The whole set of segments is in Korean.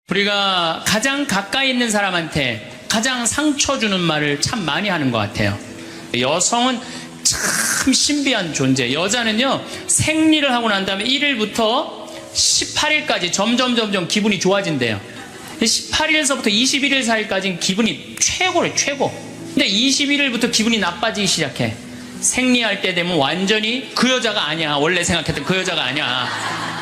우리가 가장 가까이 있는 사람한테 가장 상처 주는 말을 참 많이 하는 것 같아요. 여성은 참 신비한 존재. 여자는요, 생리를 하고 난 다음에 1일부터 18일까지 점점 기분이 좋아진대요. 18일서부터 21일 사이까지는 기분이 최고래, 최고. 근데 21일부터 기분이 나빠지기 시작해. 생리할 때 되면 완전히 그 여자가 아니야. 원래 생각했던 그 여자가 아니야.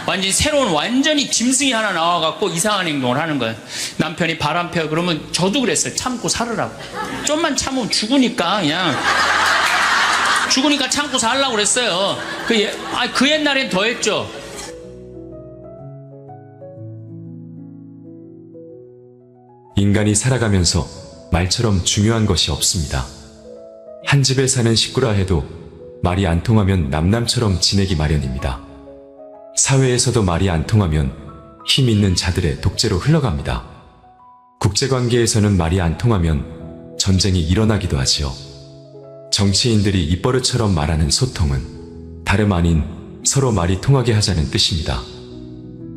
완전히 새로운, 완전히 짐승이 하나 나와갖고 이상한 행동을 하는 거예요. 남편이 바람 펴 그러면 저도 그랬어요. 참고 살으라고. 좀만 참으면 죽으니까 그냥 죽으니까 참고 살라고 그랬어요. 그 옛날엔 더 했죠. 인간이 살아가면서 말처럼 중요한 것이 없습니다. 한 집에 사는 식구라 해도 말이 안 통하면 남남처럼 지내기 마련입니다. 사회에서도 말이 안 통하면 힘 있는 자들의 독재로 흘러갑니다. 국제관계에서는 말이 안 통하면 전쟁이 일어나기도 하지요. 정치인들이 입버릇처럼 말하는 소통은 다름 아닌 서로 말이 통하게 하자는 뜻입니다.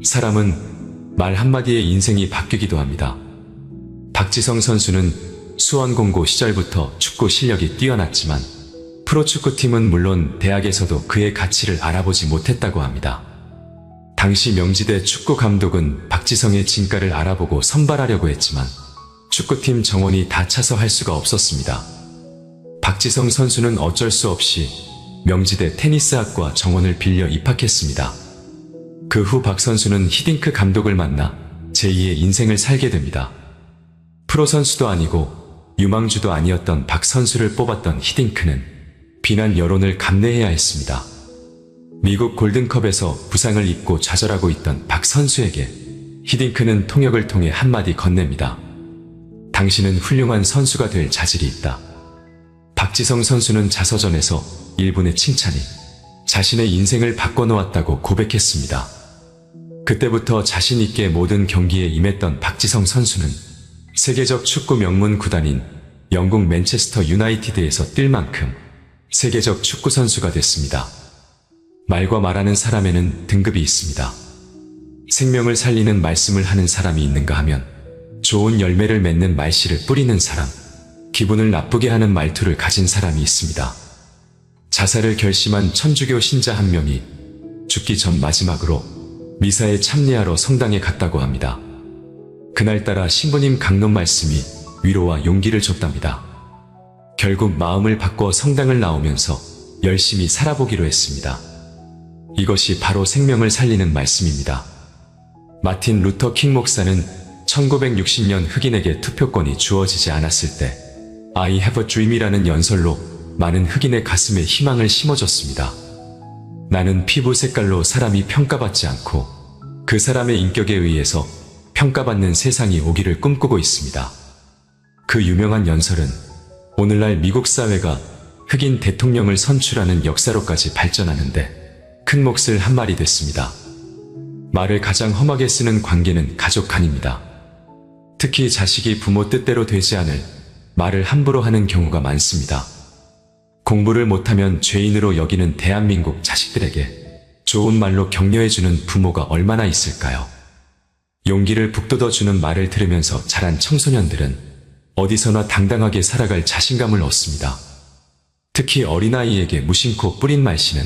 사람은 말 한마디에 인생이 바뀌기도 합니다. 박지성 선수는 수원공고 시절부터 축구 실력이 뛰어났지만 프로축구팀은 물론 대학에서도 그의 가치를 알아보지 못했다고 합니다. 당시 명지대 축구 감독은 박지성의 진가를 알아보고 선발하려고 했지만 축구팀 정원이 다 차서 할 수가 없었습니다. 박지성 선수는 어쩔 수 없이 명지대 테니스학과 정원을 빌려 입학했습니다. 그 후 박 선수는 히딩크 감독을 만나 제2의 인생을 살게 됩니다. 프로 선수도 아니고 유망주도 아니었던 박 선수를 뽑았던 히딩크는 비난 여론을 감내해야 했습니다. 미국 골든컵에서 부상을 입고 좌절하고 있던 박 선수에게 히딩크는 통역을 통해 한마디 건넵니다. 당신은 훌륭한 선수가 될 자질이 있다. 박지성 선수는 자서전에서 일본의 칭찬이 자신의 인생을 바꿔놓았다고 고백했습니다. 그때부터 자신 있게 모든 경기에 임했던 박지성 선수는 세계적 축구 명문 구단인 영국 맨체스터 유나이티드에서 뛸 만큼 세계적 축구 선수가 됐습니다. 말과 말하는 사람에는 등급이 있습니다. 생명을 살리는 말씀을 하는 사람이 있는가 하면 좋은 열매를 맺는 말씨를 뿌리는 사람, 기분을 나쁘게 하는 말투를 가진 사람이 있습니다. 자살을 결심한 천주교 신자 한 명이 죽기 전 마지막으로 미사에 참여하러 성당에 갔다고 합니다. 그날따라 신부님 강론 말씀이 위로와 용기를 줬답니다. 결국 마음을 바꿔 성당을 나오면서 열심히 살아보기로 했습니다. 이것이 바로 생명을 살리는 말씀입니다. 마틴 루터 킹 목사는 1960년 흑인에게 투표권이 주어지지 않았을 때 I have a dream이라는 연설로 많은 흑인의 가슴에 희망을 심어줬습니다. 나는 피부 색깔로 사람이 평가받지 않고 그 사람의 인격에 의해서 평가받는 세상이 오기를 꿈꾸고 있습니다. 그 유명한 연설은 오늘날 미국 사회가 흑인 대통령을 선출하는 역사로까지 발전하는데 큰 몫을 한 말이 됐습니다. 말을 가장 험하게 쓰는 관계는 가족 간입니다. 특히 자식이 부모 뜻대로 되지 않을 말을 함부로 하는 경우가 많습니다. 공부를 못하면 죄인으로 여기는 대한민국 자식들에게 좋은 말로 격려해주는 부모가 얼마나 있을까요? 용기를 북돋워주는 말을 들으면서 자란 청소년들은 어디서나 당당하게 살아갈 자신감을 얻습니다. 특히 어린아이에게 무심코 뿌린 말씨는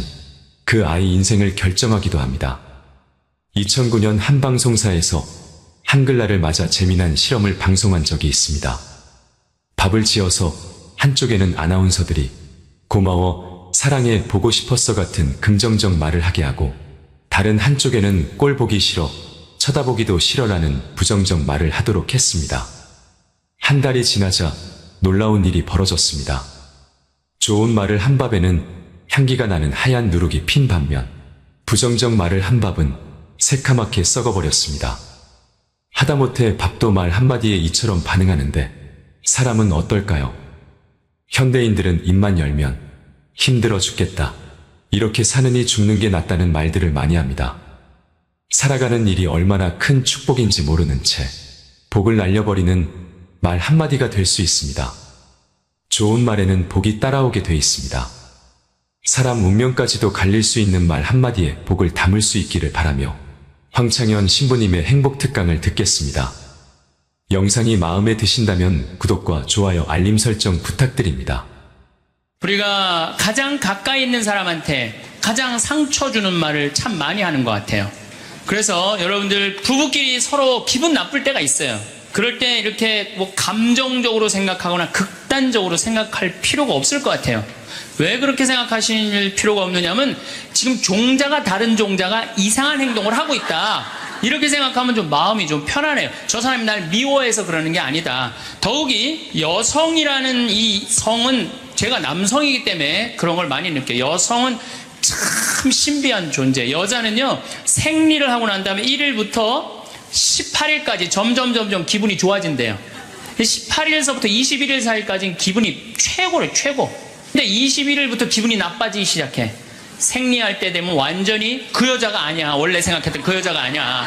그 아이 인생을 결정하기도 합니다. 2009년 한 방송사에서 한글날을 맞아 재미난 실험을 방송한 적이 있습니다. 밥을 지어서 한쪽에는 아나운서들이 고마워, 사랑해, 보고 싶었어 같은 긍정적 말을 하게 하고 다른 한쪽에는 꼴 보기 싫어, 쳐다보기도 싫어라는 부정적 말을 하도록 했습니다. 한 달이 지나자 놀라운 일이 벌어졌습니다. 좋은 말을 한 밥에는 향기가 나는 하얀 누룩이 핀 반면 부정적 말을 한 밥은 새카맣게 썩어버렸습니다. 하다못해 밥도 말 한마디에 이처럼 반응하는데 사람은 어떨까요? 현대인들은 입만 열면 힘들어 죽겠다, 이렇게 사느니 죽는 게 낫다는 말들을 많이 합니다. 살아가는 일이 얼마나 큰 축복인지 모르는 채 복을 날려버리는 말 한마디가 될 수 있습니다. 좋은 말에는 복이 따라오게 돼 있습니다. 사람 운명까지도 갈릴 수 있는 말 한마디에 복을 담을 수 있기를 바라며 황창현 신부님의 행복 특강을 듣겠습니다. 영상이 마음에 드신다면 구독과 좋아요, 알림 설정 부탁드립니다. 우리가 가장 가까이 있는 사람한테 가장 상처 주는 말을 참 많이 하는 것 같아요. 그래서 여러분들 부부끼리 서로 기분 나쁠 때가 있어요. 그럴 때 이렇게 뭐 감정적으로 생각하거나 극단적으로 생각할 필요가 없을 것 같아요. 왜 그렇게 생각하실 필요가 없느냐면 지금 종자가 다른 종자가 이상한 행동을 하고 있다, 이렇게 생각하면 좀 마음이 좀 편안해요. 저 사람이 날 미워해서 그러는 게 아니다. 더욱이 여성이라는 이 성은, 제가 남성이기 때문에 그런 걸 많이 느껴요. 여성은 참 신비한 존재. 여자는요, 생리를 하고 난 다음에 1일부터 18일까지 점점 기분이 좋아진대요. 18일서부터 21일 사이까지는 기분이 최고래요, 최고. 근데 21일부터 기분이 나빠지기 시작해. 생리할 때 되면 완전히 그 여자가 아니야. 원래 생각했던 그 여자가 아니야.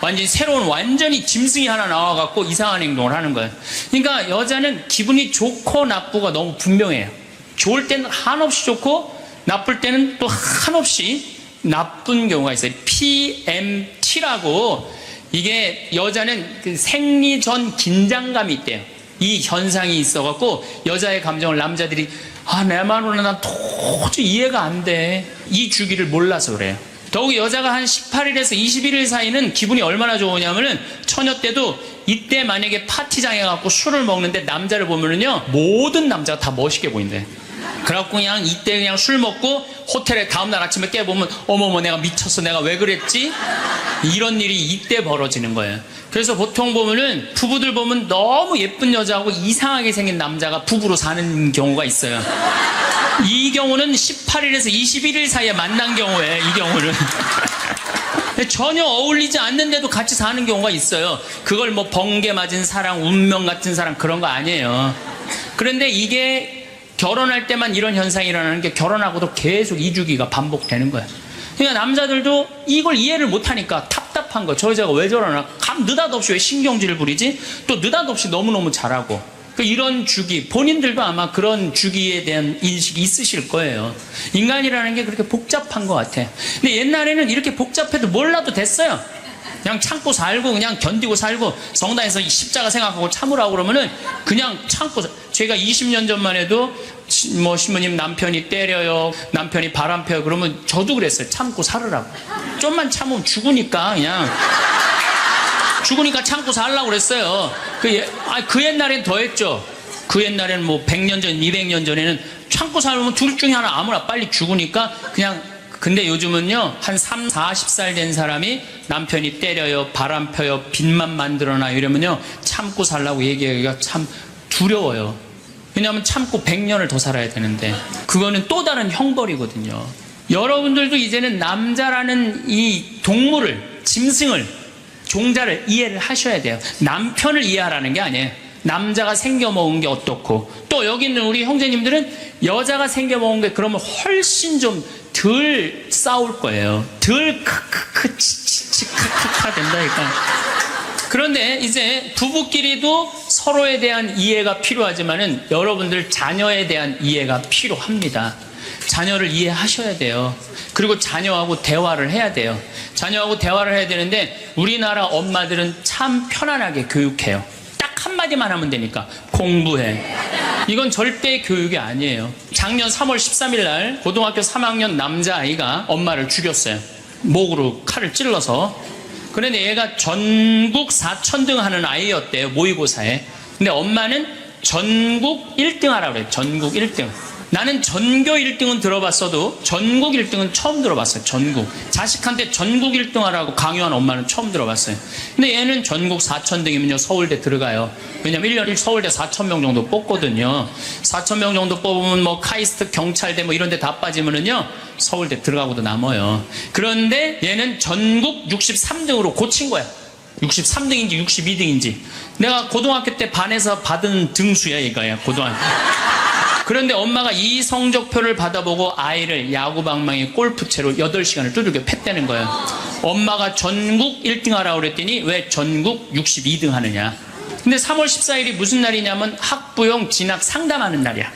완전히 새로운, 완전히 짐승이 하나 나와갖고 이상한 행동을 하는 거예요. 그러니까 여자는 기분이 좋고 나쁘고 너무 분명해요. 좋을 때는 한없이 좋고 나쁠 때는 또 한없이 나쁜 경우가 있어요. PMT라고, 이게 여자는 그 생리 전 긴장감이 있대요. 이 현상이 있어갖고 여자의 감정을 남자들이 내 말로는 난 도저히 이해가 안 돼, 이 주기를 몰라서 그래요. 더욱이 여자가 한 18일에서 21일 사이는 기분이 얼마나 좋으냐면은 처녀 때도 이때 만약에 파티장에 가고 술을 먹는데 남자를 보면은요, 모든 남자가 다 멋있게 보인대. 그래갖고 그냥 이때 그냥 술 먹고 호텔에 다음날 아침에 깨보면 어머머 내가 미쳤어, 내가 왜 그랬지? 이런 일이 이때 벌어지는 거예요. 그래서 보통 보면은 부부들 보면 너무 예쁜 여자하고 이상하게 생긴 남자가 부부로 사는 경우가 있어요. 이 경우는 18일에서 21일 사이에 만난 경우에, 이 경우는 전혀 어울리지 않는데도 같이 사는 경우가 있어요. 그걸 뭐 번개 맞은 사랑, 운명 같은 사랑, 그런 거 아니에요. 그런데 이게 결혼할 때만 이런 현상이 일어나는 게 결혼하고도 계속 이 주기가 반복되는 거예요. 그러니까 남자들도 이걸 이해를 못하니까 답답한 거. 저 여자가 왜 저러나? 느닷없이 왜 신경질을 부리지? 또 느닷없이 너무너무 잘하고. 이런 주기, 본인들도 아마 그런 주기에 대한 인식이 있으실 거예요. 인간이라는 게 그렇게 복잡한 것 같아. 근데 옛날에는 이렇게 복잡해도 몰라도 됐어요. 그냥 참고 살고 그냥 견디고 살고, 성당에서 십자가 생각하고 참으라고 그러면은 그냥 참고. 제가 20년 전만 해도 뭐 신부님 남편이 때려요, 남편이 바람 펴요, 그러면 저도 그랬어요. 참고 살으라고. 좀만 참으면 죽으니까 그냥 죽으니까 참고 살라고 그랬어요. 그 옛날엔 더 했죠. 그 옛날에는 뭐 100년 전, 200년 전에는 참고 살면 둘 중에 하나 아무나 빨리 죽으니까 그냥. 근데 요즘은요, 한 30, 40살 된 사람이 남편이 때려요, 바람 펴요, 빚만 만들어놔요, 이러면요, 참고 살라고 얘기하기가 참 두려워요. 왜냐하면 참고 100년을 더 살아야 되는데, 그거는 또 다른 형벌이거든요. 여러분들도 이제는 남자라는 이 동물을, 짐승을, 종자를 이해를 하셔야 돼요. 남편을 이해하라는 게 아니에요. 남자가 생겨먹은 게 어떻고, 또 여기 있는 우리 형제님들은 여자가 생겨먹은 게 그러면 훨씬 좀 덜 싸울 거예요. 덜 크크크 치치치카카카 된다니까. 그런데 이제 부부끼리도 서로에 대한 이해가 필요하지만은 여러분들 자녀에 대한 이해가 필요합니다. 자녀를 이해하셔야 돼요. 그리고 자녀하고 대화를 해야 돼요. 자녀하고 대화를 해야 되는데 우리나라 엄마들은 참 편안하게 교육해요. 딱 한마디만 하면 되니까 공부해. 이건 절대 교육이 아니에요. 작년 3월 13일 날 고등학교 3학년 남자아이가 엄마를 죽였어요. 목으로 칼을 찔러서. 그런데 얘가 전국 4천등 하는 아이였대요, 모의고사에. 근데 엄마는 전국 1등 하라고 그래요. 전국 1등. 나는 전교 1등은 들어봤어도 전국 1등은 처음 들어봤어요. 전국. 자식한테 전국 1등 하라고 강요한 엄마는 처음 들어봤어요. 근데 얘는 전국 4천등이면요 서울대 들어가요. 왜냐면 1년에 서울대 4,000명 정도 뽑거든요. 4,000명 정도 뽑으면 뭐 카이스트, 경찰대 뭐 이런 데 다 빠지면은요 서울대 들어가고도 남아요. 그런데 얘는 전국 63등으로 고친 거야. 63등인지 62등인지. 내가 고등학교 때 반에서 받은 등수야 이거야, 고등학교. 그런데 엄마가 이 성적표를 받아보고 아이를 야구방망이 골프채로 8시간을 두들겨 팼다는 거예요. 엄마가 전국 1등 하라고 그랬더니 왜 전국 62등 하느냐. 근데 3월 14일이 무슨 날이냐면 학부용 진학 상담하는 날이야.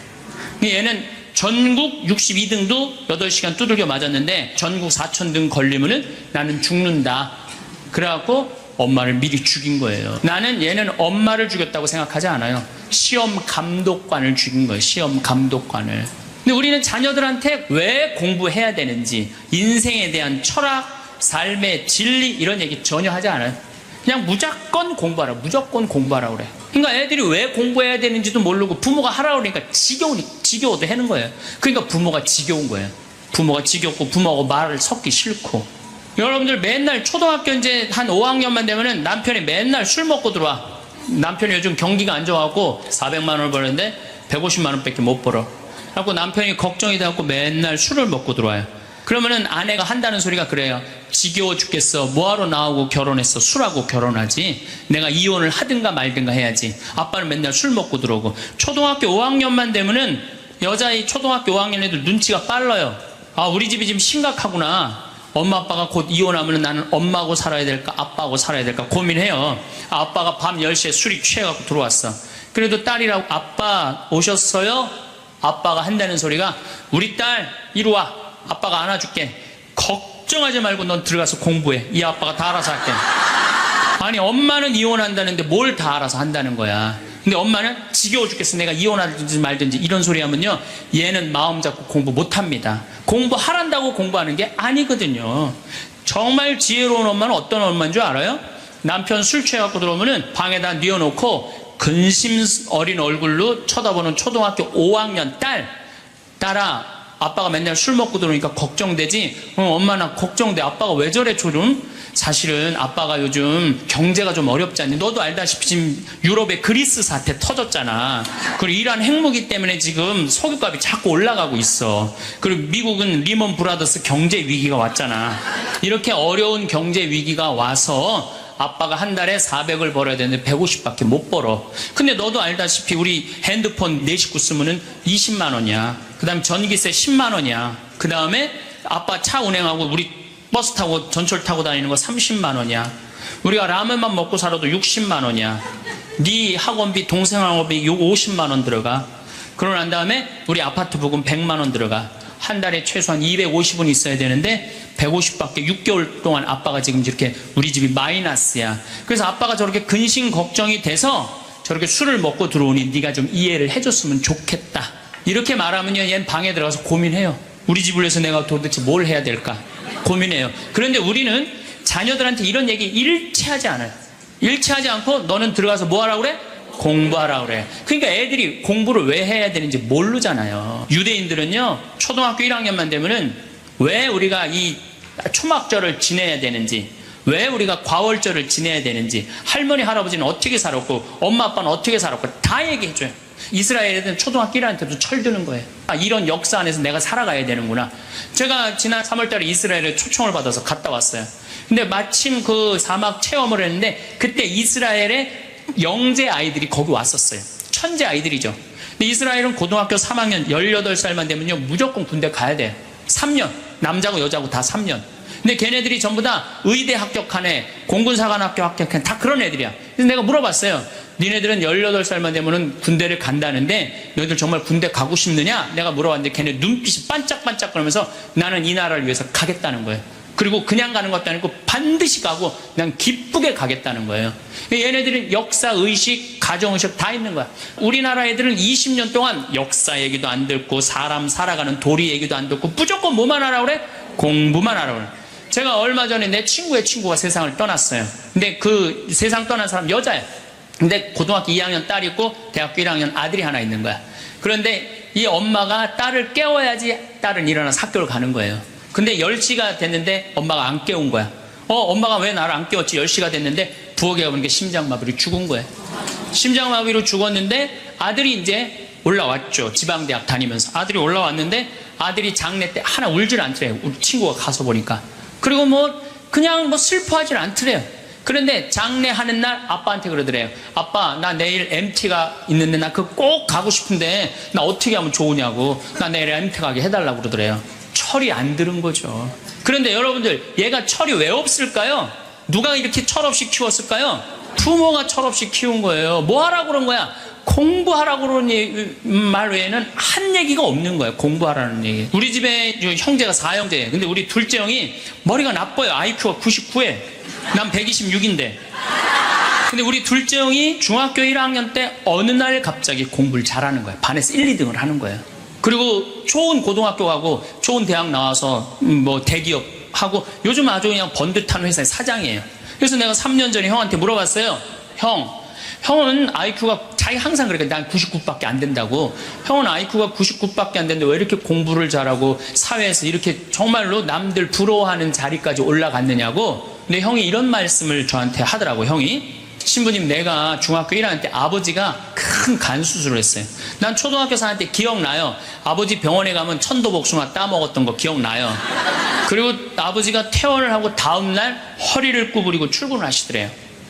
얘는 전국 62등도 8시간 두들겨 맞았는데 전국 4,000등 걸리면은 나는 죽는다. 그래갖고 엄마를 미리 죽인 거예요. 나는 얘는 엄마를 죽였다고 생각하지 않아요. 시험 감독관을 죽인 거예요. 시험 감독관을. 근데 우리는 자녀들한테 왜 공부해야 되는지, 인생에 대한 철학, 삶의 진리 이런 얘기 전혀 하지 않아요. 그냥 무조건 공부하라, 무조건 공부하라 그래. 그러니까 애들이 왜 공부해야 되는지도 모르고 부모가 하라고 그러니까 지겨워도 하는 거예요. 그러니까 부모가 지겨운 거예요. 부모가 지겹고 부모하고 말을 섞기 싫고. 여러분들 맨날 초등학교 이제 한 5학년만 되면은 남편이 맨날 술 먹고 들어와. 남편이 요즘 경기가 안 좋아갖고 400만 원을 버는데 150만 원밖에 못 벌어. 그래갖고 남편이 걱정이 돼갖고 맨날 술을 먹고 들어와요. 그러면은 아내가 한다는 소리가 그래요. 지겨워 죽겠어. 뭐하러 나하고 결혼했어. 술하고 결혼하지. 내가 이혼을 하든가 말든가 해야지. 아빠는 맨날 술 먹고 들어오고. 초등학교 5학년만 되면은 여자의 초등학교 5학년 애들 눈치가 빨라요. 아, 우리 집이 지금 심각하구나. 엄마 아빠가 곧 이혼하면 나는 엄마하고 살아야 될까 아빠하고 살아야 될까 고민해요. 아빠가 밤 10시에 술이 취해갖고 들어왔어. 그래도 딸이라고 아빠 오셨어요? 아빠가 한다는 소리가 우리 딸 이리 와. 아빠가 안아줄게. 걱정하지 말고 넌 들어가서 공부해. 이 아빠가 다 알아서 할게. 아니 엄마는 이혼한다는데 뭘 다 알아서 한다는 거야. 근데 엄마는 지겨워 죽겠어. 내가 이혼하든지 말든지 이런 소리 하면요. 얘는 마음 잡고 공부 못합니다. 공부하란다고 공부하는 게 아니거든요. 정말 지혜로운 엄마는 어떤 엄마인 줄 알아요? 남편 술 취해갖고 들어오면은 방에다 뉘어놓고 근심 어린 얼굴로 쳐다보는 초등학교 5학년 딸아 아빠가 맨날 술 먹고 들어오니까 걱정되지? 엄마 나 걱정돼. 아빠가 왜 저래 조금? 사실은 아빠가 요즘 경제가 좀 어렵지 않니? 너도 알다시피 지금 유럽의 그리스 사태 터졌잖아. 그리고 이란 핵무기 때문에 지금 석유값이 자꾸 올라가고 있어. 그리고 미국은 리먼 브라더스 경제 위기가 왔잖아. 이렇게 어려운 경제 위기가 와서 아빠가 한 달에 400을 벌어야 되는데 150밖에 못 벌어. 근데 너도 알다시피 우리 핸드폰 4식구 쓰면은 20만 원이야. 그 다음에 전기세 10만 원이야. 그 다음에 아빠 차 운행하고 우리 버스 타고 전철 타고 다니는 거 30만 원이야. 우리가 라면만 먹고 살아도 60만 원이야. 네 학원비 동생 학원비 50만 원 들어가. 그러고 난 다음에 우리 아파트 부금 100만 원 들어가. 한 달에 최소한 250은 있어야 되는데 150밖에 6개월 동안 아빠가 지금 이렇게 우리 집이 마이너스야. 그래서 아빠가 저렇게 근심 걱정이 돼서 저렇게 술을 먹고 들어오니 네가 좀 이해를 해줬으면 좋겠다. 이렇게 말하면요 얘는 방에 들어가서 고민해요. 우리 집을 위해서 내가 도대체 뭘 해야 될까 고민해요. 그런데 우리는 자녀들한테 이런 얘기 일치하지 않아요. 일치하지 않고 너는 들어가서 뭐 하라고 그래? 공부하라 그래. 그러니까 애들이 공부를 왜 해야 되는지 모르잖아요. 유대인들은요 초등학교 1학년만 되면은 왜 우리가 이 초막절을 지내야 되는지, 왜 우리가 과월절을 지내야 되는지, 할머니 할아버지는 어떻게 살았고 엄마 아빠는 어떻게 살았고 다 얘기해줘요. 이스라엘 애들은 초등학교 1학년한테도 철드는 거예요. 아, 이런 역사 안에서 내가 살아가야 되는구나. 제가 지난 3월달에 이스라엘에 초청을 받아서 갔다 왔어요. 근데 마침 그 사막 체험을 했는데 그때 이스라엘의 영재 아이들이 거기 왔었어요. 천재 아이들이죠. 근데 이스라엘은 고등학교 3학년 18살만 되면요 무조건 군대 가야 돼요. 3년. 남자고 여자고 다 3년. 근데 걔네들이 전부 다 의대 합격한 애, 공군사관학교 합격한 애, 다 그런 애들이야. 그래서 내가 물어봤어요. 니네들은 18살만 되면은 군대를 간다는데 너희들 정말 군대 가고 싶느냐? 내가 물어봤는데 걔네 눈빛이 반짝반짝 그러면서 나는 이 나라를 위해서 가겠다는 거예요. 그리고 그냥 가는 것도 아니고 반드시 가고 그냥 기쁘게 가겠다는 거예요. 얘네들은 역사, 의식, 가정의식 다 있는 거야. 우리나라 애들은 20년 동안 역사 얘기도 안 듣고 사람 살아가는 도리 얘기도 안 듣고 무조건 뭐만 하라고 그래? 공부만 하라고 그래. 제가 얼마 전에 내 친구의 친구가 세상을 떠났어요. 근데 그 세상 떠난 사람 여자예요. 근데 고등학교 2학년 딸이 있고 대학교 1학년 아들이 하나 있는 거야. 그런데 이 엄마가 딸을 깨워야지 딸은 일어나서 학교를 가는 거예요. 근데 10시가 됐는데 엄마가 안 깨운 거야. 엄마가 왜 나를 안 깨웠지? 10시가 됐는데 부엌에 가보니까 심장마비로 죽은 거야. 심장마비로 죽었는데 아들이 이제 올라왔죠. 지방대학 다니면서. 아들이 올라왔는데 아들이 장례 때 하나 울질 않더래요. 우리 친구가 가서 보니까. 그리고 그냥 슬퍼하질 않더래요. 그런데 장례하는 날 아빠한테 그러더래요. 아빠 나 내일 MT가 있는데 나 그거 꼭 가고 싶은데 나 어떻게 하면 좋으냐고. 나 내일 MT 가게 해달라고 그러더래요. 철이 안 들은 거죠. 그런데 여러분들 얘가 철이 왜 없을까요? 누가 이렇게 철없이 키웠을까요? 부모가 철없이 키운 거예요. 뭐 하라고 그런 거야? 공부하라고 그러는 말 외에는 한 얘기가 없는 거예요. 공부하라는 얘기. 우리 집에 형제가 4형제예요. 근데 우리 둘째 형이 머리가 나빠요. IQ가 99에. 난 126인데. 근데 우리 둘째 형이 중학교 1학년 때 어느 날 갑자기 공부를 잘하는 거야. 반에서 1, 2등을 하는 거예요. 그리고 좋은 고등학교 가고 좋은 대학 나와서 뭐 대기업 하고 요즘 아주 그냥 번듯한 회사의 사장이에요. 그래서 내가 3년 전에 형한테 물어봤어요. 형은 IQ가 자기 항상 그래. 난 99밖에 안 된다고. 형은 IQ가 99밖에 안 되는데 왜 이렇게 공부를 잘하고 사회에서 이렇게 정말로 남들 부러워하는 자리까지 올라갔느냐고. 근데 형이 이런 말씀을 저한테 하더라고. 형이 신부님, 내가 중학교 1학년 때 아버지가 큰 간 수술을 했어요. 난 초등학교 4학년 때 기억나요. 아버지 병원에 가면 천도복숭아 따먹었던 거 기억나요. 그리고 아버지가 퇴원을 하고 다음날 허리를 구부리고 출근을 하시더래요.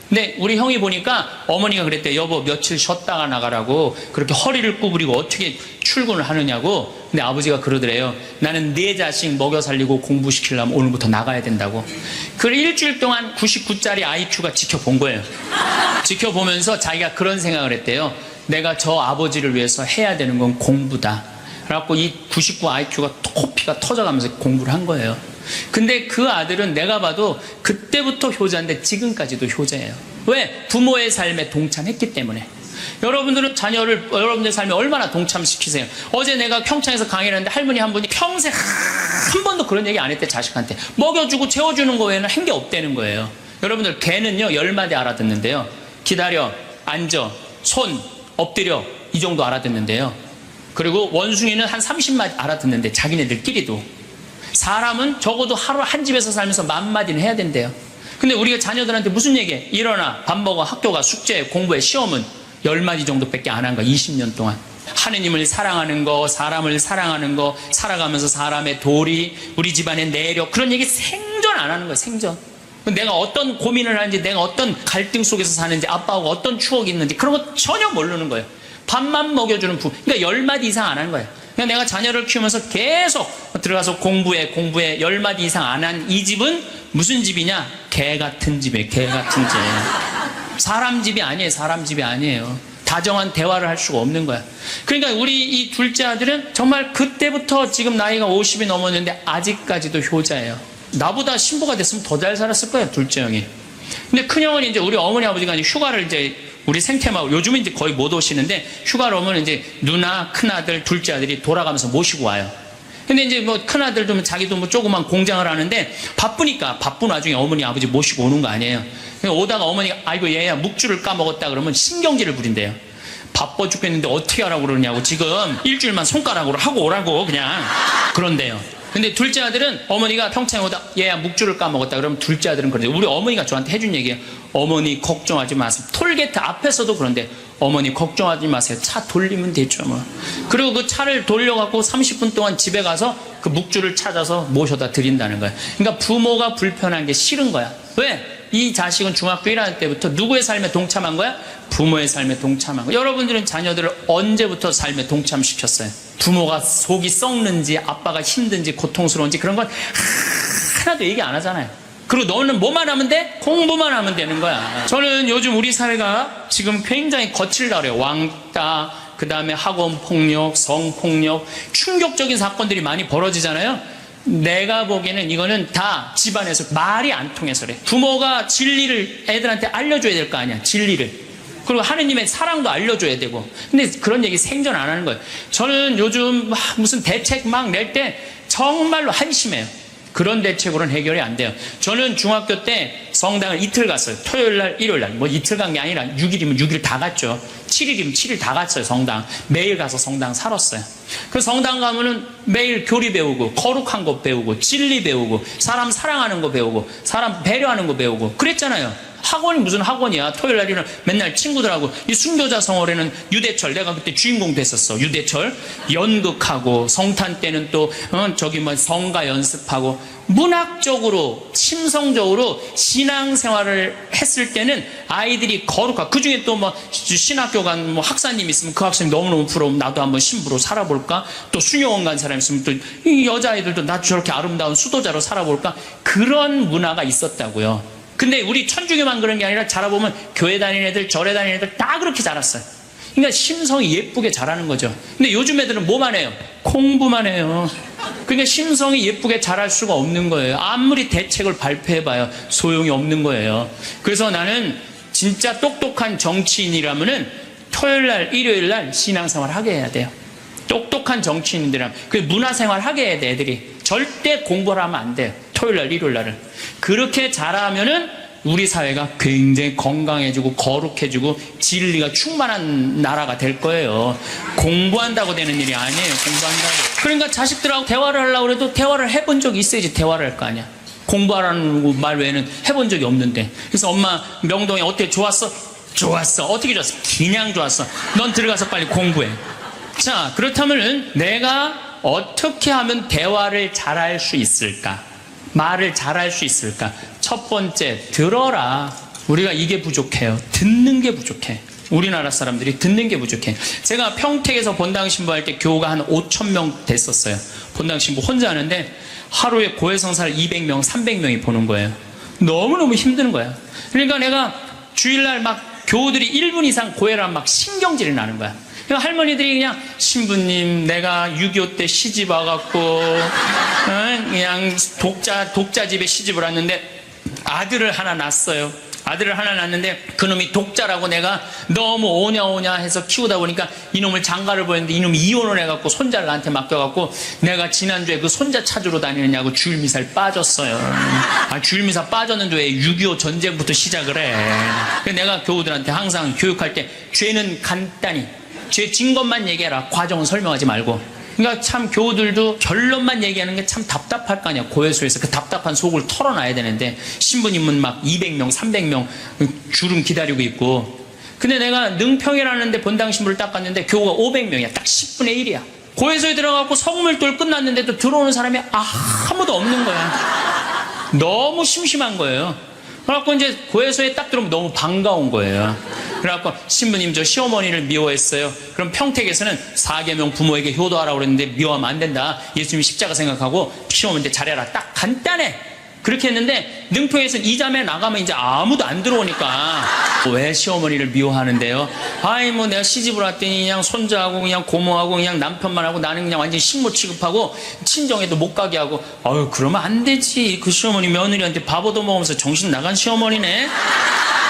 근데 우리 형이 보니까 어머니가 그랬대. 여보, 며칠 쉬었다가 나가라고. 그렇게 허리를 구부리고 어떻게 출근을 하느냐고. 근데 아버지가 그러더래요. 나는 내 자식 먹여 살리고 공부시키려면 오늘부터 나가야 된다고. 그걸 일주일 동안 99짜리 IQ가 지켜본 거예요. 지켜보면서 자기가 그런 생각을 했대요. 내가 저 아버지를 위해서 해야 되는 건 공부다. 그래갖고 이 99 IQ가 코피가 터져가면서 공부를 한 거예요. 근데 그 아들은 내가 봐도 그때부터 효자인데 지금까지도 효자예요. 왜? 부모의 삶에 동참했기 때문에. 여러분들은 자녀를 여러분들의 삶에 얼마나 동참시키세요? 어제 내가 평창에서 강의를 했는데 할머니 한 분이 평생 한 번도 그런 얘기 안 했대. 자식한테 먹여주고 재워주는 거 외에는 한 게 없다는 거예요. 여러분들 개는요 10마디 알아듣는데요. 기다려, 앉아, 손, 엎드려, 이 정도 알아듣는데요. 그리고 원숭이는 한 30마디 알아듣는데 자기네들끼리도. 사람은 적어도 하루 한 집에서 살면서 10,000마디는 해야 된대요. 근데 우리가 자녀들한테 무슨 얘기해? 일어나, 밥 먹어, 학교 가, 숙제, 공부해, 시험은 10마디 정도밖에 안 한 거야. 20년 동안. 하느님을 사랑하는 거, 사람을 사랑하는 거, 살아가면서 사람의 도리, 우리 집안의 내력, 그런 얘기 생전 안 하는 거야. 생전. 내가 어떤 고민을 하는지, 내가 어떤 갈등 속에서 사는지, 아빠하고 어떤 추억이 있는지 그런 거 전혀 모르는 거예요. 밥만 먹여주는 부부. 그러니까 10마디 이상 안 하는 거예요. 그냥 내가 자녀를 키우면서 계속 들어가서 공부해 10마디 이상 안 한 이 집은 무슨 집이냐? 개 같은 집이에요. 개 같은 집. 사람 집이 아니에요. 사람 집이 아니에요. 다정한 대화를 할 수가 없는 거야. 그러니까 우리 이 둘째 아들은 정말 그때부터 지금 나이가 50이 넘었는데 아직까지도 효자예요. 나보다 신부가 됐으면 더 잘 살았을 거예요. 둘째 형이. 근데 큰형은 이제 우리 어머니 아버지가 이제 휴가를 이제 우리 생태마을, 요즘은 이제 거의 못 오시는데 휴가를 오면 이제 누나, 큰아들, 둘째 아들이 돌아가면서 모시고 와요. 근데 이제 뭐 큰아들도 자기도 뭐 조그만 공장을 하는데 바쁘니까 바쁜 와중에 어머니, 아버지 모시고 오는 거 아니에요. 오다가 어머니가 아이고 얘야 묵주를 까먹었다 그러면 신경질을 부린대요. 바빠 죽겠는데 어떻게 하라고 그러냐고. 지금 일주일만 손가락으로 하고 오라고 그냥 그런대요. 근데 둘째 아들은 어머니가 평창에 오다 얘야 묵주를 까먹었다 그러면 둘째 아들은 그런데 우리 어머니가 저한테 해준 얘기예요. 어머니 걱정하지 마세요. 톨게이트 앞에서도 그런데 어머니 걱정하지 마세요. 차 돌리면 되죠 뭐. 그리고 그 차를 돌려갖고 30분 동안 집에 가서 그 묵주를 찾아서 모셔다 드린다는 거예요. 그러니까 부모가 불편한 게 싫은 거야. 왜? 이 자식은 중학교 1학년 때부터 누구의 삶에 동참한 거야? 부모의 삶에 동참한 거야. 여러분들은 자녀들을 언제부터 삶에 동참시켰어요? 부모가 속이 썩는지 아빠가 힘든지 고통스러운지 그런 건 하나도 얘기 안 하잖아요. 그리고 너는 뭐만 하면 돼? 공부만 하면 되는 거야. 저는 요즘 우리 사회가 지금 굉장히 거칠다 그래요. 왕따, 그 다음에 학원폭력, 성폭력, 충격적인 사건들이 많이 벌어지잖아요. 내가 보기에는 이거는 다 집안에서 말이 안 통해서 그래. 부모가 진리를 애들한테 알려줘야 될 거 아니야. 진리를. 그리고 하느님의 사랑도 알려줘야 되고. 근데 그런 얘기 생전 안 하는 거예요. 저는 요즘 무슨 대책 막 낼 때 정말로 한심해요. 그런 대책으로는 해결이 안 돼요. 저는 중학교 때 성당을 이틀 갔어요. 토요일 날, 일요일 날. 뭐 이틀 간 게 아니라 6일이면 6일 다 갔죠. 7일이면 7일 다 갔어요. 성당. 매일 가서 성당 살았어요. 그 성당 가면은 매일 교리 배우고, 거룩한 거 배우고, 진리 배우고, 사람 사랑하는 거 배우고, 사람 배려하는 거 배우고, 그랬잖아요. 학원이 무슨 학원이야. 토요일 날에는 맨날 친구들하고, 이 순교자 성월에는 유대철, 내가 그때 주인공 됐었어. 유대철. 연극하고, 성탄 때는 또, 저기 뭐 성가 연습하고, 문학적으로, 심성적으로 신앙생활을 했을 때는 아이들이 거룩하고, 그 중에 또 뭐 신학교 간 뭐 학사님 있으면 그 학생이 너무너무 부러우면 나도 한번 신부로 살아볼까? 또 수녀원 간 사람 있으면 또 이 여자아이들도 나도 저렇게 아름다운 수도자로 살아볼까? 그런 문화가 있었다고요. 근데 우리 천주교만 그런 게 아니라 자라보면 교회 다니는 애들, 절에 다니는 애들 다 그렇게 자랐어요. 그러니까 심성이 예쁘게 자라는 거죠. 근데 요즘 애들은 뭐만 해요? 공부만 해요. 그러니까 심성이 예쁘게 자랄 수가 없는 거예요. 아무리 대책을 발표해봐야 소용이 없는 거예요. 그래서 나는 진짜 똑똑한 정치인이라면은 토요일날, 일요일날 신앙생활 하게 해야 돼요. 똑똑한 정치인들이라면. 그 문화생활 하게 해야 돼, 애들이. 절대 공부를 하면 안 돼요. 토요일날, 일요일날은. 그렇게 잘하면은 우리 사회가 굉장히 건강해지고 거룩해지고 진리가 충만한 나라가 될 거예요. 공부한다고 되는 일이 아니에요. 공부한다고. 그러니까 자식들하고 대화를 하려고 해도 대화를 해본 적이 있어야지 대화를 할 거 아니야. 공부하라는 말 외에는 해본 적이 없는데. 그래서 엄마 명동에 어때? 좋았어? 좋았어. 어떻게 좋았어? 그냥 좋았어. 넌 들어가서 빨리 공부해. 자, 그렇다면 내가 어떻게 하면 대화를 잘할 수 있을까? 말을 잘할 수 있을까? 첫 번째, 들어라. 우리가 이게 부족해요. 듣는 게 부족해. 우리나라 사람들이 듣는 게 부족해. 제가 평택에서 본당 신부할 때 교우가 한 5,000명 됐었어요. 본당 신부 혼자 하는데 하루에 고해성사를 200명, 300명이 보는 거예요. 너무너무 힘든 거야. 그러니까 내가 주일날 막 교우들이 1분 이상 고해를 하면 막 신경질이 나는 거야. 그러니까 할머니들이 그냥 신부님 내가 6.25 때 시집 와갖고 그냥 독자 집에 시집을 왔는데 아들을 하나 낳았어요. 아들을 하나 낳았는데 그놈이 독자라고 내가 너무 오냐 해서 키우다 보니까 이놈을 장가를 보냈는데 이놈이 이혼을 해갖고 손자를 나한테 맡겨갖고 내가 지난주에 그 손자 찾으러 다니느냐고 주일미사를 빠졌어요. 아, 주일미사 빠졌는데 왜 6.25 전쟁부터 시작을 해. 그래서 내가 교우들한테 항상 교육할 때 죄는 간단히 죄 진 것만 얘기해라. 과정은 설명하지 말고. 그러니까 참 교우들도 결론만 얘기하는 게 참 답답할 거 아니야. 고해소에서 그 답답한 속을 털어놔야 되는데 신부님은 막 200명, 300명 줄은 기다리고 있고. 근데 내가 능평이라는데 본당 신부를 딱 갔는데 교우가 500명이야. 딱 10분의 1이야. 고해소에 들어가고 성물돌 끝났는데도 들어오는 사람이 아무도 없는 거야. 너무 심심한 거예요. 그래갖고 이제 고해소에 딱 들어오면 너무 반가운 거예요. 그래갖고 신부님 저 시어머니를 미워했어요. 그럼 평택에서는 4계명 부모에게 효도하라고 그랬는데 미워하면 안 된다. 예수님이 십자가 생각하고 시어머니한테 잘해라. 딱 간단해. 그렇게 했는데 능평에서는 이 자매 나가면 이제 아무도 안 들어오니까 왜 시어머니를 미워하는데요? 아이 뭐 내가 시집을 왔더니 그냥 손자하고 그냥 고모하고 그냥 남편만 하고 나는 그냥 완전 식모 취급하고 친정에도 못 가게 하고 아유 그러면 안 되지. 그 시어머니 며느리한테 밥 얻어먹으면서 정신 나간 시어머니네.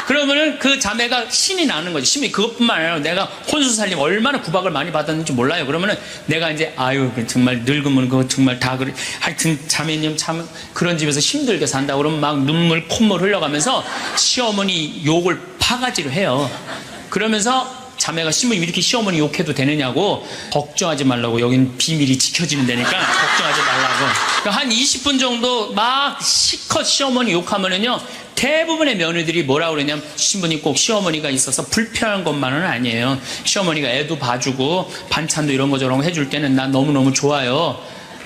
그러면은 그 자매가 신이 나는 거지. 신이 그것뿐만 아니라 내가 혼수살림 얼마나 구박을 많이 받았는지 몰라요. 그러면은 내가 이제 아유 정말 늙으면 그거 정말 다 그래. 하여튼 자매님 참 그런 집에서 힘들게 산다. 그러면 막 눈물 콧물 흘려가면서 시어머니 욕을 바가지로 해요. 그러면서 자매가 신부님 이렇게 시어머니 욕해도 되느냐고 걱정하지 말라고. 여긴 비밀이 지켜지는 데니까 걱정하지 말라고. 그러니까 한 20분 정도 막 시컷 시어머니 욕하면은요 대부분의 며느리들이 뭐라고 그러냐면 신부님 꼭 시어머니가 있어서 불편한 것만은 아니에요. 시어머니가 애도 봐주고 반찬도 이런 거 저런 거 해줄 때는 난 너무너무 좋아요.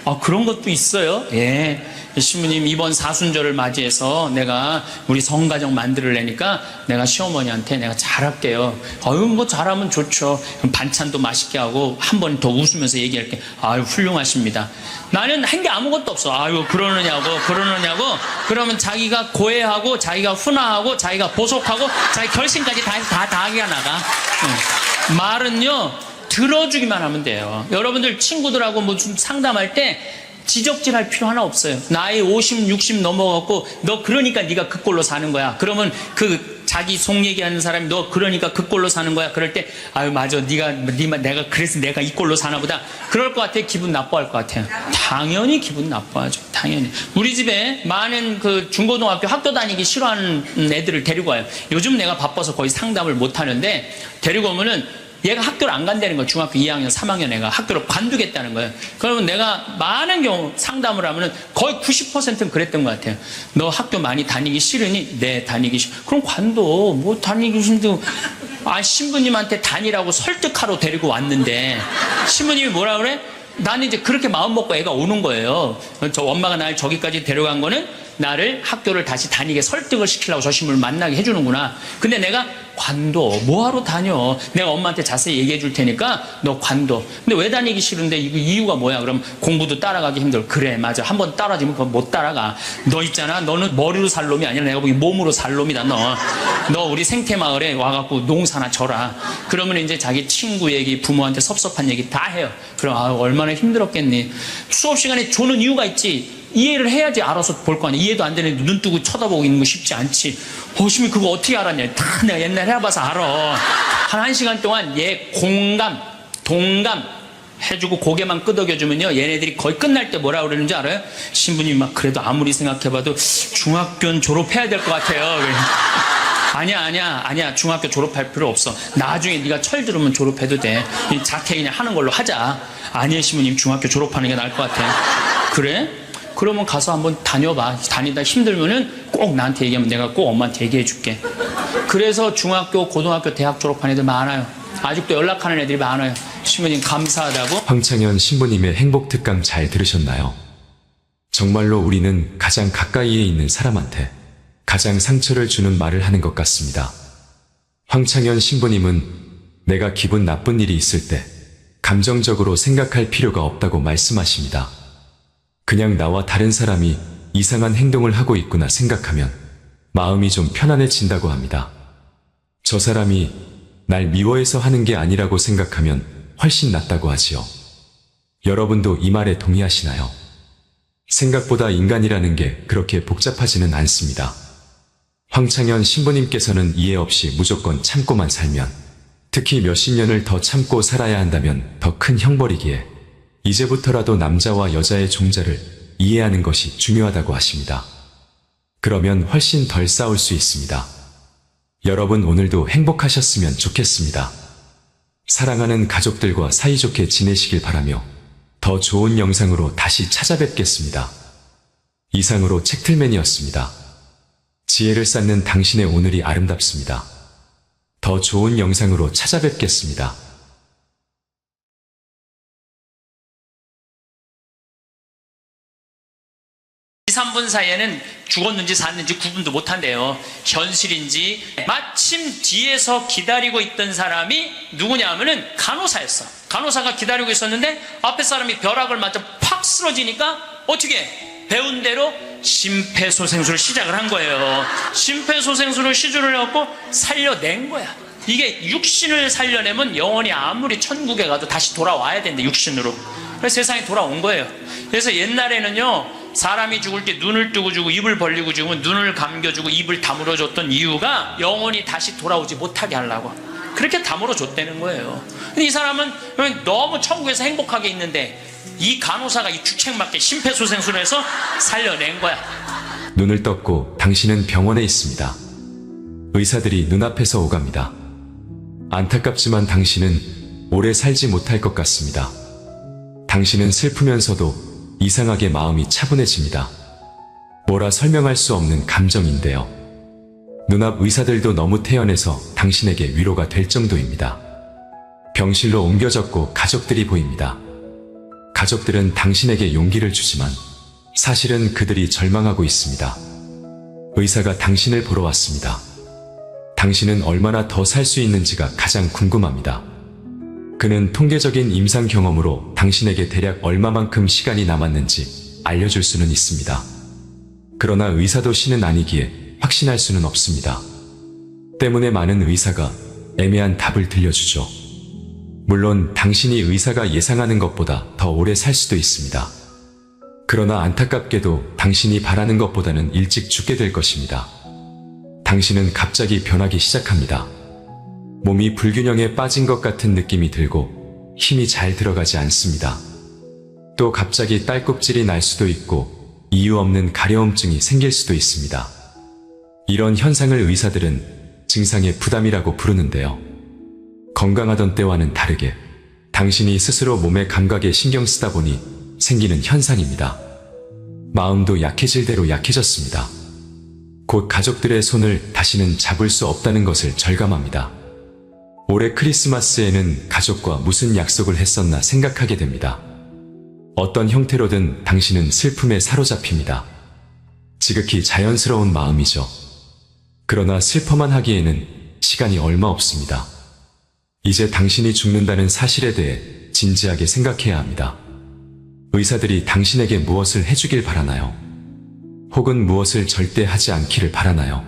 아 그런 것도 있어요. 예. 신부님 이번 사순절을 맞이해서 내가 우리 성가정 만들려니까 내가 시어머니한테 내가 잘할게요. 아유 뭐 잘하면 좋죠. 그럼 반찬도 맛있게 하고 한 번 더 웃으면서 얘기할게. 아유 훌륭하십니다. 나는 한 게 아무것도 없어. 아유 그러느냐고 그러면 자기가 고해하고 자기가 훈화하고 자기가 보속하고 자기 결심까지 다 하기가 나가. 말은요 들어주기만 하면 돼요. 여러분들 친구들하고 뭐 좀 상담할 때 지적질할 필요 하나 없어요. 나이 50, 60 넘어갖고 너 그러니까 네가 그 꼴로 사는 거야. 그러면 그 자기 속 얘기하는 사람이 너 그러니까 그 꼴로 사는 거야. 그럴 때 아유 맞아 내가 그래서 내가 이 꼴로 사나 보다. 그럴 것 같아. 기분 나빠할 것 같아요. 당연히 기분 나빠하죠. 당연히. 우리 집에 많은 그 중고등학교 학교 다니기 싫어하는 애들을 데리고 와요. 요즘 내가 바빠서 거의 상담을 못 하는데 데리고 오면은 얘가 학교를 안 간다는 거예요. 중학교 2학년, 3학년 애가 학교를 관두겠다는 거예요. 그러면 내가 많은 경우 상담을 하면은 거의 90%는 그랬던 것 같아요. 너 학교 많이 다니기 싫으니? 네, 다니기 싫어. 그럼 관둬. 뭐 다니기 싫은데. 아, 신부님한테 다니라고 설득하러 데리고 왔는데 신부님이 뭐라 그래? 나는 이제 그렇게 마음 먹고 애가 오는 거예요. 저 엄마가 날 저기까지 데려간 거는 나를 학교를 다시 다니게 설득을 시키려고 저 신부를 만나게 해주는구나. 근데 내가 관도 뭐하러 다녀? 내가 엄마한테 자세히 얘기해 줄 테니까 너 관도. 근데 왜 다니기 싫은데 이거 이유가 뭐야? 그럼 공부도 따라가기 힘들어. 그래 맞아. 한번 따라지면 그건 못 따라가. 너 있잖아. 너는 머리로 살 놈이 아니라 내가 보기 몸으로 살 놈이다 너. 너 우리 생태마을에 와갖고 농사나 져라. 그러면 이제 자기 친구 얘기, 부모한테 섭섭한 얘기 다 해요. 그럼 얼마나 힘들었겠니. 수업 시간에 조는 이유가 있지. 이해를 해야지 알아서 볼 거 아니야. 이해도 안 되는데 눈 뜨고 쳐다보고 있는 거 쉽지 않지. 시민이 그거 어떻게 알았냐. 다 내가 옛날에 해봐서 알아. 한 1시간 동안 얘 공감, 동감 해주고 고개만 끄덕여주면요, 얘네들이 거의 끝날 때 뭐라 그러는지 알아요? 신부님이 막 그래도 아무리 생각해봐도 중학교는 졸업해야 될 것 같아요. 아니야. 중학교 졸업할 필요 없어. 나중에 네가 철 들으면 졸업해도 돼. 이 자퇴 그냥 하는 걸로 하자. 아니에요, 신부님. 중학교 졸업하는 게 나을 것 같아. 그래? 그러면 가서 한번 다녀봐. 다니다 힘들면은 꼭 나한테 얘기하면 내가 꼭 엄마한테 얘기해 줄게. 그래서 중학교, 고등학교, 대학 졸업한 애들 많아요. 아직도 연락하는 애들이 많아요. 신부님 감사하다고. 황창현 신부님의 행복 특강 잘 들으셨나요? 정말로 우리는 가장 가까이에 있는 사람한테 가장 상처를 주는 말을 하는 것 같습니다. 황창현 신부님은 내가 기분 나쁜 일이 있을 때 감정적으로 생각할 필요가 없다고 말씀하십니다. 그냥 나와 다른 사람이 이상한 행동을 하고 있구나 생각하면 마음이 좀 편안해진다고 합니다. 저 사람이 날 미워해서 하는 게 아니라고 생각하면 훨씬 낫다고 하지요. 여러분도 이 말에 동의하시나요? 생각보다 인간이라는 게 그렇게 복잡하지는 않습니다. 황창현 신부님께서는 이해 없이 무조건 참고만 살면, 특히 몇십 년을 더 참고 살아야 한다면 더 큰 형벌이기에 이제부터라도 남자와 여자의 종자를 이해하는 것이 중요하다고 하십니다. 그러면 훨씬 덜 싸울 수 있습니다. 여러분 오늘도 행복하셨으면 좋겠습니다. 사랑하는 가족들과 사이좋게 지내시길 바라며 더 좋은 영상으로 다시 찾아뵙겠습니다. 이상으로 책틀맨이었습니다. 지혜를 쌓는 당신의 오늘이 아름답습니다. 더 좋은 영상으로 찾아뵙겠습니다. 2, 3분 사이에는 죽었는지 샀는지 구분도 못한대요. 현실인지. 마침 뒤에서 기다리고 있던 사람이 누구냐 하면은 간호사였어. 간호사가 기다리고 있었는데 앞에 사람이 벼락을 맞아 팍 쓰러지니까 어떻게 배운 대로 심폐소생술을 시작을 한 거예요. 심폐소생술을 시술을 해갖고 살려낸 거야. 이게 육신을 살려내면 영혼이 아무리 천국에 가도 다시 돌아와야 된대, 육신으로. 그래서 세상에 돌아온 거예요. 그래서 옛날에는요, 사람이 죽을 때 눈을 뜨고 죽고 입을 벌리고 죽으면 눈을 감겨주고 입을 다물어줬던 이유가 영혼이 다시 돌아오지 못하게 하려고. 그렇게 다물어줬다는 거예요. 근데 이 사람은 너무 천국에서 행복하게 있는데 이 간호사가 이 주책맞게 심폐소생술을 해서 살려낸 거야. 눈을 떴고 당신은 병원에 있습니다. 의사들이 눈앞에서 오갑니다. 안타깝지만 당신은 오래 살지 못할 것 같습니다. 당신은 슬프면서도 이상하게 마음이 차분해집니다. 뭐라 설명할 수 없는 감정인데요. 눈앞 의사들도 너무 태연해서 당신에게 위로가 될 정도입니다. 병실로 옮겨졌고 가족들이 보입니다. 가족들은 당신에게 용기를 주지만 사실은 그들이 절망하고 있습니다. 의사가 당신을 보러 왔습니다. 당신은 얼마나 더 살 수 있는지가 가장 궁금합니다. 그는 통계적인 임상 경험으로 당신에게 대략 얼마만큼 시간이 남았는지 알려줄 수는 있습니다. 그러나 의사도 신은 아니기에 확신할 수는 없습니다. 때문에 많은 의사가 애매한 답을 들려주죠. 물론 당신이 의사가 예상하는 것보다 더 오래 살 수도 있습니다. 그러나 안타깝게도 당신이 바라는 것보다는 일찍 죽게 될 것입니다. 당신은 갑자기 변하기 시작합니다. 몸이 불균형에 빠진 것 같은 느낌이 들고 힘이 잘 들어가지 않습니다. 또 갑자기 딸꾹질이 날 수도 있고 이유 없는 가려움증이 생길 수도 있습니다. 이런 현상을 의사들은 증상의 부담이라고 부르는데요. 건강하던 때와는 다르게 당신이 스스로 몸의 감각에 신경 쓰다 보니 생기는 현상입니다. 마음도 약해질 대로 약해졌습니다. 곧 가족들의 손을 다시는 잡을 수 없다는 것을 절감합니다. 올해 크리스마스에는 가족과 무슨 약속을 했었나 생각하게 됩니다. 어떤 형태로든 당신은 슬픔에 사로잡힙니다. 지극히 자연스러운 마음이죠. 그러나 슬퍼만 하기에는 시간이 얼마 없습니다. 이제 당신이 죽는다는 사실에 대해 진지하게 생각해야 합니다. 의사들이 당신에게 무엇을 해주길 바라나요? 혹은 무엇을 절대 하지 않기를 바라나요?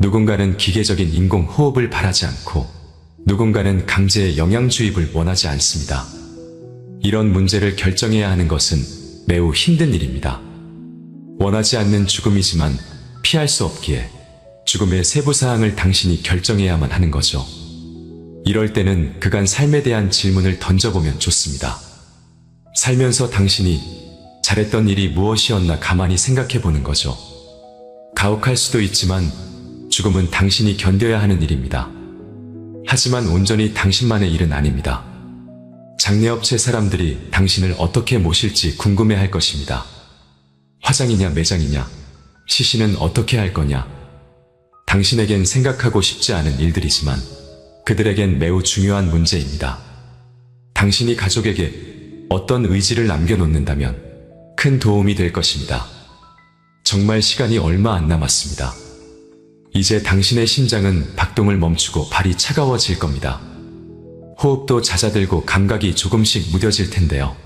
누군가는 기계적인 인공호흡을 바라지 않고 누군가는 강제의 영양주입을 원하지 않습니다. 이런 문제를 결정해야 하는 것은 매우 힘든 일입니다. 원하지 않는 죽음이지만 피할 수 없기에 죽음의 세부사항을 당신이 결정해야만 하는 거죠. 이럴 때는 그간 삶에 대한 질문을 던져보면 좋습니다. 살면서 당신이 잘했던 일이 무엇이었나 가만히 생각해 보는 거죠. 가혹할 수도 있지만 죽음은 당신이 견뎌야 하는 일입니다. 하지만 온전히 당신만의 일은 아닙니다. 장례업체 사람들이 당신을 어떻게 모실지 궁금해할 것입니다. 화장이냐 매장이냐, 시신은 어떻게 할 거냐. 당신에겐 생각하고 싶지 않은 일들이지만 그들에겐 매우 중요한 문제입니다. 당신이 가족에게 어떤 의지를 남겨놓는다면 큰 도움이 될 것입니다. 정말 시간이 얼마 안 남았습니다. 이제 당신의 심장은 박동을 멈추고 발이 차가워질 겁니다. 호흡도 잦아들고 감각이 조금씩 무뎌질 텐데요.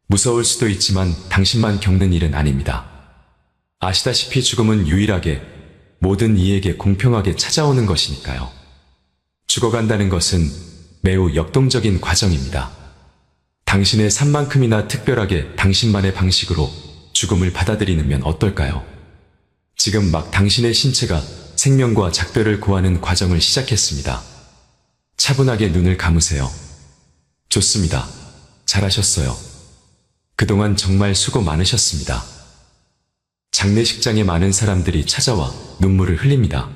무서울 수도 있지만 당신만 겪는 일은 아닙니다. 아시다시피 죽음은 유일하게 모든 이에게 공평하게 찾아오는 것이니까요. 죽어간다는 것은 매우 역동적인 과정입니다. 당신의 삶만큼이나 특별하게 당신만의 방식으로 죽음을 받아들이면 어떨까요? 지금 막 당신의 신체가 생명과 작별을 고하는 과정을 시작했습니다. 차분하게 눈을 감으세요. 좋습니다. 잘하셨어요. 그동안 정말 수고 많으셨습니다. 장례식장에 많은 사람들이 찾아와 눈물을 흘립니다.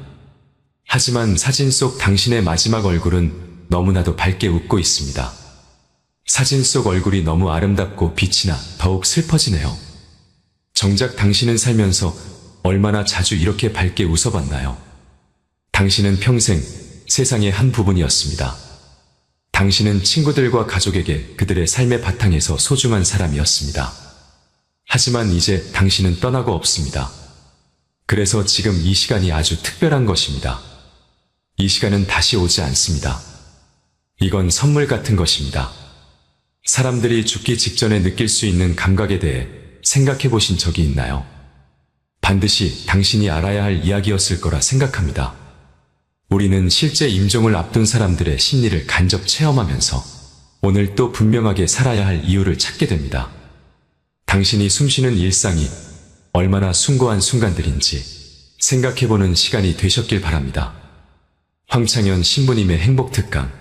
하지만 사진 속 당신의 마지막 얼굴은 너무나도 밝게 웃고 있습니다. 사진 속 얼굴이 너무 아름답고 빛이 나 더욱 슬퍼지네요. 정작 당신은 살면서 얼마나 자주 이렇게 밝게 웃어봤나요? 당신은 평생 세상의 한 부분이었습니다. 당신은 친구들과 가족에게 그들의 삶의 바탕에서 소중한 사람이었습니다. 하지만 이제 당신은 떠나고 없습니다. 그래서 지금 이 시간이 아주 특별한 것입니다. 이 시간은 다시 오지 않습니다. 이건 선물 같은 것입니다. 사람들이 죽기 직전에 느낄 수 있는 감각에 대해 생각해 보신 적이 있나요? 반드시 당신이 알아야 할 이야기였을 거라 생각합니다. 우리는 실제 임종을 앞둔 사람들의 심리를 간접 체험하면서 오늘 또 분명하게 살아야 할 이유를 찾게 됩니다. 당신이 숨쉬는 일상이 얼마나 숭고한 순간들인지 생각해보는 시간이 되셨길 바랍니다. 황창현 신부님의 행복특강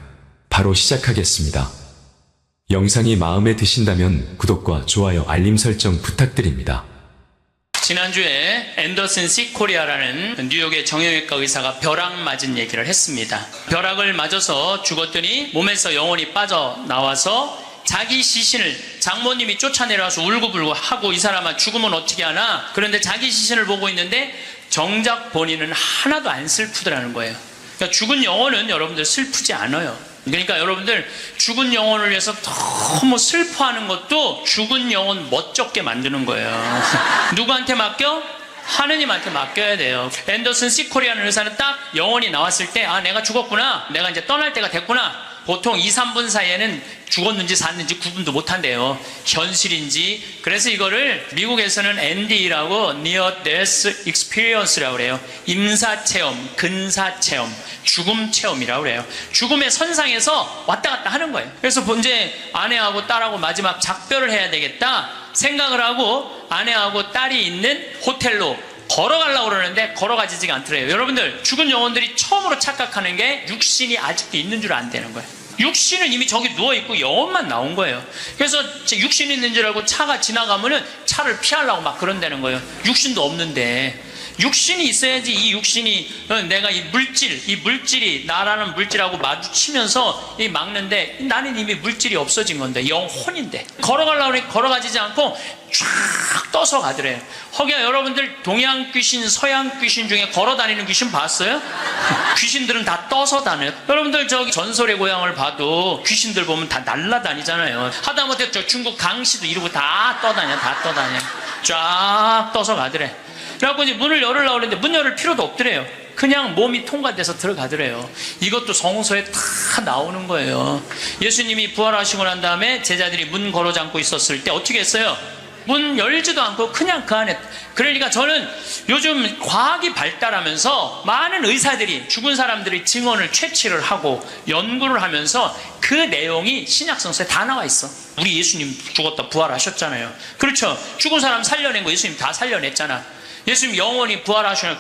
바로 시작하겠습니다. 영상이 마음에 드신다면 구독과 좋아요 알림 설정 부탁드립니다. 지난주에 앤더슨 시 코리아라는 뉴욕의 정형외과 의사가 벼락 맞은 얘기를 했습니다. 벼락을 맞아서 죽었더니 몸에서 영혼이 빠져나와서 자기 시신을 장모님이 쫓아내려와서 울고불고 하고 이 사람아 죽으면 어떻게 하나? 그런데 자기 시신을 보고 있는데 정작 본인은 하나도 안 슬프더라는 거예요. 그러니까 죽은 영혼은 여러분들 슬프지 않아요. 그러니까 여러분들 죽은 영혼을 위해서 너무 슬퍼하는 것도 죽은 영혼 멋쩍게 만드는 거예요. 누구한테 맡겨? 하느님한테 맡겨야 돼요. 앤더슨 시 코리아는 의사는 딱 영혼이 나왔을 때 아 내가 죽었구나, 내가 이제 떠날 때가 됐구나. 보통 2, 3분 사이에는 죽었는지 샀는지 구분도 못한대요. 현실인지. 그래서 이거를 미국에서는 ND라고 Near Death Experience라고 그래요. 임사체험, 근사체험, 죽음체험이라고 그래요. 죽음의 선상에서 왔다 갔다 하는 거예요. 그래서 본제 아내하고 딸하고 마지막 작별을 해야 되겠다 생각을 하고 아내하고 딸이 있는 호텔로 걸어가려고 그러는데 걸어가지지가 않더래요. 여러분들 죽은 영혼들이 처음으로 착각하는 게 육신이 아직도 있는 줄 안다는 거예요. 육신은 이미 저기 누워있고 영혼만 나온 거예요. 그래서 육신이 있는 줄 알고 차가 지나가면은 차를 피하려고 막 그런다는 거예요. 육신도 없는데 육신이 있어야지. 이 육신이 내가 이 물질이 나라는 물질하고 마주치면서 이 막는데 나는 이미 물질이 없어진 건데 영혼인데 걸어가려고 하니 걸어가지지 않고 쫙 떠서 가더래요. 허기야 여러분들 동양 귀신 서양 귀신 중에 걸어다니는 귀신 봤어요? 귀신들은 다 떠서 다녀요. 여러분들 저기 전설의 고향을 봐도 귀신들 보면 다 날라다니잖아요. 하다못해 저 중국 강씨도 이러고 다 떠다녀. 쫙 떠서 가더래. 그래갖고 이제 문을 열으려고 그랬는데 문 열을 필요도 없더래요. 그냥 몸이 통과돼서 들어가더래요. 이것도 성서에 다 나오는 거예요. 예수님이 부활하시고 난 다음에 제자들이 문 걸어 잠고 있었을 때 어떻게 했어요? 문 열지도 않고 그냥 그 안에. 그러니까 저는 요즘 과학이 발달하면서 많은 의사들이 죽은 사람들의 증언을 채취를 하고 연구를 하면서 그 내용이 신약성서에 다 나와 있어. 우리 예수님 죽었다 부활하셨잖아요. 그렇죠? 죽은 사람 살려낸 거 예수님 다 살려냈잖아. 예수님 영원히 부활하시는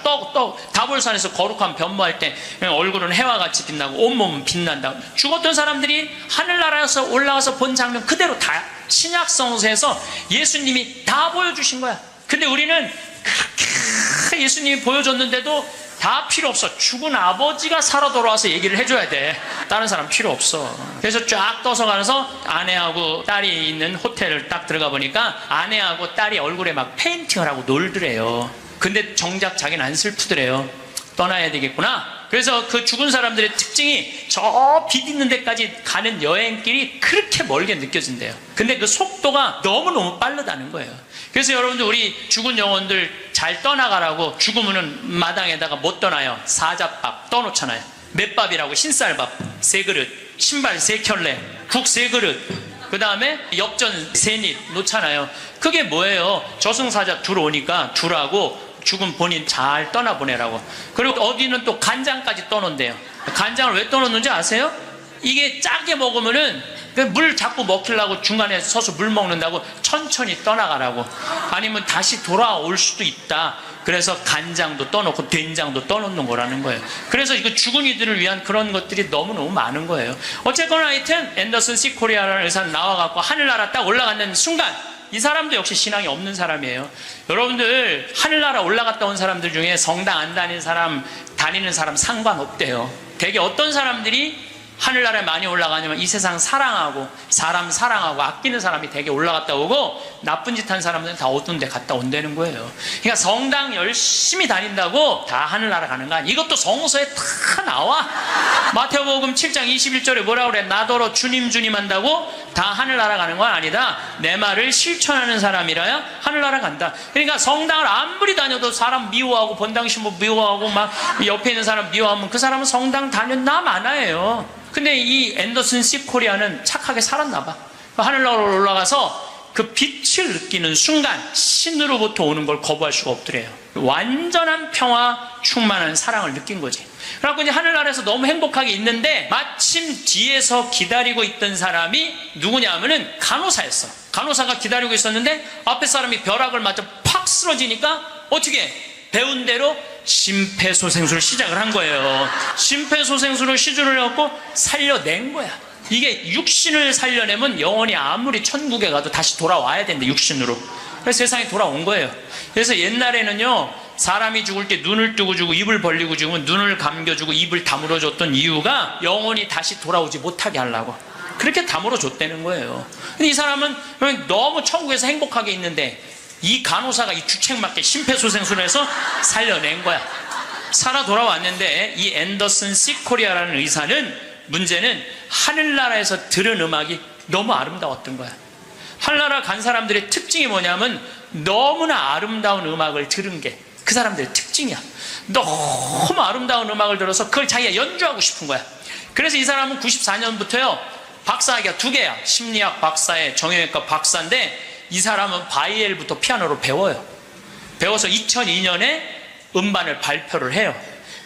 다볼산에서 거룩한 변모할 때 얼굴은 해와 같이 빛나고 온몸은 빛난다. 죽었던 사람들이 하늘나라에서 올라가서 본 장면 그대로 다 신약성서에서 예수님이 다 보여주신 거야. 근데 우리는 그렇게 예수님이 보여줬는데도 다 필요 없어. 죽은 아버지가 살아 돌아와서 얘기를 해줘야 돼. 다른 사람 필요 없어. 그래서 쫙 떠서 가서 아내하고 딸이 있는 호텔을 딱 들어가 보니까 아내하고 딸이 얼굴에 막 페인팅을 하고 놀더래요. 근데 정작 자기는 안 슬프더래요. 떠나야 되겠구나. 그래서 그 죽은 사람들의 특징이 저 빛 있는 데까지 가는 여행길이 그렇게 멀게 느껴진대요. 근데 그 속도가 너무너무 빠르다는 거예요. 그래서 여러분들 우리 죽은 영혼들 잘 떠나가라고 죽으면은 마당에다가 못 떠나요. 사자밥 떠놓잖아요. 맷밥이라고 흰쌀밥 3그릇, 신발 3켤레, 국 3그릇, 그 다음에 엽전 3입 놓잖아요. 그게 뭐예요? 저승사자 둘 오니까 둘하고 죽은 본인 잘 떠나보내라고. 그리고 어디는 또 간장까지 떠놓는데요. 간장을 왜 떠놓는지 아세요? 이게 짜게 먹으면은 물 자꾸 먹히려고 중간에 서서 물 먹는다고 천천히 떠나가라고. 아니면 다시 돌아올 수도 있다. 그래서 간장도 떠놓고 된장도 떠놓는 거라는 거예요. 그래서 이거 죽은 이들을 위한 그런 것들이 너무너무 많은 거예요. 어쨌거나 하여튼 앤더슨 C 코리아라는 의사는 나와갖고 하늘나라 딱 올라가는 순간 이 사람도 역시 신앙이 없는 사람이에요. 여러분들 하늘나라 올라갔다 온 사람들 중에 성당 안 다니는 사람 상관없대요. 되게 어떤 사람들이 하늘나라에 많이 올라가냐면 이 세상 사랑하고 사람 사랑하고 아끼는 사람이 되게 올라갔다 오고 나쁜 짓 한 사람들은 다 어두운 데 갔다 온다는 거예요. 그러니까 성당 열심히 다닌다고 다 하늘나라 가는 거 아니야. 이것도 성서에 다 나와. 마태복음 7장 21절에 뭐라 그래? 나더러 주님 주님 한다고 다 하늘나라 가는 건 아니다. 내 말을 실천하는 사람이라야 하늘나라 간다. 그러니까 성당을 아무리 다녀도 사람 미워하고 본당신부 미워하고 막 옆에 있는 사람 미워하면 그 사람은 성당 다녔나 마나예요. 근데 이 앤더슨 C 코리아는 착하게 살았나 봐. 하늘나라로 올라가서 그 빛을 느끼는 순간 신으로부터 오는 걸 거부할 수가 없더래요. 완전한 평화 충만한 사랑을 느낀 거지. 그래갖고 이제 하늘나라에서 너무 행복하게 있는데 마침 뒤에서 기다리고 있던 사람이 누구냐 하면은 간호사였어. 간호사가 기다리고 있었는데 앞에 사람이 벼락을 맞아 팍 쓰러지니까 어떻게 배운 대로 심폐소생술을 시작을 한 거예요. 심폐소생술을 시주를 해갖고 살려낸 거야. 이게 육신을 살려내면 영혼이 아무리 천국에 가도 다시 돌아와야 된대, 육신으로. 그래서 세상에 돌아온 거예요. 그래서 옛날에는요, 사람이 죽을 때 눈을 뜨고 주고 입을 벌리고 죽으면 눈을 감겨주고 입을 다물어 줬던 이유가 영혼이 다시 돌아오지 못하게 하려고. 그렇게 다물어 줬다는 거예요. 근데 이 사람은 너무 천국에서 행복하게 있는데 이 간호사가 이 주책맞게 심폐소생술을 해서 살려낸 거야. 살아 돌아왔는데 이 앤더슨 C 코리아라는 의사는 문제는 하늘나라에서 들은 음악이 너무 아름다웠던 거야. 하늘나라 간 사람들의 특징이 뭐냐면 너무나 아름다운 음악을 들은 게 그 사람들의 특징이야. 너무 아름다운 음악을 들어서 그걸 자기가 연주하고 싶은 거야. 그래서 이 사람은 94년부터요 박사학위가 2개야. 심리학 박사에 정형외과 박사인데 이 사람은 바이엘부터 피아노로 배워요. 배워서 2002년에 음반을 발표를 해요.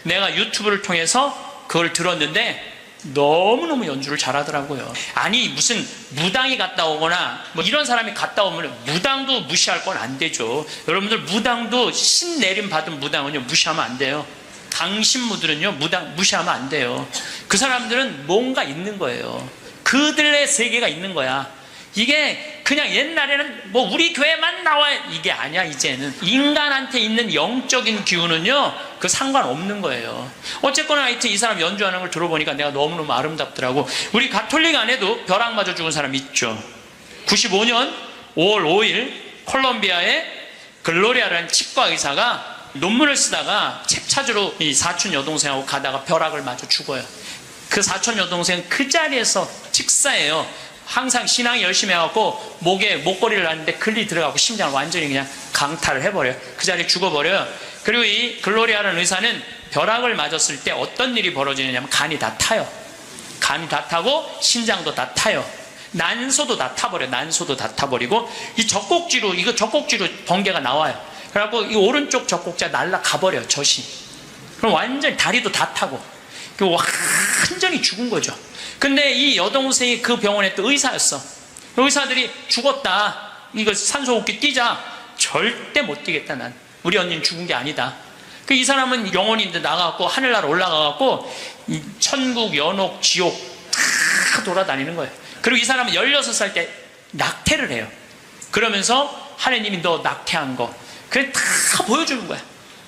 내가 유튜브를 통해서 그걸 들었는데 너무너무 연주를 잘하더라고요. 아니 무슨 무당이 갔다 오거나 뭐 이런 사람이 갔다 오면 무당도 무시할 건 안 되죠. 여러분들 무당도 신 내림 받은 무당은요 무시하면 안 돼요. 강신무들은요 무당 무시하면 안 돼요. 그 사람들은 뭔가 있는 거예요. 그들의 세계가 있는 거야. 이게 그냥 옛날에는 뭐 우리 교회만 나와 이게 아니야. 이제는 인간한테 있는 영적인 기운은요 그 상관없는 거예요. 어쨌거나 하여튼 이 사람 연주하는 걸 들어보니까 내가 너무너무 아름답더라고. 우리 가톨릭 안에도 벼락 맞아 죽은 사람 있죠. 95년 5월 5일 콜롬비아의 글로리아라는 치과 의사가 논문을 쓰다가 책 찾으러 이 사촌 여동생하고 가다가 벼락을 맞아 죽어요. 그 사촌 여동생 그 자리에서 직사예요. 항상 신앙이 열심히 해갖고 목에 목걸이를 하는데 글리 들어가고 심장을 완전히 그냥 강탈을 해버려요. 그 자리에 죽어버려요. 그리고 이 글로리아라는 의사는 벼락을 맞았을 때 어떤 일이 벌어지느냐면 간이 다 타요. 간이 다 타고 신장도 다 타요. 난소도 다 타버려요. 난소도 다 타버리고 이 젖꼭지로 번개가 나와요. 그래갖고 이 오른쪽 젖꼭지가 날아가버려요. 젖이. 그럼 완전히 다리도 다 타고 완전히 죽은 거죠. 근데 이 여동생이 그 병원에 또 의사였어. 의사들이 죽었다, 이거 산소호흡기 뛰자. 절대 못 뛰겠다. 난 우리 언니는 죽은 게 아니다. 이 사람은 영혼이 나가갖고 하늘나라 올라가갖고 천국, 연옥, 지옥 다 돌아다니는 거예요. 그리고 이 사람은 16살 때 낙태를 해요. 그러면서 하느님이 너 낙태한 거 그냥 다 보여주는 거야.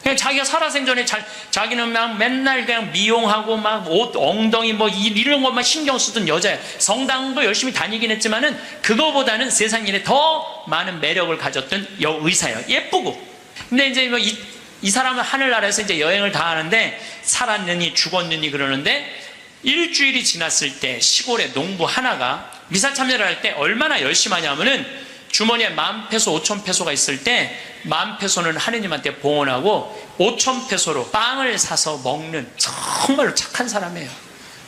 그냥 자기가 살아생전에 자기는 막 맨날 그냥 미용하고 막 옷, 엉덩이 뭐 이런 것만 신경 쓰던 여자야. 성당도 열심히 다니긴 했지만은 그거보다는 세상 일에 더 많은 매력을 가졌던 의사예요. 예쁘고. 근데 이제 뭐 이 사람은 하늘나라에서 이제 여행을 다 하는데 살았느니 죽었느니 그러는데 일주일이 지났을 때 시골의 농부 하나가 미사 참여를 할 때 얼마나 열심히 하냐면은 주머니에 10,000페소, 5,000페소가 있을 때 10,000페소는 하느님한테 봉헌하고 5,000페소로 빵을 사서 먹는 정말로 착한 사람이에요.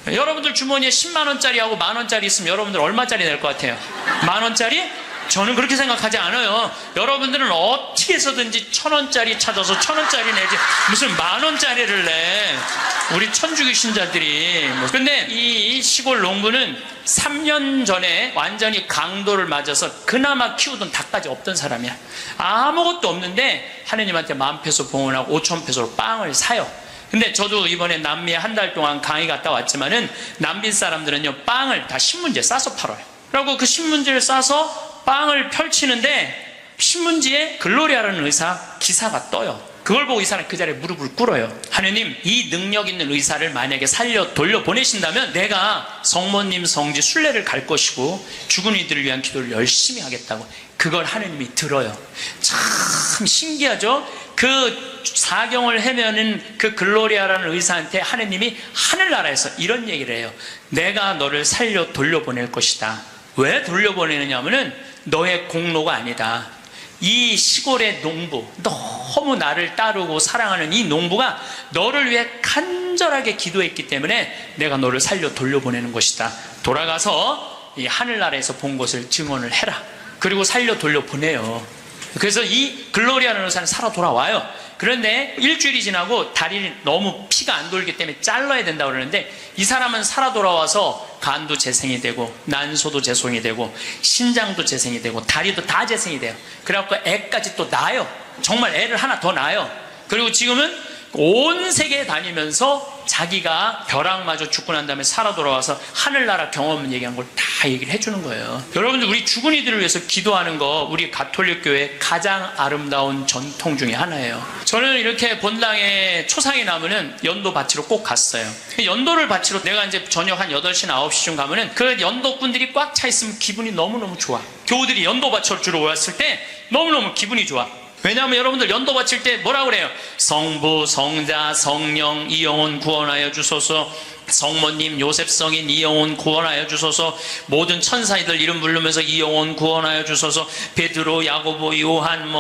여러분들 주머니에 10만원짜리하고 만원짜리 있으면 여러분들 얼마짜리 낼 것 같아요? 만원짜리? 저는 그렇게 생각하지 않아요. 여러분들은 어떻게 해서든지 1,000원짜리 찾아서 1,000원짜리 내지 무슨 만원짜리를 내. 우리 천주교 신자들이. 근데 이 시골 농부는 3년 전에 완전히 강도를 맞아서 그나마 키우던 닭까지 없던 사람이야. 아무것도 없는데 하느님한테 10,000페소 봉헌하고 5,000페소로 빵을 사요. 근데 저도 이번에 남미에 한 달 동안 강의 갔다 왔지만은 남미 사람들은요 빵을 다 신문지에 싸서 팔아요. 그리고 그 신문지를 싸서 빵을 펼치는데 신문지에 글로리아라는 의사 기사가 떠요. 그걸 보고 이 사람이 그 자리에 무릎을 꿇어요. 하느님, 이 능력 있는 의사를 만약에 살려 돌려보내신다면 내가 성모님 성지 순례를 갈 것이고 죽은 이들을 위한 기도를 열심히 하겠다고. 그걸 하느님이 들어요. 참 신기하죠? 그 사경을 헤매는 그 글로리아라는 의사한테 하느님이 하늘나라에서 이런 얘기를 해요. 내가 너를 살려 돌려보낼 것이다. 왜 돌려보내느냐 하면은 너의 공로가 아니다. 이 시골의 농부, 너무 나를 따르고 사랑하는 이 농부가 너를 위해 간절하게 기도했기 때문에 내가 너를 살려 돌려보내는 것이다. 돌아가서 이 하늘나라에서 본 것을 증언을 해라. 그리고 살려 돌려보내요. 그래서 이 글로리아라는 의사는 살아 돌아와요. 그런데 일주일이 지나고 다리를 너무 피가 안 돌기 때문에 잘라야 된다고 그러는데 이 사람은 살아 돌아와서 간도 재생이 되고 난소도 재생이 되고 신장도 재생이 되고 다리도 다 재생이 돼요. 그래갖고 애까지 또 낳아요. 정말 애를 하나 더 낳아요. 그리고 지금은 온 세계에 다니면서 자기가 벼락마저 죽고 난 다음에 살아 돌아와서 하늘나라 경험 얘기한 걸 다 얘기를 해주는 거예요. 여러분들 우리 죽은 이들을 위해서 기도하는 거 우리 가톨릭 교회 가장 아름다운 전통 중에 하나예요. 저는 이렇게 본당에 초상이 나면은 연도 바치러 꼭 갔어요. 연도를 바치러 내가 이제 저녁 한 8시나 9시쯤 가면은 그 연도꾼들이 꽉 차 있으면 기분이 너무너무 좋아. 교우들이 연도 바치러 주러 왔을 때 너무너무 기분이 좋아. 왜냐하면 여러분들 연도 바칠 때 뭐라 그래요? 성부, 성자, 성령, 이 영혼 구원하여 주소서. 성모님, 요셉 성인 이 영혼 구원하여 주소서. 모든 천사이들 이름 부르면서 이 영혼 구원하여 주소서. 베드로, 야고보, 요한,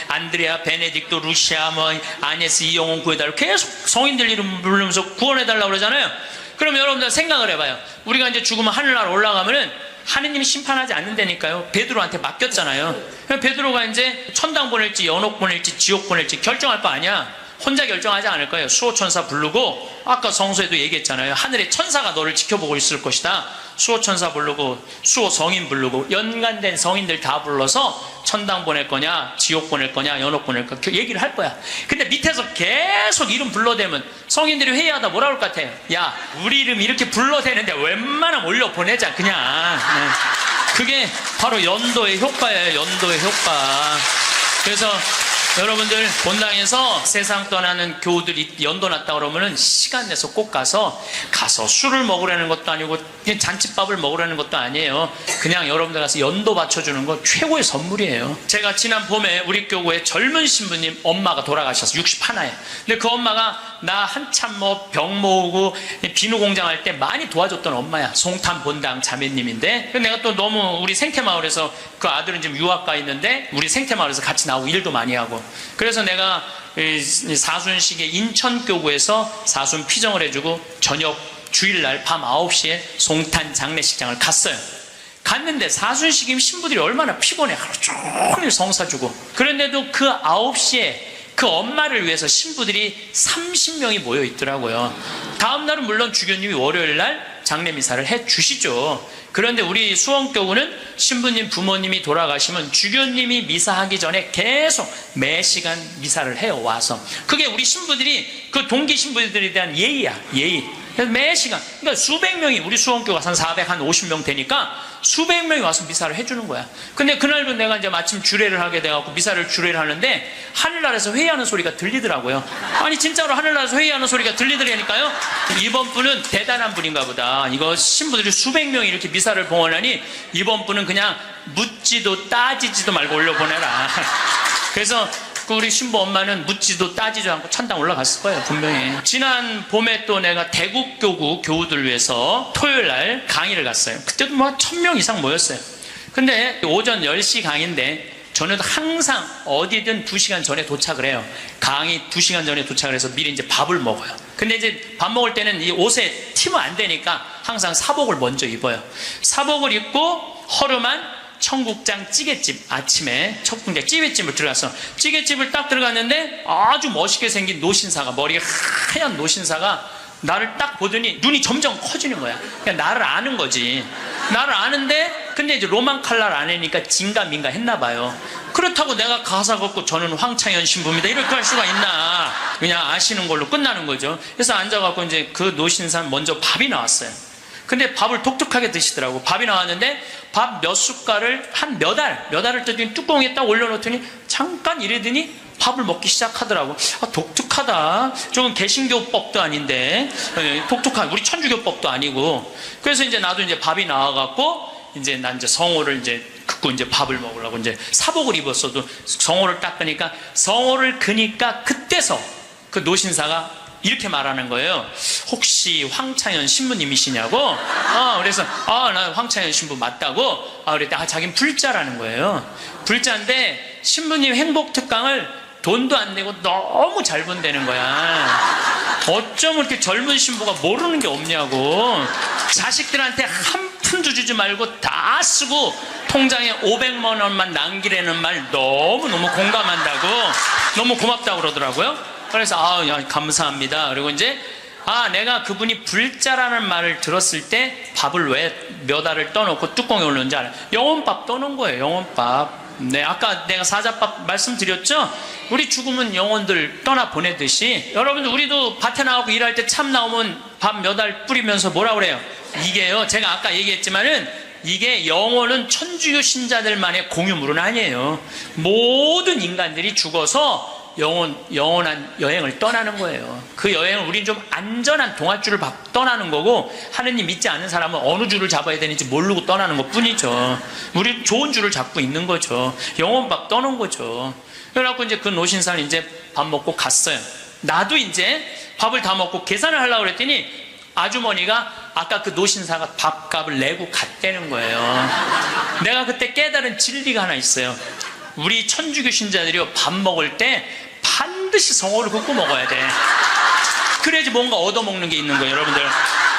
안드레아, 베네딕토, 루시아, 아네스 이 영혼 구해달라고 계속 성인들 이름 부르면서 구원해달라고 그러잖아요. 그럼 여러분들 생각을 해봐요. 우리가 이제 죽으면 하늘나라 올라가면은 하느님이 심판하지 않는다니까요. 베드로한테 맡겼잖아요. 베드로가 이제 천당 보낼지 연옥 보낼지 지옥 보낼지 결정할 거 아니야. 혼자 결정하지 않을 거예요. 수호천사 부르고 아까 성서에도 얘기했잖아요. 하늘의 천사가 너를 지켜보고 있을 것이다. 수호천사 부르고 수호성인 부르고 연관된 성인들 다 불러서 천당 보낼 거냐 지옥 보낼 거냐 연옥 보낼 거냐 얘기를 할 거야. 근데 밑에서 계속 이름 불러대면 성인들이 회의하다 뭐라 그럴 것 같아요? 야 우리 이름 이렇게 불러대는데 웬만하면 올려 보내자 그냥. 그게 바로 연도의 효과예요. 연도의 효과. 그래서 여러분들 본당에서 세상 떠나는 교우들이 연도 났다 그러면은 시간 내서 꼭 가서 술을 먹으라는 것도 아니고 그냥 잔치밥을 먹으라는 것도 아니에요. 그냥 여러분들 가서 연도 바쳐주는 거 최고의 선물이에요. 제가 지난 봄에 우리 교구에 젊은 신부님 엄마가 돌아가셔서 61에. 근데 그 엄마가 나 한참 뭐 병 모으고 비누 공장 할 때 많이 도와줬던 엄마야. 송탄 본당 자매님인데, 내가 또 너무 우리 생태마을에서, 그 아들은 지금 유학 가 있는데 우리 생태마을에서 같이 나오고 일도 많이 하고, 그래서 내가 사순식에 인천교구에서 사순 피정을 해주고 저녁 주일날 밤 9시에 송탄 장례식장을 갔어요. 갔는데 사순식임 신부들이 얼마나 피곤해. 하루 종일 성사주고. 그런데도 그 9시에 그 엄마를 위해서 신부들이 30명이 모여 있더라고요. 다음날은 물론 주교님이 월요일날 장례미사를 해주시죠. 그런데 우리 수원교구는 신부님 부모님이 돌아가시면 주교님이 미사하기 전에 계속 매 시간 미사를 해요. 와서. 그게 우리 신부들이, 그 동기 신부들에 대한 예의야. 예의. 그래서 매 시간, 그러니까 수백 명이, 우리 수원교가 한 450명 되니까 수백 명이 와서 미사를 해주는 거야. 근데 그날도 내가 이제 마침 주례를 하게 돼갖고 미사를 주례를 하는데 하늘나라에서 회의하는 소리가 들리더라고요. 아니 진짜로 하늘나라에서 회의하는 소리가 들리더라니까요. 이번 분은 대단한 분인가 보다. 이거 신부들이 수백 명이 이렇게 미사를 봉헌하니 이번 분은 그냥 묻지도 따지지도 말고 올려보내라. 그래서 그 우리 신부 엄마는 묻지도 따지도 않고 천당 올라갔을 거예요, 분명히. 지난 봄에 또 내가 대국교구 교우들 위해서 토요일날 강의를 갔어요. 그때도 뭐 1000명 이상 모였어요. 근데 오전 10시 강의인데 저는 항상 어디든 2시간 전에 도착을 해요. 강의 2시간 전에 도착을 해서 미리 이제 밥을 먹어요. 근데 이제 밥 먹을 때는 이 옷에 튀면 안 되니까 항상 사복을 먼저 입어요. 사복을 입고 허름한 청국장 찌개집, 아침에 청국장 찌개집을 들어가서 찌개집을 딱 들어갔는데 아주 멋있게 생긴 노신사가, 머리가 하얀 노신사가 나를 딱 보더니 눈이 점점 커지는 거야. 그냥 나를 아는 거지. 나를 아는데 근데 이제 로만 칼날 아내니까 진가민가 했나 봐요. 그렇다고 내가 가사 걷고 저는 황창현 신부입니다 이렇게 할 수가 있나. 그냥 아시는 걸로 끝나는 거죠. 그래서 앉아갖고 이제 그 노신사 먼저 밥이 나왔어요. 근데 밥을 독특하게 드시더라고. 밥이 나왔는데 밥 몇 숟갈을 한 몇 알을 뜨더니 뚜껑에 딱 올려놓더니 잠깐 이러더니 밥을 먹기 시작하더라고. 아, 독특하다. 조금 개신교법도 아닌데, 독특한, 우리 천주교법도 아니고. 그래서 이제 나도 이제 밥이 나와갖고 이제 난 이제 성호를 이제 긋고 이제 밥을 먹으려고 이제 사복을 입었어도 성호를 딱 끄니까, 성호를 그니까 그때서 그 노신사가 이렇게 말하는 거예요. 혹시 황창현 신부님이시냐고? 그래서 나 황창현 신부 맞다고. 그랬더니 자기는 불자라는 거예요. 불자인데 신부님 행복특강을 돈도 안 내고 너무 잘 본다는 거야. 어쩜 이렇게 젊은 신부가 모르는 게 없냐고. 자식들한테 한 푼도 주지 말고 다 쓰고 통장에 500만 원만 남기라는 말 너무너무 공감한다고, 너무 고맙다고 그러더라고요. 그래서 감사합니다. 그리고 이제 내가 그분이 불자라는 말을 들었을 때 밥을 왜 몇 알을 떠놓고 뚜껑에 올렸는지 알아요. 영혼밥 떠놓은 거예요. 영혼밥. 네, 아까 내가 사자밥 말씀드렸죠. 우리 죽으면 영혼들 떠나 보내듯이 여러분들, 우리도 밭에 나가고 일할 때 참 나오면 밥 몇 알 뿌리면서 뭐라 그래요? 이게요, 제가 아까 얘기했지만은 이게 영혼은 천주교 신자들만의 공유물은 아니에요. 모든 인간들이 죽어서 영원한 여행을 떠나는 거예요. 그 여행을 우리는 좀 안전한 동아줄을 떠나는 거고, 하느님 믿지 않는 사람은 어느 줄을 잡아야 되는지 모르고 떠나는 것 뿐이죠. 우리는 좋은 줄을 잡고 있는 거죠. 영혼밥 떠는 거죠. 그래갖고 이제 그 노신사는 이제 밥 먹고 갔어요. 나도 이제 밥을 다 먹고 계산을 하려고 그랬더니 아주머니가 아까 그 노신사가 밥값을 내고 갔다는 거예요. 내가 그때 깨달은 진리가 하나 있어요. 우리 천주교 신자들이 밥 먹을 때 반드시 성호를 긋고 먹어야 돼. 그래야지 뭔가 얻어먹는 게 있는 거예요. 여러분들,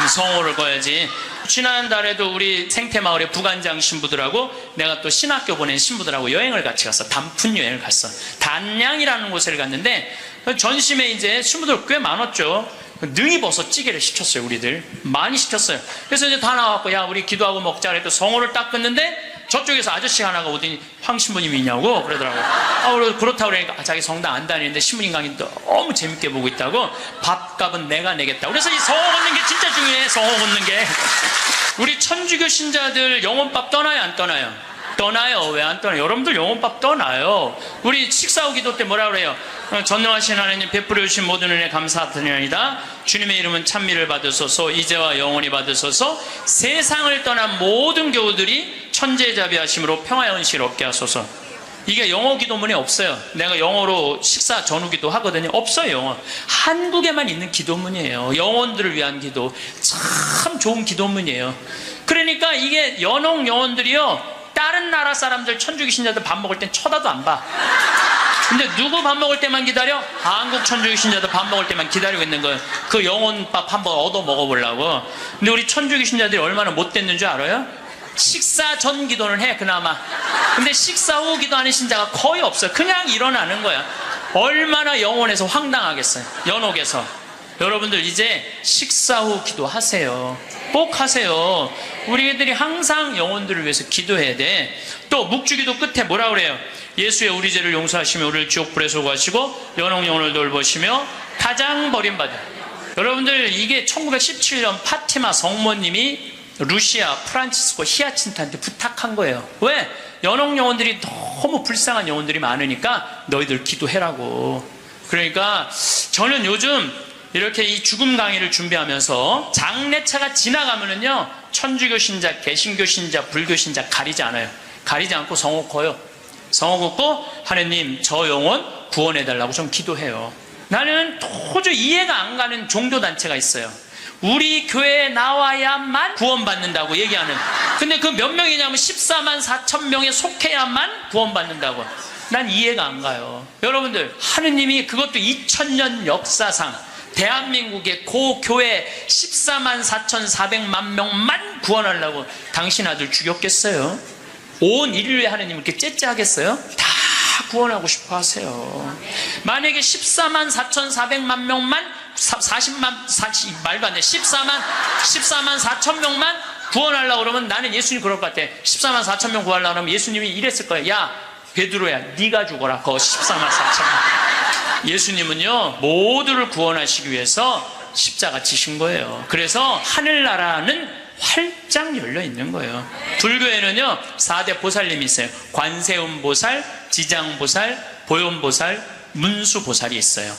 성호를 긋어야지. 지난달에도 우리 생태마을의 부관장 신부들하고 내가 또 신학교 보낸 신부들하고 여행을 같이 갔어. 단풍 여행을 갔어. 단양이라는 곳을 갔는데 전심에 이제 신부들 꽤 많았죠. 능이버섯 찌개를 시켰어요. 우리들 많이 시켰어요. 그래서 이제 다 나왔고, 야 우리 기도하고 먹자 그랬더니 성호를 딱 긋는데 저쪽에서 아저씨 하나가 오더니 황 신부님이 있냐고 그러더라고요. 그렇다고 그러니까 자기 성당 안 다니는데 신부님 강의 너무 재밌게 보고 있다고, 밥값은 내가 내겠다고. 그래서 이 성호 걷는 게 진짜 중요해. 성호 걷는 게. 우리 천주교 신자들 영혼밥 떠나요 안 떠나요? 떠나요. 왜 안 떠나요? 여러분들 영혼밥 떠나요. 우리 식사후 기도 때 뭐라 그래요? 전능하신 하나님 베풀어 주신 모든 은혜 감사드리나이다. 주님의 이름은 찬미를 받으소서, 이제와 영원히 받으소서. 세상을 떠난 모든 교우들이 천재자비하심으로 평화의 은식을 얻게 하소서. 이게 영어 기도문에 없어요. 내가 영어로 식사 전후 기도 하거든요. 없어요, 영어. 한국에만 있는 기도문이에요. 영혼들을 위한 기도. 참 좋은 기도문이에요. 그러니까 이게 연옥 영혼들이요, 다른 나라 사람들, 천주교 신자들 밥 먹을 땐 쳐다도 안 봐. 근데 누구 밥 먹을 때만 기다려? 한국 천주교 신자들 밥 먹을 때만 기다리고 있는 거예요. 그 영혼밥 한번 얻어 먹어보려고. 근데 우리 천주교 신자들이 얼마나 못됐는 줄 알아요? 식사 전 기도는 해, 그나마. 근데 식사 후 기도하는 신자가 거의 없어요. 그냥 일어나는 거야. 얼마나 영혼에서 황당하겠어요. 연옥에서. 여러분들 이제 식사 후 기도하세요. 꼭 하세요. 우리 애들이 항상 영혼들을 위해서 기도해야 돼. 또 묵주기도 끝에 뭐라 그래요? 예수의 우리 죄를 용서하시며 우리를 지옥불에 소구하시고 연옥 영혼을 돌보시며 가장 버림받은. 여러분들 이게 1917년 파티마 성모님이 루시아 프란치스코 히아친트한테 부탁한 거예요. 왜? 연옥 영혼들이 너무 불쌍한 영혼들이 많으니까 너희들 기도해라고. 그러니까 저는 요즘 이렇게 이 죽음 강의를 준비하면서 장례차가 지나가면은요, 천주교 신자, 개신교 신자, 불교 신자 가리지 않아요. 가리지 않고 성호 커요. 성호 긋고 하느님 저 영혼 구원해달라고 좀 기도해요. 나는 도저히 이해가 안 가는 종교단체가 있어요. 우리 교회에 나와야만 구원받는다고 얘기하는. 근데 그 몇 명이냐면 14만 4천 명에 속해야만 구원받는다고. 난 이해가 안 가요. 여러분들, 하느님이 그것도 2000년 역사상 대한민국의 고교회 14만 4,400만 명만 구원하려고 당신 아들 죽였겠어요? 온 인류의 하느님 이렇게 째째하겠어요? 다 구원하고 싶어 하세요. 만약에 14만 4,400만 명만 말도 안 돼. 14만 4천 명만 구원하려고 그러면 나는 예수님 그럴 것 같아. 14만 4천 명 구하려고 그러면 예수님이 이랬을 거예요. 야, 베드로야, 네가 죽어라. 그 14만 4천 명. 예수님은요, 모두를 구원하시기 위해서 십자가 지신 거예요. 그래서 하늘나라는 활짝 열려 있는 거예요. 불교에는요 4대 보살님이 있어요. 관세음보살, 지장보살, 보현보살, 문수보살이 있어요.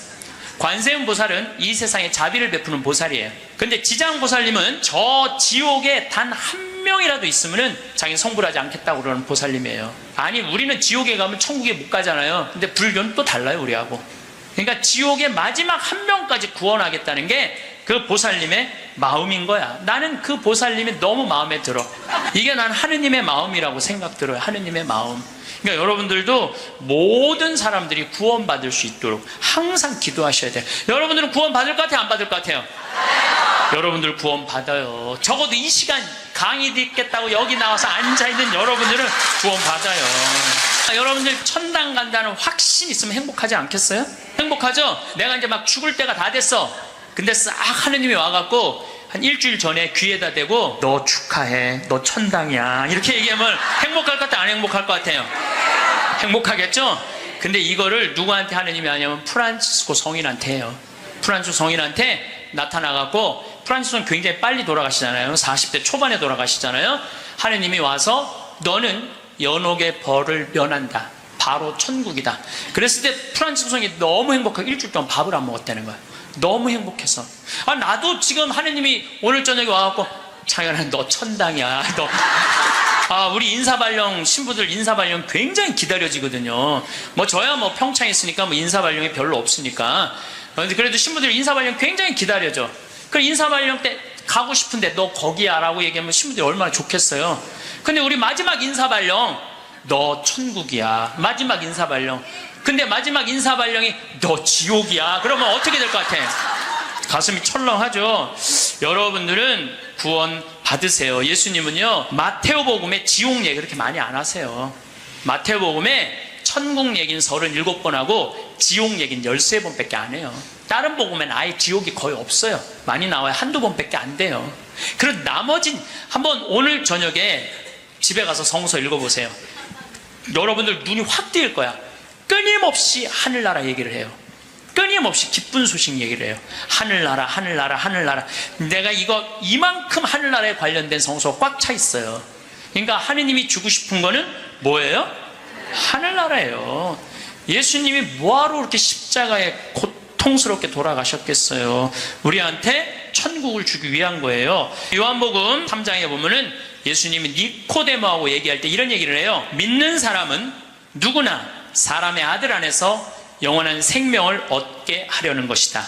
관세음보살은 이 세상에 자비를 베푸는 보살이에요. 근데 지장보살님은 저 지옥에 단 한 명이라도 있으면은 자기 성불하지 않겠다고 그러는 보살님이에요. 아니, 우리는 지옥에 가면 천국에 못 가잖아요. 근데 불교는 또 달라요, 우리하고. 그러니까 지옥의 마지막 한 명까지 구원하겠다는 게 그 보살님의 마음인 거야. 나는 그 보살님이 너무 마음에 들어. 이게 난 하느님의 마음이라고 생각 들어요. 하느님의 마음. 그러니까 여러분들도 모든 사람들이 구원받을 수 있도록 항상 기도하셔야 돼요. 여러분들은 구원 받을 것 같아요? 안 받을 것 같아요? 여러분들 구원 받아요. 적어도 이 시간 강의 듣겠다고 여기 나와서 앉아있는 여러분들은 구원 받아요. 여러분들 천당 간다는 확신 있으면 행복하지 않겠어요? 행복하죠? 내가 이제 막 죽을 때가 다 됐어. 근데 싹 하느님이 와갖고 한 일주일 전에 귀에다 대고 너 축하해, 너 천당이야, 이렇게 얘기하면 행복할 것 같아요? 안 행복할 것 같아요? 행복하겠죠? 근데 이거를 누구한테 하느님이 하냐면 프란치스코 성인한테 해요. 프란치스코 성인한테 나타나갖고, 프란치스코는 굉장히 빨리 돌아가시잖아요. 40대 초반에 돌아가시잖아요. 하느님이 와서 너는 연옥의 벌을 면한다, 바로 천국이다. 그랬을 때 프란치스코 성인이 너무 행복하게 일주일 동안 밥을 안 먹었다는 거야. 너무 행복해서. 아, 나도 지금 하느님이 오늘 저녁에 와갖고 창현아 너 천당이야, 너. 아, 우리 인사발령 신부들 인사발령 굉장히 기다려지거든요. 뭐 저야 뭐 평창에 있으니까 뭐 인사발령이 별로 없으니까. 그래도 신부들 인사발령 굉장히 기다려져. 그 인사발령 때 가고 싶은데 너 거기야 라고 얘기하면 신부들이 얼마나 좋겠어요. 근데 우리 마지막 인사발령 너 천국이야, 마지막 인사발령. 근데 마지막 인사발령이 너 지옥이야. 그러면 어떻게 될 것 같아? 가슴이 철렁하죠. 여러분들은 구원 받으세요. 예수님은요 마테오복음에 지옥 얘기 그렇게 많이 안 하세요. 마테오복음에 천국 얘기는 37번 하고 지옥 얘기는 13번밖에 안 해요. 다른 복음에는 아예 지옥이 거의 없어요. 많이 나와요. 한두 번밖에 안 돼요. 그리고 나머진 한번 오늘 저녁에 집에 가서 성서 읽어보세요. 여러분들 눈이 확 뜨일 거야. 끊임없이 하늘나라 얘기를 해요. 끊임없이 기쁜 소식 얘기를 해요. 하늘나라, 하늘나라, 하늘나라. 내가 이만큼 하늘나라에 관련된 성서가 꽉 차 있어요. 그러니까 하느님이 주고 싶은 거는 뭐예요? 하늘나라예요. 예수님이 뭐하러 그렇게 십자가에 고통스럽게 돌아가셨겠어요? 우리한테 천국을 주기 위한 거예요. 요한복음 3장에 보면은 예수님이 니코데모하고 얘기할 때 이런 얘기를 해요. 믿는 사람은 누구나 사람의 아들 안에서 영원한 생명을 얻게 하려는 것이다.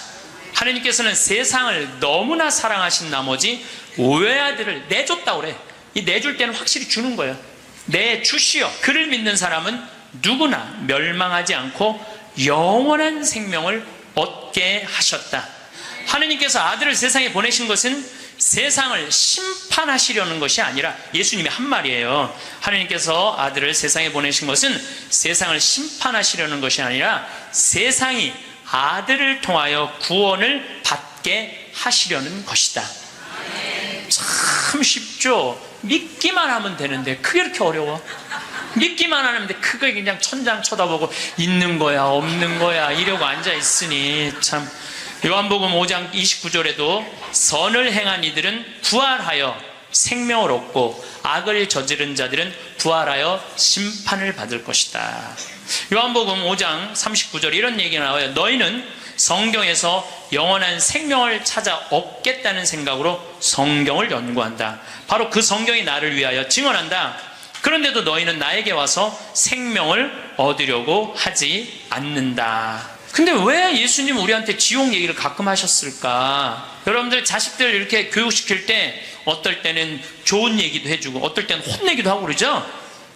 하나님께서는 세상을 너무나 사랑하신 나머지 외아들을 내줬다고 그래. 이 내줄 때는 확실히 주는 거예요. 내주시어. 그를 믿는 사람은 누구나 멸망하지 않고 영원한 생명을 얻게 하셨다. 하나님께서 아들을 세상에 보내신 것은 세상을 심판하시려는 것이 아니라, 예수님이 한 말이에요. 하나님께서 아들을 세상에 보내신 것은 세상을 심판하시려는 것이 아니라 세상이 아들을 통하여 구원을 받게 하시려는 것이다. 참 쉽죠? 믿기만 하면 되는데 그게 그렇게 어려워? 믿기만 하는데 그거 그냥 천장 쳐다보고 있는 거야 없는 거야 이러고 앉아있으니 참. 요한복음 5장 29절에도 선을 행한 이들은 부활하여 생명을 얻고 악을 저지른 자들은 부활하여 심판을 받을 것이다. 요한복음 5장 39절 이런 얘기가 나와요. 너희는 성경에서 영원한 생명을 찾아 얻겠다는 생각으로 성경을 연구한다. 바로 그 성경이 나를 위하여 증언한다. 그런데도 너희는 나에게 와서 생명을 얻으려고 하지 않는다. 근데 왜 예수님은 우리한테 지옥 얘기를 가끔 하셨을까? 여러분들 자식들 이렇게 교육시킬 때 어떨 때는 좋은 얘기도 해주고 어떨 때는 혼내기도 하고 그러죠?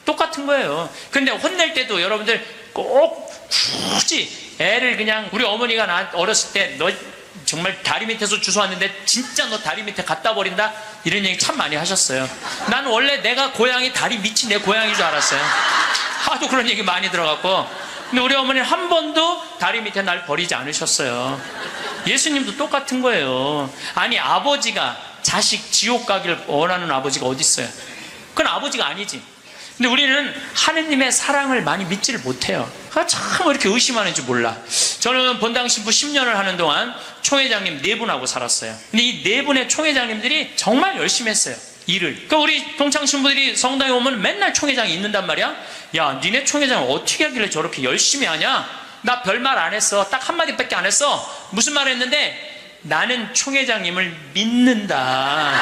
똑같은 거예요. 근데 혼낼 때도 여러분들 꼭 굳이 애를 그냥, 우리 어머니가 나 어렸을 때 너 정말 다리 밑에서 주워왔는데 진짜 너 다리 밑에 갖다 버린다? 이런 얘기 참 많이 하셨어요. 난 원래 내가 고향이 다리 밑이 내 고향인 줄 알았어요. 하도 그런 얘기 많이 들어갖고. 근데 우리 어머니는 한 번도 다리 밑에 날 버리지 않으셨어요. 예수님도 똑같은 거예요. 아니, 아버지가 자식 지옥 가기를 원하는 아버지가 어디 있어요? 그건 아버지가 아니지. 근데 우리는 하느님의 사랑을 많이 믿지를 못해요. 참 이렇게 의심하는지 몰라. 저는 본당 신부 10년을 하는 동안 총회장님 4분하고 살았어요. 근데 이 4분의 총회장님들이 정말 열심히 했어요, 일을. 그러니까 우리 동창 신부들이 성당에 오면 맨날 총회장이 있는단 말이야. 야, 니네 총회장은 어떻게 하길래 저렇게 열심히 하냐? 나 별말 안 했어. 딱 한마디밖에 안 했어. 무슨 말 했는데? 나는 총회장님을 믿는다.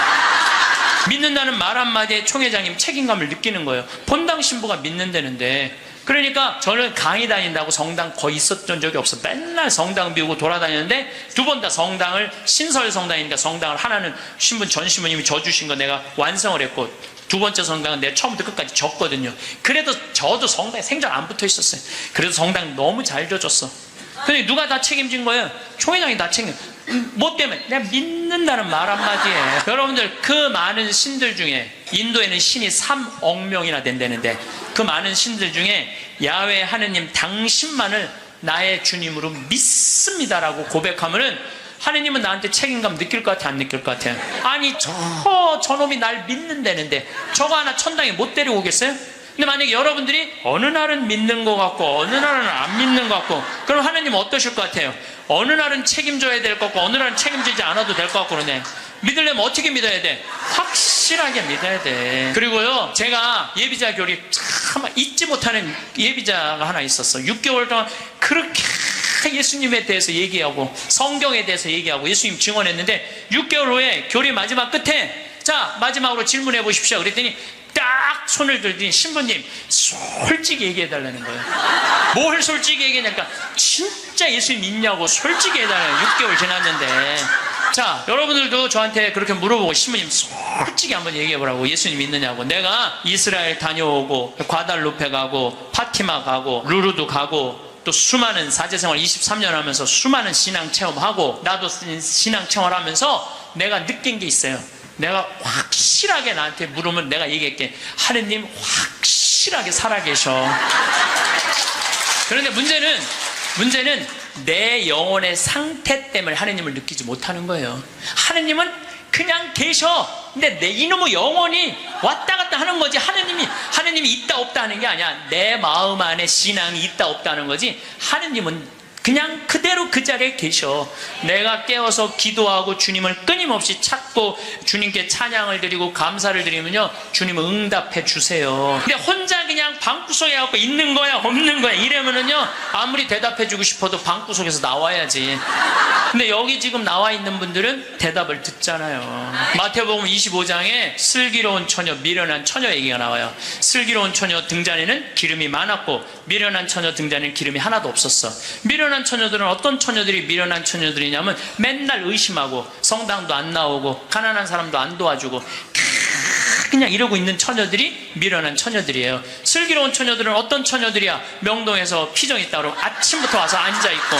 믿는다는 말 한마디에 총회장님 책임감을 느끼는 거예요. 본당 신부가 믿는다는데. 그러니까 저는 강의 다닌다고 성당 거의 있었던 적이 없어. 맨날 성당 비우고 돌아다녔는데 2번 다 성당을, 신설 성당이니까 성당을 하나는 전 신부님이 져주신 거 내가 완성을 했고, 2번째 성당은 내가 처음부터 끝까지 졌거든요. 그래도 저도 성당에 생전 안 붙어 있었어요. 그래도 성당 너무 잘 져줬어. 근데 누가 다 책임진 거예요? 총회장이 다 책임. 뭐 때문에? 내가 믿는다는 말 한마디에. 여러분들, 그 많은 신들 중에, 인도에는 신이 3억 명이나 된다는데, 그 많은 신들 중에 야훼 하느님 당신만을 나의 주님으로 믿습니다라고 고백하면은 하느님은 나한테 책임감 느낄 것 같아, 안 느낄 것 같아요? 아니, 저놈이 날 믿는다는데 저거 하나 천당에 못 데리고 오겠어요? 근데 만약에 여러분들이 어느 날은 믿는 것 같고 어느 날은 안 믿는 것 같고, 그럼 하느님 어떠실 것 같아요? 어느 날은 책임져야 될 것 같고 어느 날은 책임지지 않아도 될 것 같고 그러네. 믿으려면 어떻게 믿어야 돼? 확실하게 믿어야 돼. 그리고요, 제가 예비자 교리 참 잊지 못하는 예비자가 하나 있었어. 6개월 동안 그렇게 예수님에 대해서 얘기하고 성경에 대해서 얘기하고 예수님 증언했는데, 6개월 후에 교리 마지막 끝에 자, 마지막으로 질문해 보십시오. 그랬더니 딱 손을 들더니 신부님 솔직히 얘기해 달라는 거예요. 뭘 솔직히 얘기하냐니까 진짜 예수님 믿냐고 솔직히 해달라는. 6개월 지났는데. 자, 여러분들도 저한테 그렇게 물어보고 신부님 솔직히 한번 얘기해 보라고, 예수님 믿느냐고. 내가 이스라엘 다녀오고 과달루페 가고 파티마 가고 루르도 가고 또 수많은 사제생활 23년 하면서 수많은 신앙 체험하고 나도 신앙 체험하면서 내가 느낀 게 있어요. 내가 확실하게 나한테 물으면 내가 얘기할게. 하느님 확실하게 살아계셔. 그런데 문제는 내 영혼의 상태 때문에 하느님을 느끼지 못하는 거예요. 하느님은 그냥 계셔. 근데 내 이놈의 영혼이 왔다 갔다 하는 거지. 하느님이 있다 없다 하는 게 아니야. 내 마음 안에 신앙이 있다 없다 하는 거지. 하느님은 그냥 그대로 그 자리에 계셔. 내가 깨어서 기도하고 주님을 끊임없이 찾고 찾고 주님께 찬양을 드리고 감사를 드리면요, 주님은 응답해 주세요. 근데 혼자 그냥 방구석에 갖고 있는 거야 없는 거야 이러면은요, 아무리 대답해 주고 싶어도 방구석에서 나와야지. 근데 여기 지금 나와 있는 분들은 대답을 듣잖아요. 마태복음 25장에 슬기로운 처녀, 미련한 처녀 얘기가 나와요. 슬기로운 처녀 등잔에는 기름이 많았고 미련한 처녀 등잔에는 기름이 하나도 없었어. 미련한 처녀들은 어떤 처녀들이 미련한 처녀들이냐면 맨날 의심하고 성당도 안 나오고 가난한 사람도 안 도와주고 그냥 이러고 있는 처녀들이 미련한 처녀들이에요. 슬기로운 처녀들은 어떤 처녀들이야? 명동에서 피정 있다 그러면 아침부터 와서 앉아있고,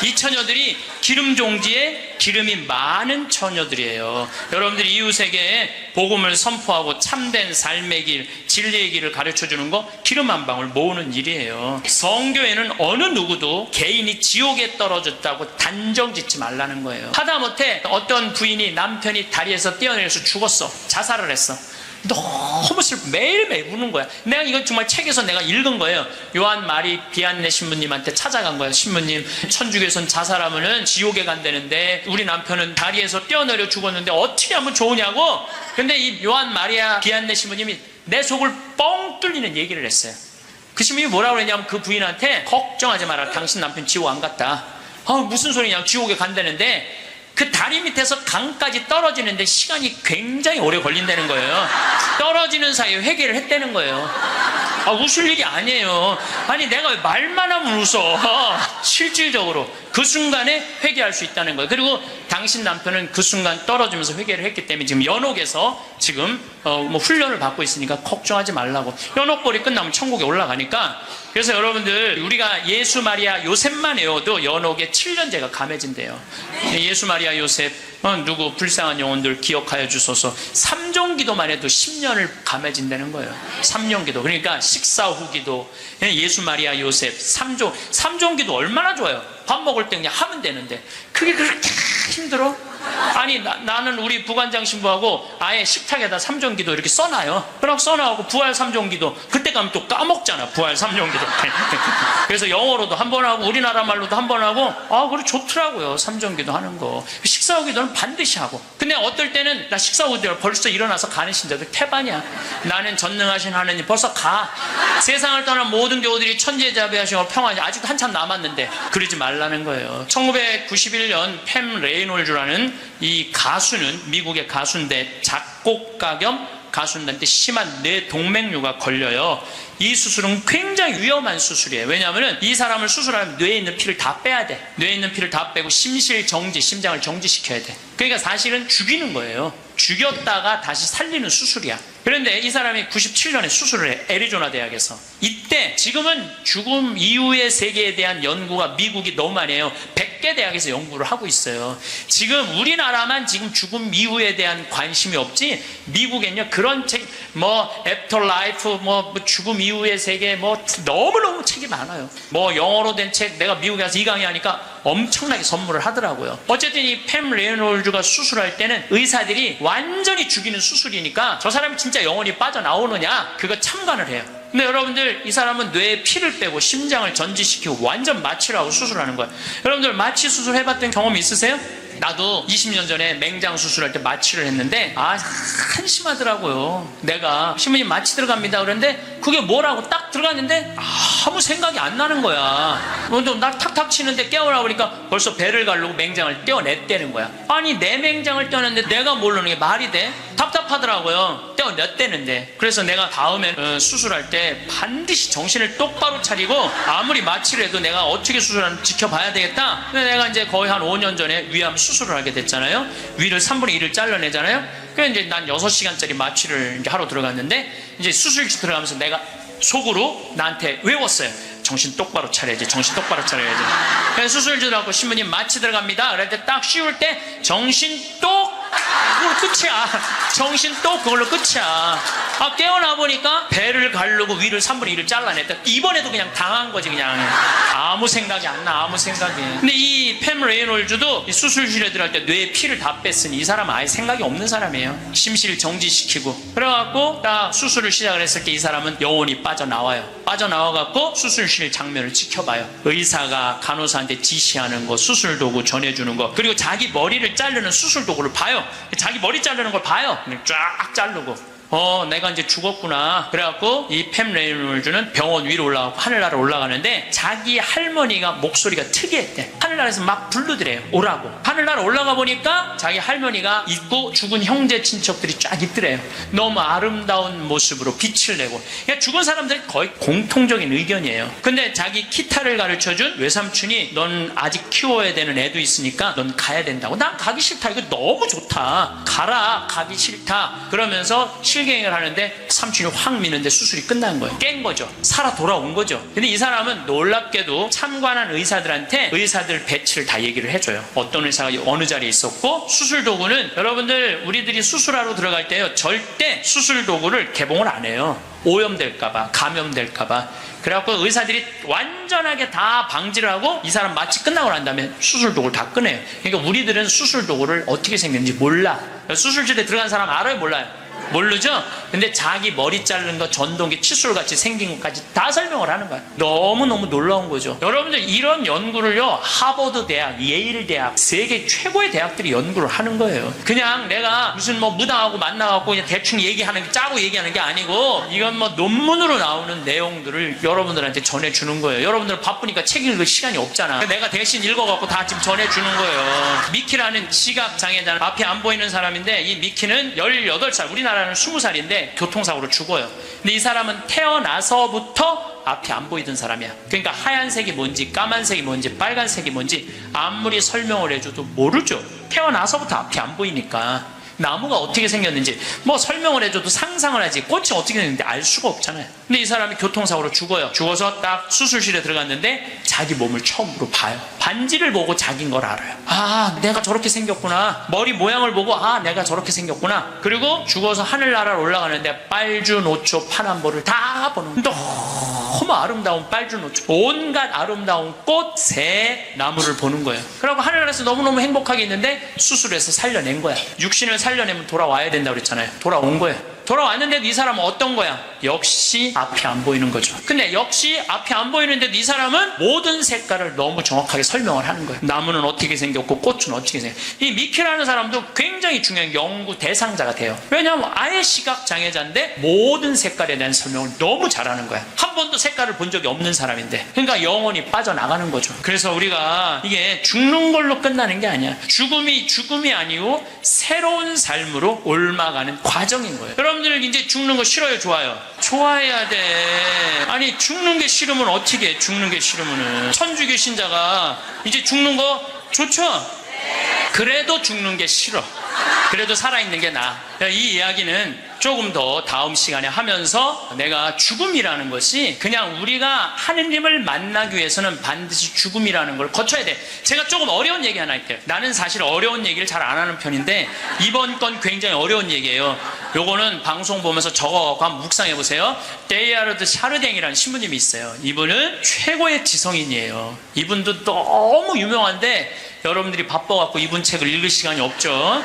이 처녀들이 기름 종지에 기름이 많은 처녀들이에요. 여러분들이 이웃에게 복음을 선포하고 참된 삶의 길, 진리의 길을 가르쳐주는 거 기름 한 방울 모으는 일이에요. 성교에는 어느 누구도 개인이 지옥에 떨어졌다고 단정 짓지 말라는 거예요. 하다못해 어떤 부인이 남편이 다리에서 뛰어내려서 죽었어. 자살을 했어. 너무 슬퍼. 매일매일 우는 거야. 내가 이건 정말 책에서 내가 읽은 거예요. 요한 마리 비안네 신부님한테 찾아간 거예요. 신부님, 천주교에선 자살하면은 지옥에 간다는데 우리 남편은 다리에서 뛰어내려 죽었는데 어떻게 하면 좋으냐고. 근데 이 요한 마리아 비안네 신부님이 내 속을 뻥 뚫리는 얘기를 했어요. 그 신부님이 뭐라고 그랬냐면 그 부인한테 걱정하지 마라. 당신 남편 지옥 안 갔다. 무슨 소리냐. 지옥에 간다는데 그 다리 밑에서 강까지 떨어지는데 시간이 굉장히 오래 걸린다는 거예요. 떨어지는 사이에 회개를 했다는 거예요. 웃을 일이 아니에요. 아니 내가 왜 말만 하면 웃어. 실질적으로 그 순간에 회개할 수 있다는 거예요. 그리고 당신 남편은 그 순간 떨어지면서 회개를 했기 때문에 지금 연옥에서 지금 훈련을 받고 있으니까 걱정하지 말라고. 연옥벌이 끝나면 천국에 올라가니까. 그래서 여러분들 우리가 예수 마리아 요셉만 외워도 연옥에 7년제가 감해진대요. 예수 마리아 요셉 누구 불쌍한 영혼들 기억하여 주소서. 3종 기도만 해도 10년을 감해진다는 거예요. 3년 기도. 그러니까 식사 후 기도, 예수 마리아 요셉 3종 기도 얼마나 좋아요. 밥 먹을 때 그냥 하면 되는데 그게 그렇게 힘들어? 아니 나는 우리 부관장 신부하고 아예 식탁에다 3종 기도 이렇게 써놔요. 그럼 써놔갖고 부활 3종 기도 그때 가면 또 까먹잖아. 부활 3종 기도. 그래서 영어로도 한 번 하고 우리나라 말로도 한 번 하고 그래 좋더라고요. 3종 기도 하는 거. 식사 후 기도는 반드시 하고. 근데 어떨 때는 나 식사 후 기도 벌써 일어나서 가는 신자들 태반이야. 나는 전능하신 하느님 벌써 가. 세상을 떠난 모든 교우들이 천지자비하시고 평안히 아직도 한참 남았는데 그러지 말라는 거예요. 1991년 팸 레이놀즈라는 이 가수는 미국의 가수인데 작곡가 겸 가수인데 심한 뇌동맥류가 걸려요. 이 수술은 굉장히 위험한 수술이에요. 왜냐하면 이 사람을 수술하면 뇌에 있는 피를 다 빼야 돼. 뇌에 있는 피를 다 빼고 심실정지, 심장을 정지시켜야 돼. 그러니까 사실은 죽이는 거예요. 죽였다가 다시 살리는 수술이야. 그런데 이 사람이 97년에 수술을 해. 애리조나 대학에서. 이때 지금은 죽음 이후의 세계에 대한 연구가 미국이 너무 많이 해요. 100개 대학에서 연구를 하고 있어요. 지금 우리나라만 지금 죽음 이후에 대한 관심이 없지 미국엔요 그런 책 애프터 라이프 죽음 이후의 세계 너무너무 책이 많아요. 영어로 된 책 내가 미국에 가서 이 강의하니까 엄청나게 선물을 하더라고요. 어쨌든 이 팸 레이놀즈가 수술할 때는 의사들이 완전히 죽이는 수술이니까 저 사람이 진짜 영혼이 빠져나오느냐 그거 참관을 해요. 근데 여러분들 이 사람은 뇌에 피를 빼고 심장을 전지시키고 완전 마취를 하고 수술하는 거예요. 여러분들 마취 수술 해봤던 경험 있으세요? 나도 20년 전에 맹장 수술할 때 마취를 했는데 한심하더라고요. 내가 신부님 마취 들어갑니다 그런데 그게 뭐라고 딱 들어갔는데 아무 생각이 안 나는 거야. 나 탁탁 치는데 깨어나 보니까 벌써 배를 가르고 맹장을 떼어냈다는 거야. 아니 내 맹장을 떼어냈는데 내가 모르는 게 말이 돼? 답답하더라고요. 떼어냈다는데. 그래서 내가 다음에 수술할 때 반드시 정신을 똑바로 차리고 아무리 마취를 해도 내가 어떻게 수술하는지 지켜봐야 되겠다. 근데 내가 이제 거의 한 5년 전에 위암 수술을 하게 됐잖아요. 위를 3분의 1을 잘라내잖아요. 그래서 이제 난 6시간짜리 마취를 이제 하러 들어갔는데 이제 수술실 들어가면서 내가 속으로 나한테 외웠어요. 정신 똑바로 차려야지. 정신 똑바로 차려야지. 그래서 수술실 들어가고 신부님 마취 들어갑니다. 그럴 때 딱 씌울 때 정신 똑 그걸로 끝이야. 정신 또 그걸로 끝이야. 깨어나 보니까 배를 가르고 위를 3분의 1을 잘라냈다. 이번에도 그냥 당한 거지. 그냥 아무 생각이 안 나. 아무 생각이. 근데 이 팸 레이놀즈도 이 수술실에 들어갈 때 뇌에 피를 다 뺐으니 이 사람은 아예 생각이 없는 사람이에요. 심실 정지시키고. 그래갖고 딱 수술을 시작을 했을 때 이 사람은 영혼이 빠져나와요. 빠져나와갖고 수술실 장면을 지켜봐요. 의사가 간호사한테 지시하는 거, 수술 도구 전해주는 거, 그리고 자기 머리를 자르는 수술 도구를 봐요. 자기 자기 머리 자르는 걸 봐요. 쫙 자르고 내가 이제 죽었구나. 그래갖고 이 팸 레이놀즈는 병원 위로 올라가고 하늘나라 올라가는데 자기 할머니가 목소리가 특이했대. 하늘나라에서 막 부르더래요. 오라고. 하늘나라 올라가 보니까 자기 할머니가 있고 죽은 형제 친척들이 쫙 있더래요. 너무 아름다운 모습으로 빛을 내고. 그러니까 죽은 사람들이 거의 공통적인 의견이에요. 근데 자기 기타를 가르쳐준 외삼촌이 넌 아직 키워야 되는 애도 있으니까 넌 가야 된다고. 난 가기 싫다. 이거 너무 좋다. 가라. 가기 싫다. 그러면서 실갱이를 하는데 삼촌이 확 미는데 수술이 끝난 거예요. 깬 거죠. 살아 돌아온 거죠. 근데 이 사람은 놀랍게도 참관한 의사들한테 의사들 배치를 다 얘기를 해줘요. 어떤 의사가 어느 자리에 있었고, 수술 도구는 여러분들 우리들이 수술하러 들어갈 때요, 절대 수술 도구를 개봉을 안 해요. 오염될까봐, 감염될까봐. 그래갖고 의사들이 완전하게 다 방지를 하고 이 사람 마취 끝나고 난 다음에 수술 도구를 다 꺼내요. 그러니까 우리들은 수술 도구를 어떻게 생겼는지 몰라. 수술실에 들어간 사람 알아요? 몰라요? 모르죠? 근데 자기 머리 자르는 거 전동기 칫솔같이 생긴 것까지 다 설명을 하는 거야. 너무너무 놀라운 거죠. 여러분들 이런 연구를요, 하버드 대학, 예일 대학, 세계 최고의 대학들이 연구를 하는 거예요. 그냥 내가 무슨 뭐 무당하고 만나갖고 그냥 대충 얘기하는 게, 짜고 얘기하는 게 아니고, 이건 뭐 논문으로 나오는 내용들을 여러분들한테 전해주는 거예요. 여러분들 바쁘니까 책 읽을 시간이 없잖아. 내가 대신 읽어갖고 다 지금 전해주는 거예요. 미키라는 시각장애자는 앞이 안 보이는 사람인데, 이 미키는 18살, 우리나라는 20살인데 교통사고로 죽어요. 근데 이 사람은 태어나서부터 앞이 안 보이던 사람이야. 그러니까 하얀색이 뭔지, 까만색이 뭔지, 빨간색이 뭔지 아무리 설명을 해줘도 모르죠. 태어나서부터 앞이 안 보이니까. 나무가 어떻게 생겼는지 뭐 설명을 해줘도 상상을 하지, 꽃이 어떻게 생겼는지 알 수가 없잖아요. 근데 이 사람이 교통사고로 죽어요. 죽어서 딱 수술실에 들어갔는데 자기 몸을 처음으로 봐요. 반지를 보고 자기인 걸 알아요. 아, 내가 저렇게 생겼구나. 머리 모양을 보고 아, 내가 저렇게 생겼구나. 그리고 죽어서 하늘나라로 올라가는데 빨주노초 파남보를 다 보는 거예요. 너무 아름다운 빨주노초, 온갖 아름다운 꽃, 새, 나무를 보는 거예요. 그리고 하늘나라에서 너무너무 행복하게 있는데 수술해서 살려낸 거야. 육신을 살려내면 돌아와야 된다고 그랬잖아요. 돌아온 거예요. 돌아왔는데도 이 사람은 어떤 거야? 역시 앞이 안 보이는 거죠. 근데 역시 앞이 안 보이는데도 이 사람은 모든 색깔을 너무 정확하게 설명을 하는 거예요. 나무는 어떻게 생겼고 꽃은 어떻게 생겼고. 이 미키라는 사람도 굉장히 중요한 연구 대상자가 돼요. 왜냐하면 아예 시각장애자인데 모든 색깔에 대한 설명을 너무 잘하는 거야. 한 번도 색깔을 본 적이 없는 사람인데. 그러니까 영혼이 빠져나가는 거죠. 그래서 우리가 이게 죽는 걸로 끝나는 게 아니야. 죽음이 아니고 새로운 삶으로 옮아가는 과정인 거예요. 여러분들 이제 죽는 거 싫어요? 좋아요? 좋아해야 돼. 아니, 죽는 게 싫으면 어떻게 해? 죽는 게 싫으면은. 천주교 신자가 이제 죽는 거 좋죠? 그래도 죽는 게 싫어. 그래도 살아있는 게 나아. 이 이야기는 조금 더 다음 시간에 하면서 내가 죽음이라는 것이 그냥 우리가 하느님을 만나기 위해서는 반드시 죽음이라는 걸 거쳐야 돼. 제가 조금 어려운 얘기 하나 할게요. 나는 사실 어려운 얘기를 잘 안 하는 편인데 이번 건 굉장히 어려운 얘기예요. 요거는 방송 보면서 적어갖고 한번 묵상해 보세요. 데이아르드 샤르댕이라는 신부님이 있어요. 이분은 최고의 지성인이에요. 이분도 너무 유명한데 여러분들이 바빠갖고 이분 책을 읽을 시간이 없죠.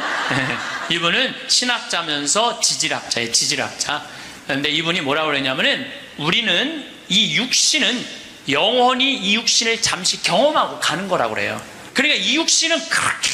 이분은 신학자면서 지질학자예요. 지질학자. 그런데 이분이 뭐라고 그러냐면은 우리는 이 육신은 영원히 이 육신을 잠시 경험하고 가는 거라고 그래요. 그러니까 이 육신은 그렇게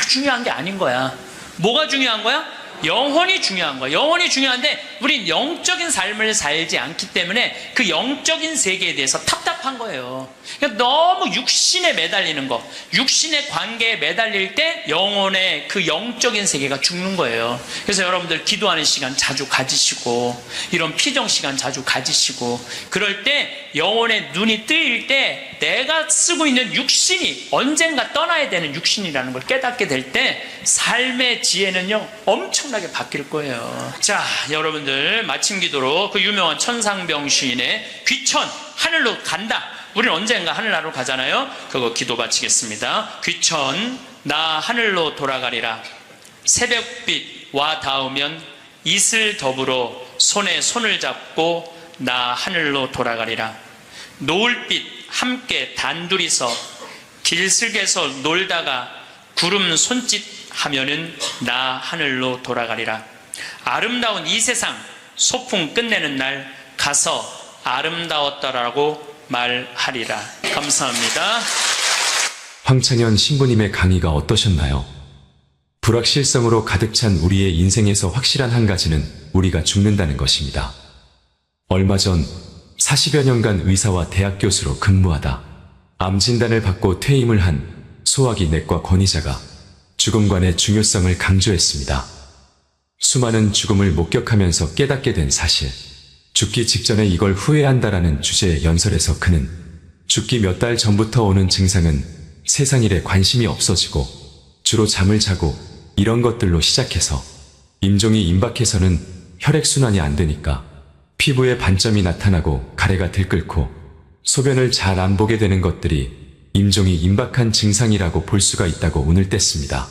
중요한 게 아닌 거야. 뭐가 중요한 거야? 영혼이 중요한 거야. 영혼이 중요한데 우린 영적인 삶을 살지 않기 때문에 그 영적인 세계에 대해서 답답한 거예요. 그러니까 너무 육신에 매달리는 거, 육신의 관계에 매달릴 때 영혼의 그 영적인 세계가 죽는 거예요. 그래서 여러분들 기도하는 시간 자주 가지시고 이런 피정 시간 자주 가지시고 그럴 때 영혼의 눈이 뜨일 때 내가 쓰고 있는 육신이 언젠가 떠나야 되는 육신이라는 걸 깨닫게 될 때 삶의 지혜는요 엄청나게 바뀔 거예요. 자, 여러분들 마침 기도로 그 유명한 천상병 시인의 귀천 하늘로 간다. 우리는 언젠가 하늘나라로 가잖아요. 그거 기도 바치겠습니다. 귀천 나 하늘로 돌아가리라. 새벽빛 와 닿으면 이슬 더불어 손에 손을 잡고 나 하늘로 돌아가리라. 노을빛 함께 단둘이서 길슬개서 놀다가 구름 손짓 하면은 나 하늘로 돌아가리라. 아름다운 이 세상 소풍 끝내는 날 가서 아름다웠더라고 말하리라. 감사합니다. 황창현 신부님의 강의가 어떠셨나요? 불확실성으로 가득 찬 우리의 인생에서 확실한 한 가지는 우리가 죽는다는 것입니다. 얼마 전 40여 년간 의사와 대학 교수로 근무하다 암 진단을 받고 퇴임을 한 소화기 내과 권위자가 죽음관의 중요성을 강조했습니다. 수많은 죽음을 목격하면서 깨닫게 된 사실, 죽기 직전에 이걸 후회한다라는 주제의 연설에서 그는 죽기 몇 달 전부터 오는 증상은 세상 일에 관심이 없어지고 주로 잠을 자고 이런 것들로 시작해서 임종이 임박해서는 혈액순환이 안 되니까 피부에 반점이 나타나고 가래가 들끓고 소변을 잘 안 보게 되는 것들이 임종이 임박한 증상이라고 볼 수가 있다고 운을 뗐습니다.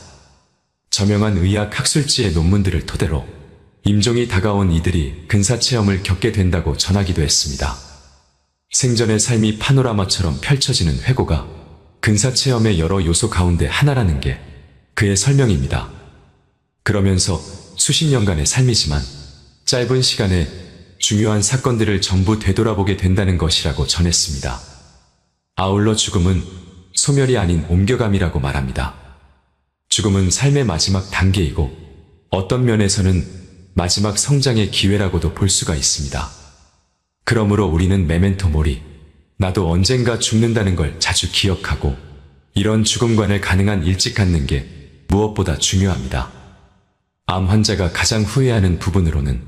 저명한 의학 학술지의 논문들을 토대로 임종이 다가온 이들이 근사체험을 겪게 된다고 전하기도 했습니다. 생전의 삶이 파노라마처럼 펼쳐지는 회고가 근사체험의 여러 요소 가운데 하나라는 게 그의 설명입니다. 그러면서 수십 년간의 삶이지만 짧은 시간에 중요한 사건들을 전부 되돌아보게 된다는 것이라고 전했습니다. 아울러 죽음은 소멸이 아닌 옮겨감이라고 말합니다. 죽음은 삶의 마지막 단계이고 어떤 면에서는 마지막 성장의 기회라고도 볼 수가 있습니다. 그러므로 우리는 메멘토 모리, 나도 언젠가 죽는다는 걸 자주 기억하고 이런 죽음관을 가능한 일찍 갖는 게 무엇보다 중요합니다. 암 환자가 가장 후회하는 부분으로는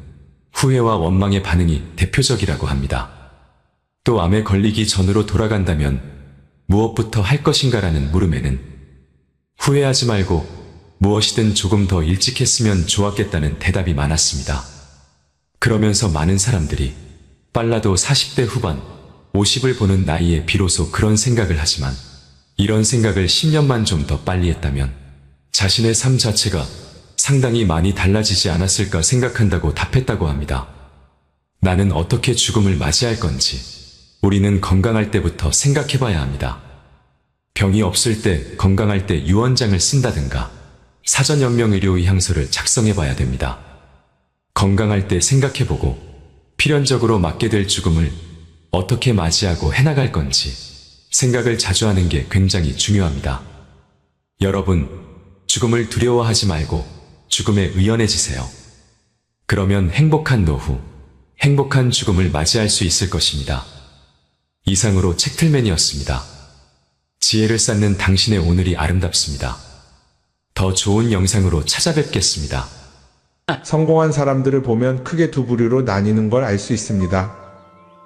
후회와 원망의 반응이 대표적이라고 합니다. 또 암에 걸리기 전으로 돌아간다면 무엇부터 할 것인가라는 물음에는 후회하지 말고 무엇이든 조금 더 일찍 했으면 좋았겠다는 대답이 많았습니다. 그러면서 많은 사람들이 빨라도 40대 후반, 50을 보는 나이에 비로소 그런 생각을 하지만 이런 생각을 10년만 좀 더 빨리 했다면 자신의 삶 자체가 상당히 많이 달라지지 않았을까 생각한다고 답했다고 합니다. 나는 어떻게 죽음을 맞이할 건지 우리는 건강할 때부터 생각해봐야 합니다. 병이 없을 때 건강할 때 유언장을 쓴다든가 사전연명의료의향서를 작성해봐야 됩니다. 건강할 때 생각해보고 필연적으로 맞게 될 죽음을 어떻게 맞이하고 해나갈 건지 생각을 자주 하는 게 굉장히 중요합니다. 여러분, 죽음을 두려워하지 말고 죽음에 의연해지세요. 그러면 행복한 노후, 행복한 죽음을 맞이할 수 있을 것입니다. 이상으로 책틀맨이었습니다. 지혜를 쌓는 당신의 오늘이 아름답습니다. 더 좋은 영상으로 찾아뵙겠습니다. 성공한 사람들을 보면 크게 두 부류로 나뉘는 걸 알 수 있습니다.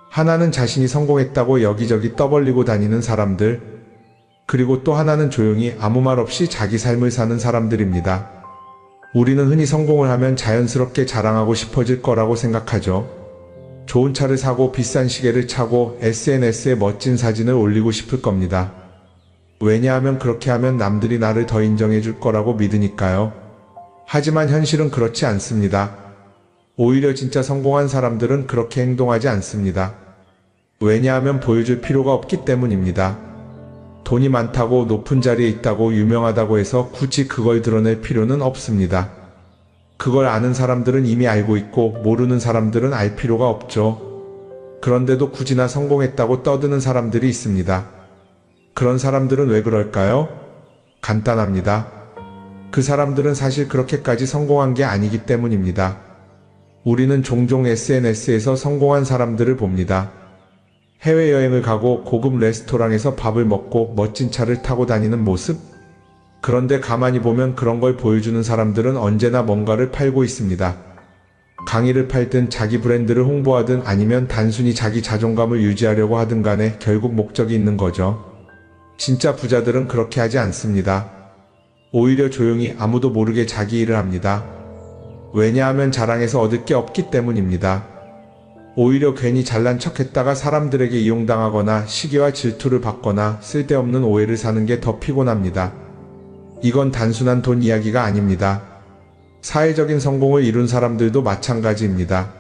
하나는 자신이 성공했다고 여기저기 떠벌리고 다니는 사람들, 그리고 또 하나는 조용히 아무 말 없이 자기 삶을 사는 사람들입니다. 우리는 흔히 성공을 하면 자연스럽게 자랑하고 싶어질 거라고 생각하죠. 좋은 차를 사고 비싼 시계를 차고 SNS에 멋진 사진을 올리고 싶을 겁니다. 왜냐하면 그렇게 하면 남들이 나를 더 인정해 줄 거라고 믿으니까요. 하지만 현실은 그렇지 않습니다. 오히려 진짜 성공한 사람들은 그렇게 행동하지 않습니다. 왜냐하면 보여줄 필요가 없기 때문입니다. 돈이 많다고 높은 자리에 있다고 유명하다고 해서 굳이 그걸 드러낼 필요는 없습니다. 그걸 아는 사람들은 이미 알고 있고 모르는 사람들은 알 필요가 없죠. 그런데도 굳이나 성공했다고 떠드는 사람들이 있습니다. 그런 사람들은 왜 그럴까요? 간단합니다. 그 사람들은 사실 그렇게까지 성공한 게 아니기 때문입니다. 우리는 종종 SNS에서 성공한 사람들을 봅니다. 해외여행을 가고 고급 레스토랑에서 밥을 먹고 멋진 차를 타고 다니는 모습? 그런데 가만히 보면 그런 걸 보여주는 사람들은 언제나 뭔가를 팔고 있습니다. 강의를 팔든 자기 브랜드를 홍보하든 아니면 단순히 자기 자존감을 유지하려고 하든 간에 결국 목적이 있는 거죠. 진짜 부자들은 그렇게 하지 않습니다. 오히려 조용히 아무도 모르게 자기 일을 합니다. 왜냐하면 자랑해서 얻을 게 없기 때문입니다. 오히려 괜히 잘난 척했다가 사람들에게 이용당하거나 시기와 질투를 받거나 쓸데없는 오해를 사는 게 더 피곤합니다. 이건 단순한 돈 이야기가 아닙니다. 사회적인 성공을 이룬 사람들도 마찬가지입니다.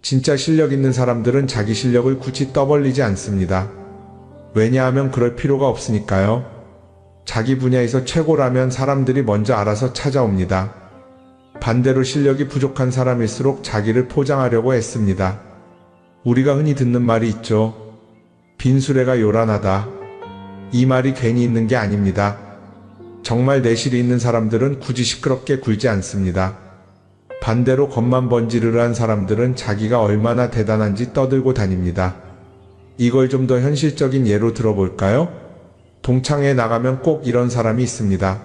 진짜 실력 있는 사람들은 자기 실력을 굳이 떠벌리지 않습니다. 왜냐하면 그럴 필요가 없으니까요. 자기 분야에서 최고라면 사람들이 먼저 알아서 찾아옵니다. 반대로 실력이 부족한 사람일수록 자기를 포장하려고 애씁니다. 우리가 흔히 듣는 말이 있죠. 빈수레가 요란하다. 이 말이 괜히 있는 게 아닙니다. 정말 내실이 있는 사람들은 굳이 시끄럽게 굴지 않습니다. 반대로 겉만 번지르르한 사람들은 자기가 얼마나 대단한지 떠들고 다닙니다. 이걸 좀 더 현실적인 예로 들어볼까요? 동창회에 나가면 꼭 이런 사람이 있습니다.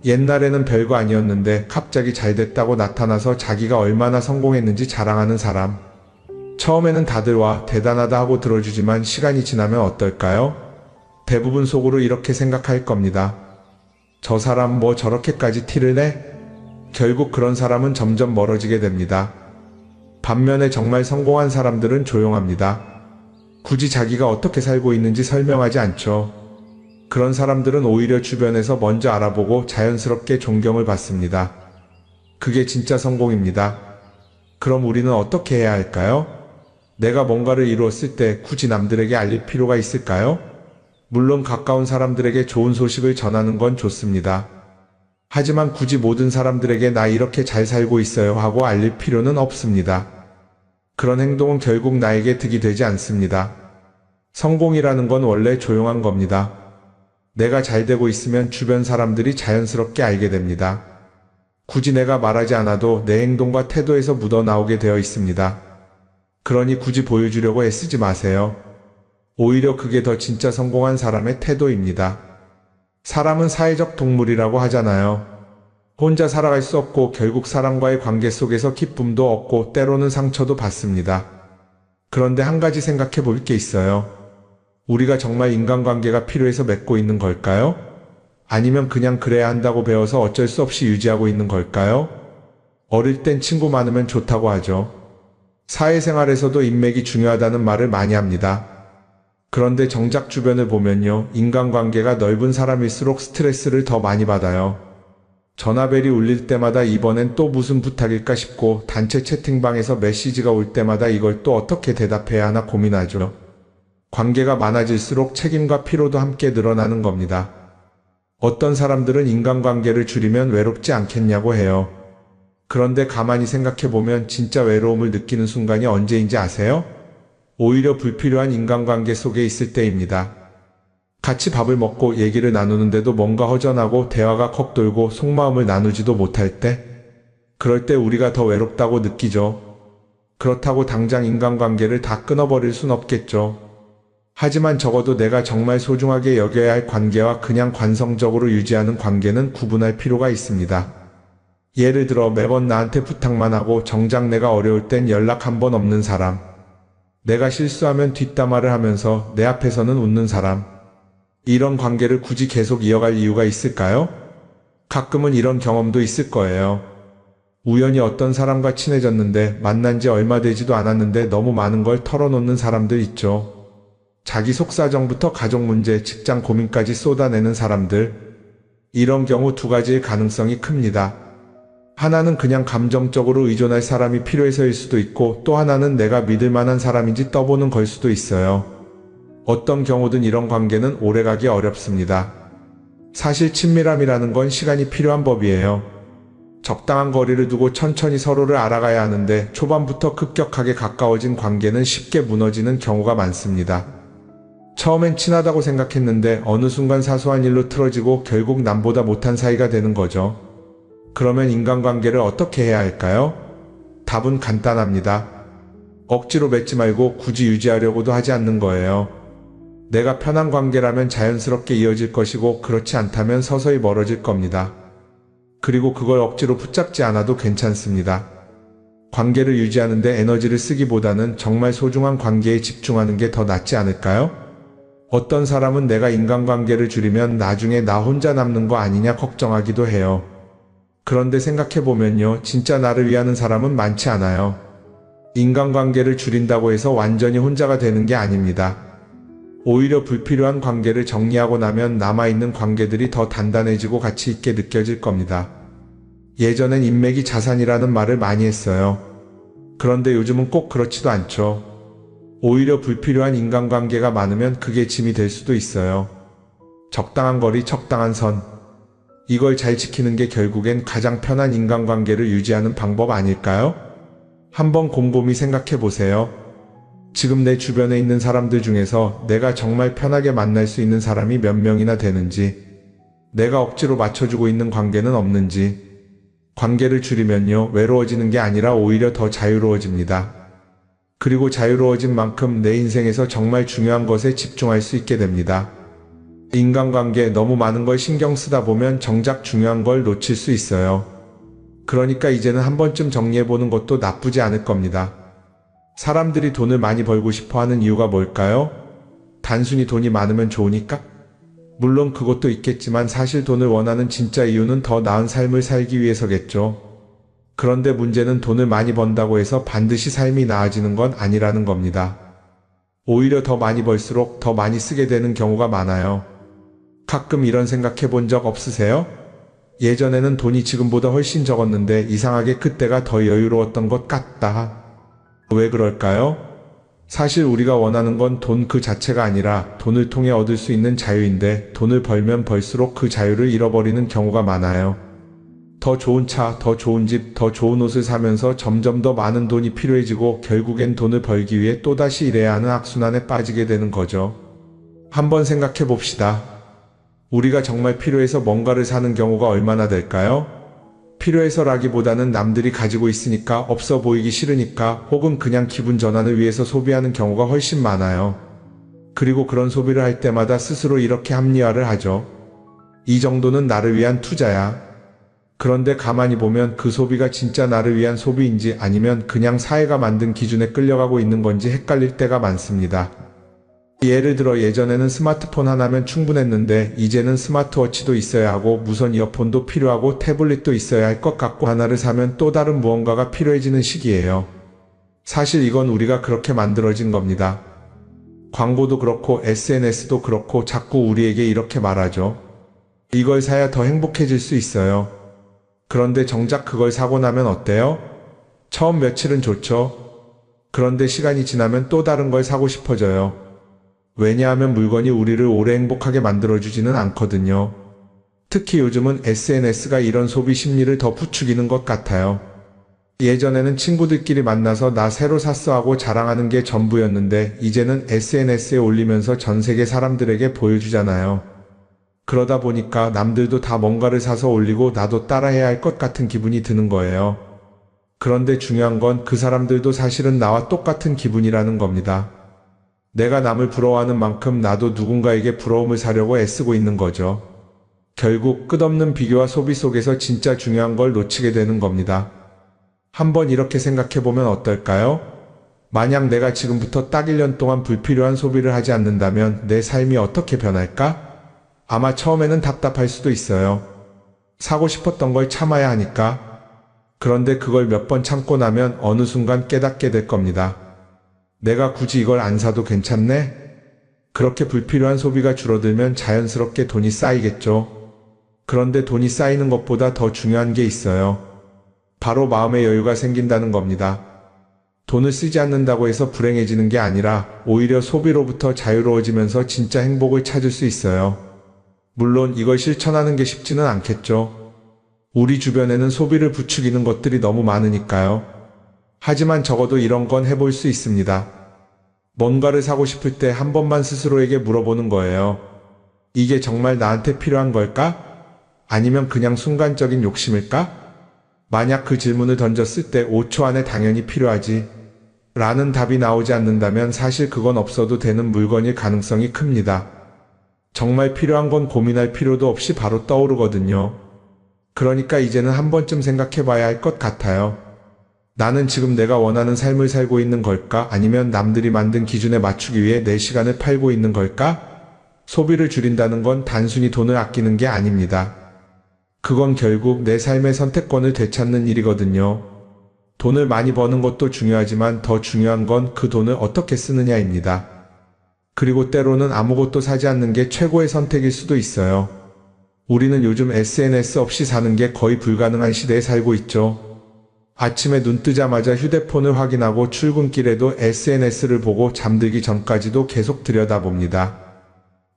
옛날에는 별거 아니었는데 갑자기 잘 됐다고 나타나서 자기가 얼마나 성공했는지 자랑하는 사람. 처음에는 다들 와 대단하다 하고 들어주지만 시간이 지나면 어떨까요? 대부분 속으로 이렇게 생각할 겁니다. 저 사람 뭐 저렇게까지 티를 내? 결국 그런 사람은 점점 멀어지게 됩니다. 반면에 정말 성공한 사람들은 조용합니다. 굳이 자기가 어떻게 살고 있는지 설명하지 않죠. 그런 사람들은 오히려 주변에서 먼저 알아보고 자연스럽게 존경을 받습니다. 그게 진짜 성공입니다. 그럼 우리는 어떻게 해야 할까요? 내가 뭔가를 이루었을 때 굳이 남들에게 알릴 필요가 있을까요? 물론 가까운 사람들에게 좋은 소식을 전하는 건 좋습니다. 하지만 굳이 모든 사람들에게 나 이렇게 잘 살고 있어요 하고 알릴 필요는 없습니다. 그런 행동은 결국 나에게 득이 되지 않습니다. 성공이라는 건 원래 조용한 겁니다. 내가 잘 되고 있으면 주변 사람들이 자연스럽게 알게 됩니다. 굳이 내가 말하지 않아도 내 행동과 태도에서 묻어나오게 되어 있습니다. 그러니 굳이 보여주려고 애쓰지 마세요. 오히려 그게 더 진짜 성공한 사람의 태도입니다. 사람은 사회적 동물이라고 하잖아요. 혼자 살아갈 수 없고 결국 사람과의 관계 속에서 기쁨도 얻고 때로는 상처도 받습니다. 그런데 한 가지 생각해 볼 게 있어요. 우리가 정말 인간관계가 필요해서 맺고 있는 걸까요? 아니면 그냥 그래야 한다고 배워서 어쩔 수 없이 유지하고 있는 걸까요? 어릴 땐 친구 많으면 좋다고 하죠. 사회생활에서도 인맥이 중요하다는 말을 많이 합니다. 그런데 정작 주변을 보면요, 인간관계가 넓은 사람일수록 스트레스를 더 많이 받아요. 전화벨이 울릴 때마다 이번엔 또 무슨 부탁일까 싶고 단체 채팅방에서 메시지가 올 때마다 이걸 또 어떻게 대답해야 하나 고민하죠. 관계가 많아질수록 책임과 피로도 함께 늘어나는 겁니다. 어떤 사람들은 인간관계를 줄이면 외롭지 않겠냐고 해요. 그런데 가만히 생각해보면 진짜 외로움을 느끼는 순간이 언제인지 아세요? 오히려 불필요한 인간관계 속에 있을 때입니다. 같이 밥을 먹고 얘기를 나누는데도 뭔가 허전하고 대화가 컥 돌고 속마음을 나누지도 못할 때, 그럴 때 우리가 더 외롭다고 느끼죠. 그렇다고 당장 인간관계를 다 끊어버릴 순 없겠죠. 하지만 적어도 내가 정말 소중하게 여겨야 할 관계와 그냥 관성적으로 유지하는 관계는 구분할 필요가 있습니다. 예를 들어 매번 나한테 부탁만 하고 정작 내가 어려울 땐 연락 한 번 없는 사람. 내가 실수하면 뒷담화를 하면서 내 앞에서는 웃는 사람. 이런 관계를 굳이 계속 이어갈 이유가 있을까요? 가끔은 이런 경험도 있을 거예요. 우연히 어떤 사람과 친해졌는데 만난 지 얼마 되지도 않았는데 너무 많은 걸 털어놓는 사람들 있죠. 자기 속사정부터 가족 문제, 직장 고민까지 쏟아내는 사람들. 이런 경우 두 가지의 가능성이 큽니다. 하나는 그냥 감정적으로 의존할 사람이 필요해서일 수도 있고 또 하나는 내가 믿을 만한 사람인지 떠보는 걸 수도 있어요. 어떤 경우든 이런 관계는 오래가기 어렵습니다. 사실 친밀함이라는 건 시간이 필요한 법이에요. 적당한 거리를 두고 천천히 서로를 알아가야 하는데 초반부터 급격하게 가까워진 관계는 쉽게 무너지는 경우가 많습니다. 처음엔 친하다고 생각했는데 어느 순간 사소한 일로 틀어지고 결국 남보다 못한 사이가 되는 거죠. 그러면 인간관계를 어떻게 해야 할까요? 답은 간단합니다. 억지로 맺지 말고 굳이 유지하려고도 하지 않는 거예요. 내가 편한 관계라면 자연스럽게 이어질 것이고 그렇지 않다면 서서히 멀어질 겁니다. 그리고 그걸 억지로 붙잡지 않아도 괜찮습니다. 관계를 유지하는데 에너지를 쓰기보다는 정말 소중한 관계에 집중하는 게 더 낫지 않을까요? 어떤 사람은 내가 인간관계를 줄이면 나중에 나 혼자 남는 거 아니냐 걱정하기도 해요. 그런데 생각해보면요, 진짜 나를 위하는 사람은 많지 않아요. 인간관계를 줄인다고 해서 완전히 혼자가 되는 게 아닙니다. 오히려 불필요한 관계를 정리하고 나면 남아있는 관계들이 더 단단해지고 가치 있게 느껴질 겁니다. 예전엔 인맥이 자산이라는 말을 많이 했어요. 그런데 요즘은 꼭 그렇지도 않죠. 오히려 불필요한 인간관계가 많으면 그게 짐이 될 수도 있어요. 적당한 거리, 적당한 선. 이걸 잘 지키는 게 결국엔 가장 편한 인간관계를 유지하는 방법 아닐까요? 한번 곰곰이 생각해 보세요. 지금 내 주변에 있는 사람들 중에서 내가 정말 편하게 만날 수 있는 사람이 몇 명이나 되는지, 내가 억지로 맞춰주고 있는 관계는 없는지. 관계를 줄이면요, 외로워지는 게 아니라 오히려 더 자유로워집니다. 그리고 자유로워진 만큼 내 인생에서 정말 중요한 것에 집중할 수 있게 됩니다. 인간관계 너무 많은 걸 신경 쓰다 보면 정작 중요한 걸 놓칠 수 있어요. 그러니까 이제는 한 번쯤 정리해보는 것도 나쁘지 않을 겁니다. 사람들이 돈을 많이 벌고 싶어 하는 이유가 뭘까요? 단순히 돈이 많으면 좋으니까? 물론 그것도 있겠지만 사실 돈을 원하는 진짜 이유는 더 나은 삶을 살기 위해서겠죠. 그런데 문제는 돈을 많이 번다고 해서 반드시 삶이 나아지는 건 아니라는 겁니다. 오히려 더 많이 벌수록 더 많이 쓰게 되는 경우가 많아요. 가끔 이런 생각해 본 적 없으세요? 예전에는 돈이 지금보다 훨씬 적었는데 이상하게 그때가 더 여유로웠던 것 같다. 왜 그럴까요? 사실 우리가 원하는 건 돈 그 자체가 아니라 돈을 통해 얻을 수 있는 자유인데 돈을 벌면 벌수록 그 자유를 잃어버리는 경우가 많아요. 더 좋은 차, 더 좋은 집, 더 좋은 옷을 사면서 점점 더 많은 돈이 필요해지고 결국엔 돈을 벌기 위해 또다시 일해야 하는 악순환에 빠지게 되는 거죠. 한번 생각해 봅시다. 우리가 정말 필요해서 뭔가를 사는 경우가 얼마나 될까요? 필요해서라기보다는 남들이 가지고 있으니까 없어 보이기 싫으니까 혹은 그냥 기분 전환을 위해서 소비하는 경우가 훨씬 많아요. 그리고 그런 소비를 할 때마다 스스로 이렇게 합리화를 하죠. 이 정도는 나를 위한 투자야. 그런데 가만히 보면 그 소비가 진짜 나를 위한 소비인지 아니면 그냥 사회가 만든 기준에 끌려가고 있는 건지 헷갈릴 때가 많습니다. 예를 들어 예전에는 스마트폰 하나면 충분했는데 이제는 스마트워치도 있어야 하고 무선 이어폰도 필요하고 태블릿도 있어야 할 것 같고 하나를 사면 또 다른 무언가가 필요해지는 시기예요. 사실 이건 우리가 그렇게 만들어진 겁니다. 광고도 그렇고 SNS도 그렇고 자꾸 우리에게 이렇게 말하죠. 이걸 사야 더 행복해질 수 있어요. 그런데 정작 그걸 사고 나면 어때요? 처음 며칠은 좋죠. 그런데 시간이 지나면 또 다른 걸 사고 싶어져요. 왜냐하면 물건이 우리를 오래 행복하게 만들어주지는 않거든요. 특히 요즘은 SNS가 이런 소비 심리를 더 부추기는 것 같아요. 예전에는 친구들끼리 만나서 나 새로 샀어 하고 자랑하는 게 전부였는데 이제는 SNS에 올리면서 전 세계 사람들에게 보여주잖아요. 그러다 보니까 남들도 다 뭔가를 사서 올리고 나도 따라해야 할 것 같은 기분이 드는 거예요. 그런데 중요한 건 그 사람들도 사실은 나와 똑같은 기분이라는 겁니다. 내가 남을 부러워하는 만큼 나도 누군가에게 부러움을 사려고 애쓰고 있는 거죠. 결국 끝없는 비교와 소비 속에서 진짜 중요한 걸 놓치게 되는 겁니다. 한번 이렇게 생각해보면 어떨까요? 만약 내가 지금부터 딱 1년 동안 불필요한 소비를 하지 않는다면 내 삶이 어떻게 변할까? 아마 처음에는 답답할 수도 있어요. 사고 싶었던 걸 참아야 하니까. 그런데 그걸 몇 번 참고 나면 어느 순간 깨닫게 될 겁니다. 내가 굳이 이걸 안 사도 괜찮네? 그렇게 불필요한 소비가 줄어들면 자연스럽게 돈이 쌓이겠죠. 그런데 돈이 쌓이는 것보다 더 중요한 게 있어요. 바로 마음의 여유가 생긴다는 겁니다. 돈을 쓰지 않는다고 해서 불행해지는 게 아니라 오히려 소비로부터 자유로워지면서 진짜 행복을 찾을 수 있어요. 물론 이걸 실천하는 게 쉽지는 않겠죠. 우리 주변에는 소비를 부추기는 것들이 너무 많으니까요. 하지만 적어도 이런 건 해볼 수 있습니다. 뭔가를 사고 싶을 때 한 번만 스스로에게 물어보는 거예요. 이게 정말 나한테 필요한 걸까? 아니면 그냥 순간적인 욕심일까? 만약 그 질문을 던졌을 때 5초 안에 당연히 필요하지 라는 답이 나오지 않는다면 사실 그건 없어도 되는 물건일 가능성이 큽니다. 정말 필요한 건 고민할 필요도 없이 바로 떠오르거든요. 그러니까 이제는 한 번쯤 생각해 봐야 할 것 같아요. 나는 지금 내가 원하는 삶을 살고 있는 걸까? 아니면 남들이 만든 기준에 맞추기 위해 내 시간을 팔고 있는 걸까? 소비를 줄인다는 건 단순히 돈을 아끼는 게 아닙니다. 그건 결국 내 삶의 선택권을 되찾는 일이거든요. 돈을 많이 버는 것도 중요하지만 더 중요한 건 그 돈을 어떻게 쓰느냐입니다. 그리고 때로는 아무것도 사지 않는 게 최고의 선택일 수도 있어요. 우리는 요즘 SNS 없이 사는 게 거의 불가능한 시대에 살고 있죠. 아침에 눈 뜨자마자 휴대폰을 확인하고 출근길에도 SNS를 보고 잠들기 전까지도 계속 들여다봅니다.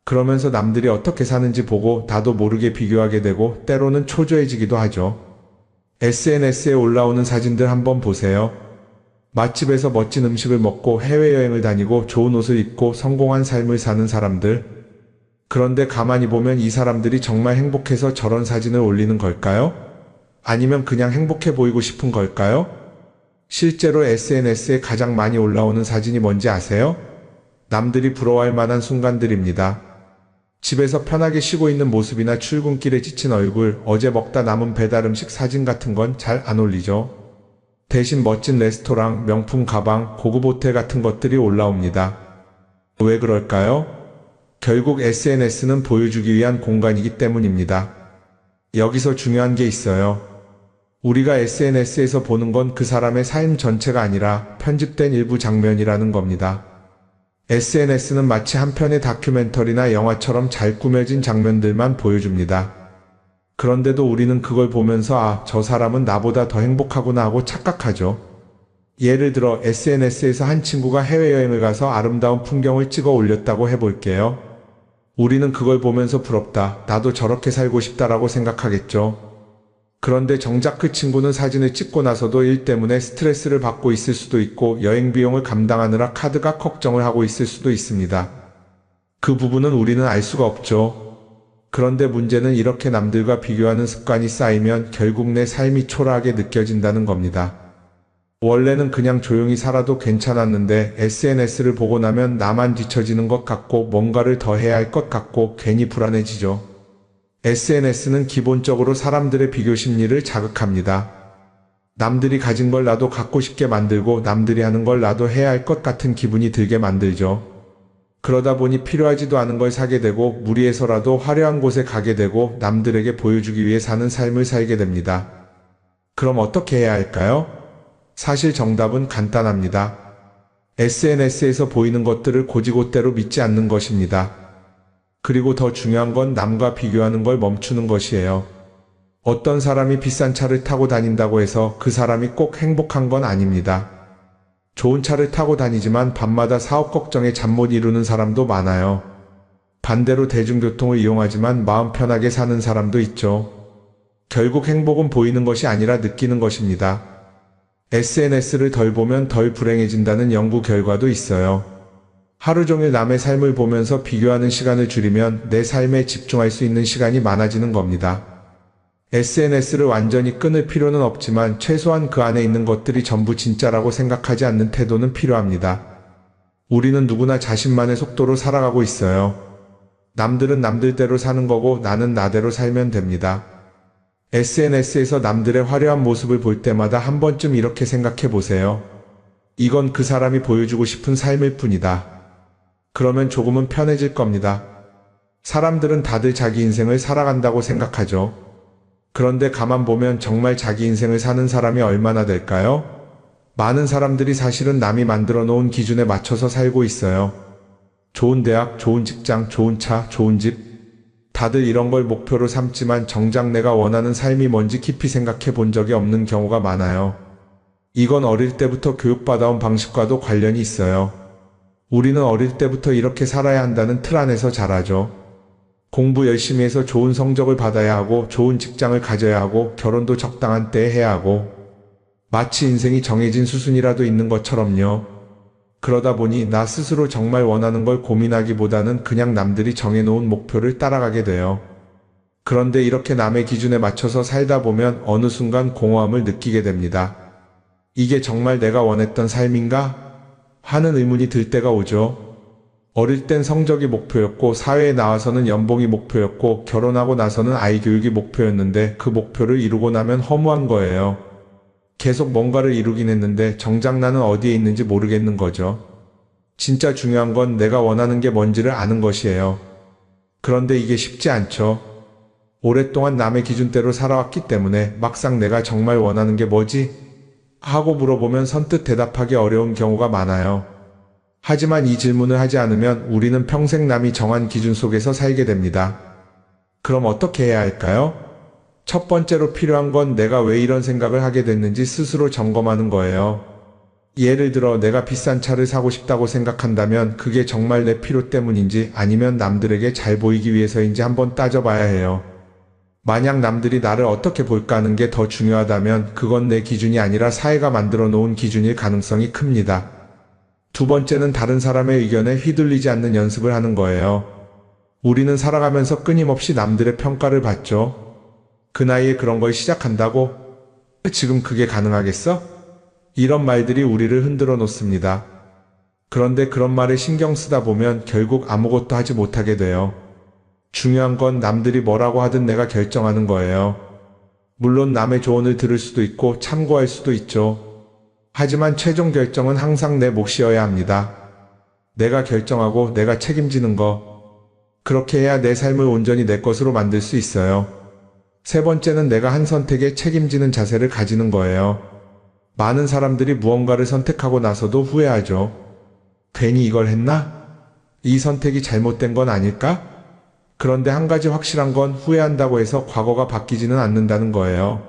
그러면서 남들이 어떻게 사는지 보고 나도 모르게 비교하게 되고 때로는 초조해지기도 하죠. SNS에 올라오는 사진들 한번 보세요. 맛집에서 멋진 음식을 먹고 해외여행을 다니고 좋은 옷을 입고 성공한 삶을 사는 사람들. 그런데 가만히 보면 이 사람들이 정말 행복해서 저런 사진을 올리는 걸까요? 아니면 그냥 행복해 보이고 싶은 걸까요? 실제로 SNS에 가장 많이 올라오는 사진이 뭔지 아세요? 남들이 부러워할 만한 순간들입니다. 집에서 편하게 쉬고 있는 모습이나 출근길에 지친 얼굴, 어제 먹다 남은 배달 음식 사진 같은 건 잘 안 올리죠. 대신 멋진 레스토랑, 명품 가방, 고급 호텔 같은 것들이 올라옵니다. 왜 그럴까요? 결국 SNS는 보여주기 위한 공간이기 때문입니다. 여기서 중요한 게 있어요. 우리가 SNS에서 보는 건 그 사람의 삶 전체가 아니라 편집된 일부 장면이라는 겁니다. SNS는 마치 한 편의 다큐멘터리나 영화처럼 잘 꾸며진 장면들만 보여줍니다. 그런데도 우리는 그걸 보면서 아, 저 사람은 나보다 더 행복하구나 하고 착각하죠. 예를 들어 SNS에서 한 친구가 해외여행을 가서 아름다운 풍경을 찍어 올렸다고 해볼게요. 우리는 그걸 보면서 부럽다, 나도 저렇게 살고 싶다라고 생각하겠죠. 그런데 정작 그 친구는 사진을 찍고 나서도 일 때문에 스트레스를 받고 있을 수도 있고 여행 비용을 감당하느라 카드가 걱정을 하고 있을 수도 있습니다. 그 부분은 우리는 알 수가 없죠. 그런데 문제는 이렇게 남들과 비교하는 습관이 쌓이면 결국 내 삶이 초라하게 느껴진다는 겁니다. 원래는 그냥 조용히 살아도 괜찮았는데 SNS를 보고 나면 나만 뒤처지는 것 같고 뭔가를 더 해야 할 것 같고 괜히 불안해지죠. SNS는 기본적으로 사람들의 비교 심리를 자극합니다. 남들이 가진 걸 나도 갖고 싶게 만들고 남들이 하는 걸 나도 해야 할 것 같은 기분이 들게 만들죠. 그러다 보니 필요하지도 않은 걸 사게 되고 무리해서라도 화려한 곳에 가게 되고 남들에게 보여주기 위해 사는 삶을 살게 됩니다. 그럼 어떻게 해야 할까요? 사실 정답은 간단합니다. SNS에서 보이는 것들을 곧이곧대로 믿지 않는 것입니다. 그리고 더 중요한 건 남과 비교하는 걸 멈추는 것이에요. 어떤 사람이 비싼 차를 타고 다닌다고 해서 그 사람이 꼭 행복한 건 아닙니다. 좋은 차를 타고 다니지만 밤마다 사업 걱정에 잠 못 이루는 사람도 많아요. 반대로 대중교통을 이용하지만 마음 편하게 사는 사람도 있죠. 결국 행복은 보이는 것이 아니라 느끼는 것입니다. SNS를 덜 보면 덜 불행해진다는 연구 결과도 있어요. 하루 종일 남의 삶을 보면서 비교하는 시간을 줄이면 내 삶에 집중할 수 있는 시간이 많아지는 겁니다. SNS를 완전히 끊을 필요는 없지만 최소한 그 안에 있는 것들이 전부 진짜라고 생각하지 않는 태도는 필요합니다. 우리는 누구나 자신만의 속도로 살아가고 있어요. 남들은 남들대로 사는 거고 나는 나대로 살면 됩니다. SNS에서 남들의 화려한 모습을 볼 때마다 한 번쯤 이렇게 생각해 보세요. 이건 그 사람이 보여주고 싶은 삶일 뿐이다. 그러면 조금은 편해질 겁니다. 사람들은 다들 자기 인생을 살아간다고 생각하죠. 그런데 가만 보면 정말 자기 인생을 사는 사람이 얼마나 될까요? 많은 사람들이 사실은 남이 만들어 놓은 기준에 맞춰서 살고 있어요. 좋은 대학, 좋은 직장, 좋은 차, 좋은 집. 다들 이런 걸 목표로 삼지만 정작 내가 원하는 삶이 뭔지 깊이 생각해 본 적이 없는 경우가 많아요. 이건 어릴 때부터 교육받아온 방식과도 관련이 있어요. 우리는 어릴 때부터 이렇게 살아야 한다는 틀 안에서 자라죠. 공부 열심히 해서 좋은 성적을 받아야 하고 좋은 직장을 가져야 하고 결혼도 적당한 때에 해야 하고 마치 인생이 정해진 수순이라도 있는 것처럼요. 그러다 보니 나 스스로 정말 원하는 걸 고민하기보다는 그냥 남들이 정해놓은 목표를 따라가게 돼요. 그런데 이렇게 남의 기준에 맞춰서 살다 보면 어느 순간 공허함을 느끼게 됩니다. 이게 정말 내가 원했던 삶인가? 하는 의문이 들 때가 오죠. 어릴 땐 성적이 목표였고 사회에 나와서는 연봉이 목표였고 결혼하고 나서는 아이 교육이 목표였는데 그 목표를 이루고 나면 허무한 거예요. 계속 뭔가를 이루긴 했는데 정작 나는 어디에 있는지 모르겠는 거죠. 진짜 중요한 건 내가 원하는 게 뭔지를 아는 것이에요. 그런데 이게 쉽지 않죠. 오랫동안 남의 기준대로 살아왔기 때문에 막상 내가 정말 원하는 게 뭐지? 하고 물어보면 선뜻 대답하기 어려운 경우가 많아요. 하지만 이 질문을 하지 않으면 우리는 평생 남이 정한 기준 속에서 살게 됩니다. 그럼 어떻게 해야 할까요? 첫 번째로 필요한 건 내가 왜 이런 생각을 하게 됐는지 스스로 점검하는 거예요. 예를 들어 내가 비싼 차를 사고 싶다고 생각한다면 그게 정말 내 필요 때문인지 아니면 남들에게 잘 보이기 위해서인지 한번 따져봐야 해요. 만약 남들이 나를 어떻게 볼까 하는 게 더 중요하다면 그건 내 기준이 아니라 사회가 만들어 놓은 기준일 가능성이 큽니다. 두 번째는 다른 사람의 의견에 휘둘리지 않는 연습을 하는 거예요. 우리는 살아가면서 끊임없이 남들의 평가를 받죠. 그 나이에 그런 걸 시작한다고? 지금 그게 가능하겠어? 이런 말들이 우리를 흔들어 놓습니다. 그런데 그런 말에 신경 쓰다 보면 결국 아무것도 하지 못하게 돼요. 중요한 건 남들이 뭐라고 하든 내가 결정하는 거예요. 물론 남의 조언을 들을 수도 있고 참고할 수도 있죠. 하지만 최종 결정은 항상 내 몫이어야 합니다. 내가 결정하고 내가 책임지는 거. 그렇게 해야 내 삶을 온전히 내 것으로 만들 수 있어요. 세 번째는 내가 한 선택에 책임지는 자세를 가지는 거예요. 많은 사람들이 무언가를 선택하고 나서도 후회하죠. 괜히 이걸 했나? 이 선택이 잘못된 건 아닐까? 그런데 한 가지 확실한 건 후회한다고 해서 과거가 바뀌지는 않는다는 거예요.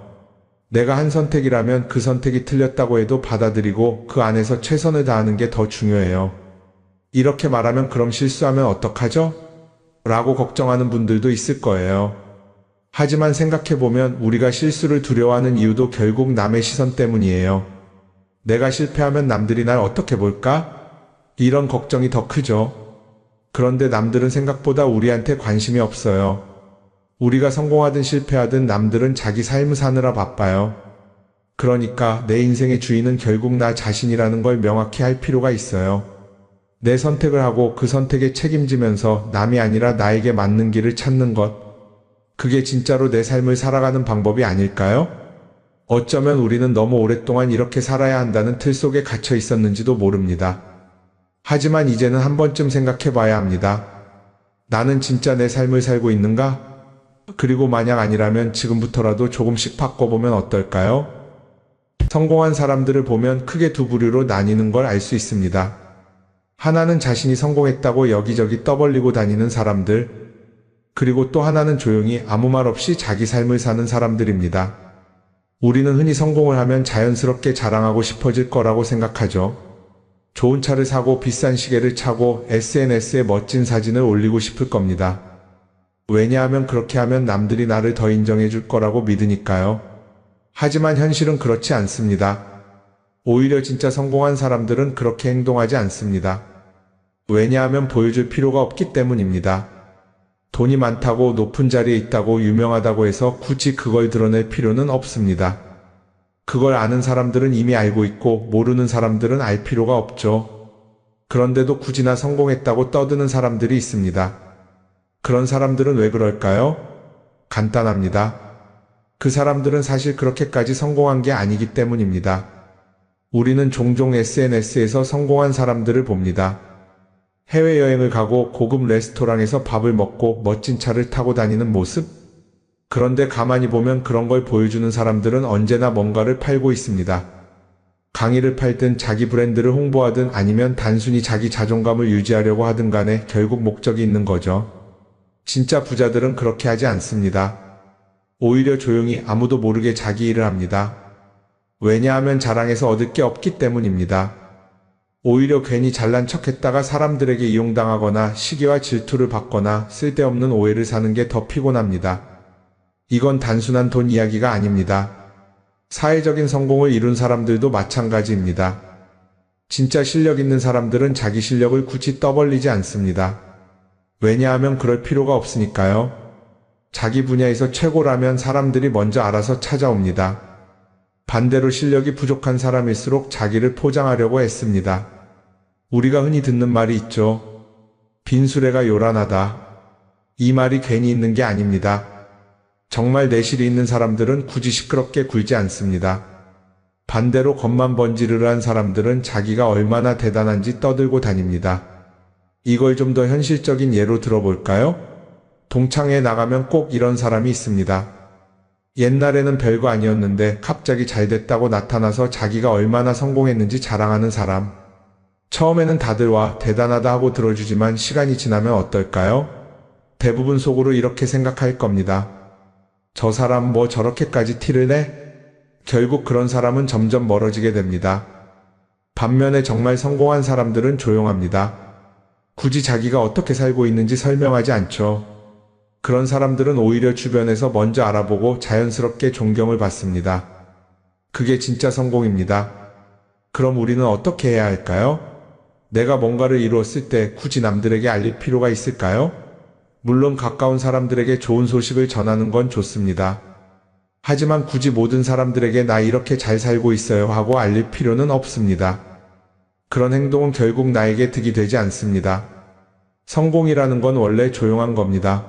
내가 한 선택이라면 그 선택이 틀렸다고 해도 받아들이고 그 안에서 최선을 다하는 게 더 중요해요. 이렇게 말하면 그럼 실수하면 어떡하죠? 라고 걱정하는 분들도 있을 거예요. 하지만 생각해보면 우리가 실수를 두려워하는 이유도 결국 남의 시선 때문이에요. 내가 실패하면 남들이 날 어떻게 볼까? 이런 걱정이 더 크죠. 그런데 남들은 생각보다 우리한테 관심이 없어요. 우리가 성공하든 실패하든 남들은 자기 삶을 사느라 바빠요. 그러니까 내 인생의 주인은 결국 나 자신이라는 걸 명확히 할 필요가 있어요. 내 선택을 하고 그 선택에 책임지면서 남이 아니라 나에게 맞는 길을 찾는 것. 그게 진짜로 내 삶을 살아가는 방법이 아닐까요? 어쩌면 우리는 너무 오랫동안 이렇게 살아야 한다는 틀 속에 갇혀 있었는지도 모릅니다. 하지만 이제는 한 번쯤 생각해 봐야 합니다. 나는 진짜 내 삶을 살고 있는가? 그리고 만약 아니라면 지금부터라도 조금씩 바꿔보면 어떨까요? 성공한 사람들을 보면 크게 두 부류로 나뉘는 걸 알 수 있습니다. 하나는 자신이 성공했다고 여기저기 떠벌리고 다니는 사람들, 그리고 또 하나는 조용히 아무 말 없이 자기 삶을 사는 사람들입니다. 우리는 흔히 성공을 하면 자연스럽게 자랑하고 싶어질 거라고 생각하죠. 좋은 차를 사고 비싼 시계를 차고 SNS에 멋진 사진을 올리고 싶을 겁니다. 왜냐하면 그렇게 하면 남들이 나를 더 인정해 줄 거라고 믿으니까요. 하지만 현실은 그렇지 않습니다. 오히려 진짜 성공한 사람들은 그렇게 행동하지 않습니다. 왜냐하면 보여줄 필요가 없기 때문입니다. 돈이 많다고 높은 자리에 있다고 유명하다고 해서 굳이 그걸 드러낼 필요는 없습니다. 그걸 아는 사람들은 이미 알고 있고 모르는 사람들은 알 필요가 없죠. 그런데도 굳이나 성공했다고 떠드는 사람들이 있습니다. 그런 사람들은 왜 그럴까요? 간단합니다. 그 사람들은 사실 그렇게까지 성공한 게 아니기 때문입니다. 우리는 종종 SNS에서 성공한 사람들을 봅니다. 해외여행을 가고 고급 레스토랑에서 밥을 먹고 멋진 차를 타고 다니는 모습? 그런데 가만히 보면 그런 걸 보여주는 사람들은 언제나 뭔가를 팔고 있습니다. 강의를 팔든 자기 브랜드를 홍보하든 아니면 단순히 자기 자존감을 유지하려고 하든 간에 결국 목적이 있는 거죠. 진짜 부자들은 그렇게 하지 않습니다. 오히려 조용히 아무도 모르게 자기 일을 합니다. 왜냐하면 자랑해서 얻을 게 없기 때문입니다. 오히려 괜히 잘난 척했다가 사람들에게 이용당하거나 시기와 질투를 받거나 쓸데없는 오해를 사는 게 더 피곤합니다. 이건 단순한 돈 이야기가 아닙니다. 사회적인 성공을 이룬 사람들도 마찬가지입니다. 진짜 실력 있는 사람들은 자기 실력을 굳이 떠벌리지 않습니다. 왜냐하면 그럴 필요가 없으니까요. 자기 분야에서 최고라면 사람들이 먼저 알아서 찾아옵니다. 반대로 실력이 부족한 사람일수록 자기를 포장하려고 애씁니다. 우리가 흔히 듣는 말이 있죠. 빈수레가 요란하다. 이 말이 괜히 있는 게 아닙니다. 정말 내실이 있는 사람들은 굳이 시끄럽게 굴지 않습니다. 반대로 겉만 번지르르한 사람들은 자기가 얼마나 대단한지 떠들고 다닙니다. 이걸 좀 더 현실적인 예로 들어볼까요? 동창회에 나가면 꼭 이런 사람이 있습니다. 옛날에는 별거 아니었는데 갑자기 잘 됐다고 나타나서 자기가 얼마나 성공했는지 자랑하는 사람. 처음에는 다들 와 대단하다 하고 들어주지만 시간이 지나면 어떨까요? 대부분 속으로 이렇게 생각할 겁니다. 저 사람 뭐 저렇게까지 티를 내? 결국 그런 사람은 점점 멀어지게 됩니다. 반면에 정말 성공한 사람들은 조용합니다. 굳이 자기가 어떻게 살고 있는지 설명하지 않죠. 그런 사람들은 오히려 주변에서 먼저 알아보고 자연스럽게 존경을 받습니다. 그게 진짜 성공입니다. 그럼 우리는 어떻게 해야 할까요? 내가 뭔가를 이루었을 때 굳이 남들에게 알릴 필요가 있을까요? 물론 가까운 사람들에게 좋은 소식을 전하는 건 좋습니다. 하지만 굳이 모든 사람들에게 나 이렇게 잘 살고 있어요 하고 알릴 필요는 없습니다. 그런 행동은 결국 나에게 득이 되지 않습니다. 성공이라는 건 원래 조용한 겁니다.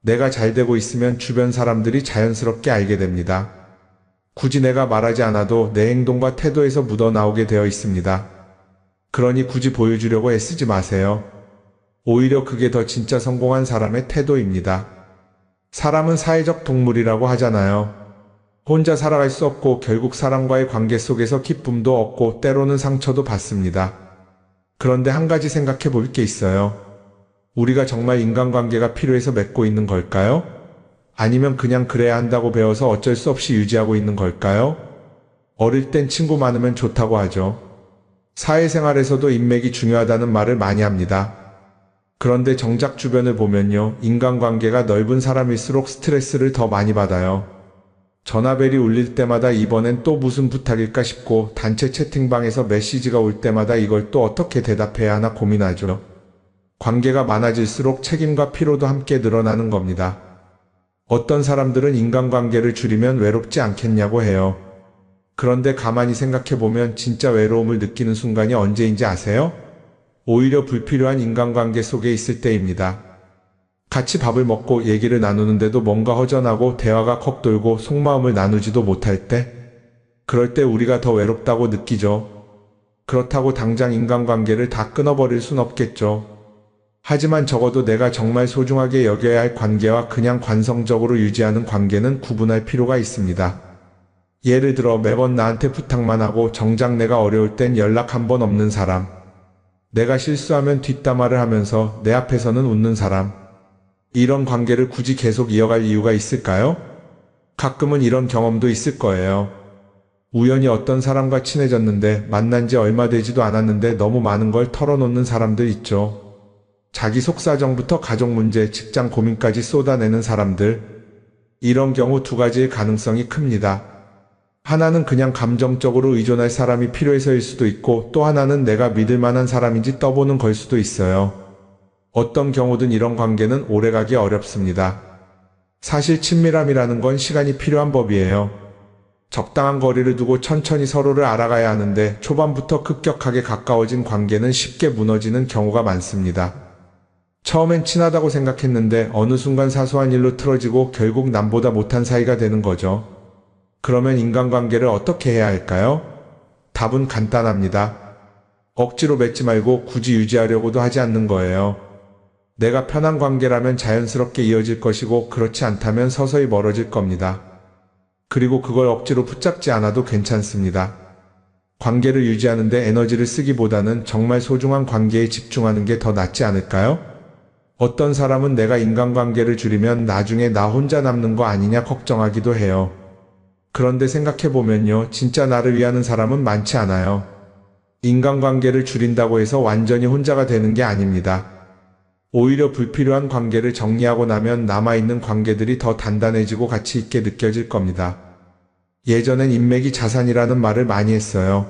내가 잘 되고 있으면 주변 사람들이 자연스럽게 알게 됩니다. 굳이 내가 말하지 않아도 내 행동과 태도에서 묻어나오게 되어 있습니다. 그러니 굳이 보여주려고 애쓰지 마세요. 오히려 그게 더 진짜 성공한 사람의 태도입니다. 사람은 사회적 동물이라고 하잖아요. 혼자 살아갈 수 없고 결국 사람과의 관계 속에서 기쁨도 얻고 때로는 상처도 받습니다. 그런데 한 가지 생각해 볼 게 있어요. 우리가 정말 인간관계가 필요해서 맺고 있는 걸까요? 아니면 그냥 그래야 한다고 배워서 어쩔 수 없이 유지하고 있는 걸까요? 어릴 땐 친구 많으면 좋다고 하죠. 사회생활에서도 인맥이 중요하다는 말을 많이 합니다. 그런데 정작 주변을 보면요, 인간관계가 넓은 사람일수록 스트레스를 더 많이 받아요. 전화벨이 울릴 때마다 이번엔 또 무슨 부탁일까 싶고 단체 채팅방에서 메시지가 올 때마다 이걸 또 어떻게 대답해야 하나 고민하죠. 관계가 많아질수록 책임과 피로도 함께 늘어나는 겁니다. 어떤 사람들은 인간관계를 줄이면 외롭지 않겠냐고 해요. 그런데 가만히 생각해보면 진짜 외로움을 느끼는 순간이 언제인지 아세요? 오히려 불필요한 인간관계 속에 있을 때입니다. 같이 밥을 먹고 얘기를 나누는데도 뭔가 허전하고 대화가 컥 돌고 속마음을 나누지도 못할 때, 그럴 때 우리가 더 외롭다고 느끼죠. 그렇다고 당장 인간관계를 다 끊어버릴 순 없겠죠. 하지만 적어도 내가 정말 소중하게 여겨야 할 관계와 그냥 관성적으로 유지하는 관계는 구분할 필요가 있습니다. 예를 들어 매번 나한테 부탁만 하고 정작 내가 어려울 땐 연락 한 번 없는 사람. 내가 실수하면 뒷담화를 하면서 내 앞에서는 웃는 사람. 이런 관계를 굳이 계속 이어갈 이유가 있을까요? 가끔은 이런 경험도 있을 거예요. 우연히 어떤 사람과 친해졌는데 만난 지 얼마 되지도 않았는데 너무 많은 걸 털어놓는 사람들 있죠. 자기 속사정부터 가족 문제, 직장 고민까지 쏟아내는 사람들. 이런 경우 두 가지의 가능성이 큽니다. 하나는 그냥 감정적으로 의존할 사람이 필요해서일 수도 있고 또 하나는 내가 믿을 만한 사람인지 떠보는 걸 수도 있어요. 어떤 경우든 이런 관계는 오래가기 어렵습니다. 사실 친밀함이라는 건 시간이 필요한 법이에요. 적당한 거리를 두고 천천히 서로를 알아가야 하는데 초반부터 급격하게 가까워진 관계는 쉽게 무너지는 경우가 많습니다. 처음엔 친하다고 생각했는데 어느 순간 사소한 일로 틀어지고 결국 남보다 못한 사이가 되는 거죠. 그러면 인간관계를 어떻게 해야 할까요? 답은 간단합니다. 억지로 맺지 말고 굳이 유지하려고도 하지 않는 거예요. 내가 편한 관계라면 자연스럽게 이어질 것이고 그렇지 않다면 서서히 멀어질 겁니다. 그리고 그걸 억지로 붙잡지 않아도 괜찮습니다. 관계를 유지하는데 에너지를 쓰기보다는 정말 소중한 관계에 집중하는 게 더 낫지 않을까요? 어떤 사람은 내가 인간관계를 줄이면 나중에 나 혼자 남는 거 아니냐 걱정하기도 해요. 그런데 생각해보면요, 진짜 나를 위하는 사람은 많지 않아요. 인간관계를 줄인다고 해서 완전히 혼자가 되는 게 아닙니다. 오히려 불필요한 관계를 정리하고 나면 남아있는 관계들이 더 단단해지고 가치 있게 느껴질 겁니다. 예전엔 인맥이 자산이라는 말을 많이 했어요.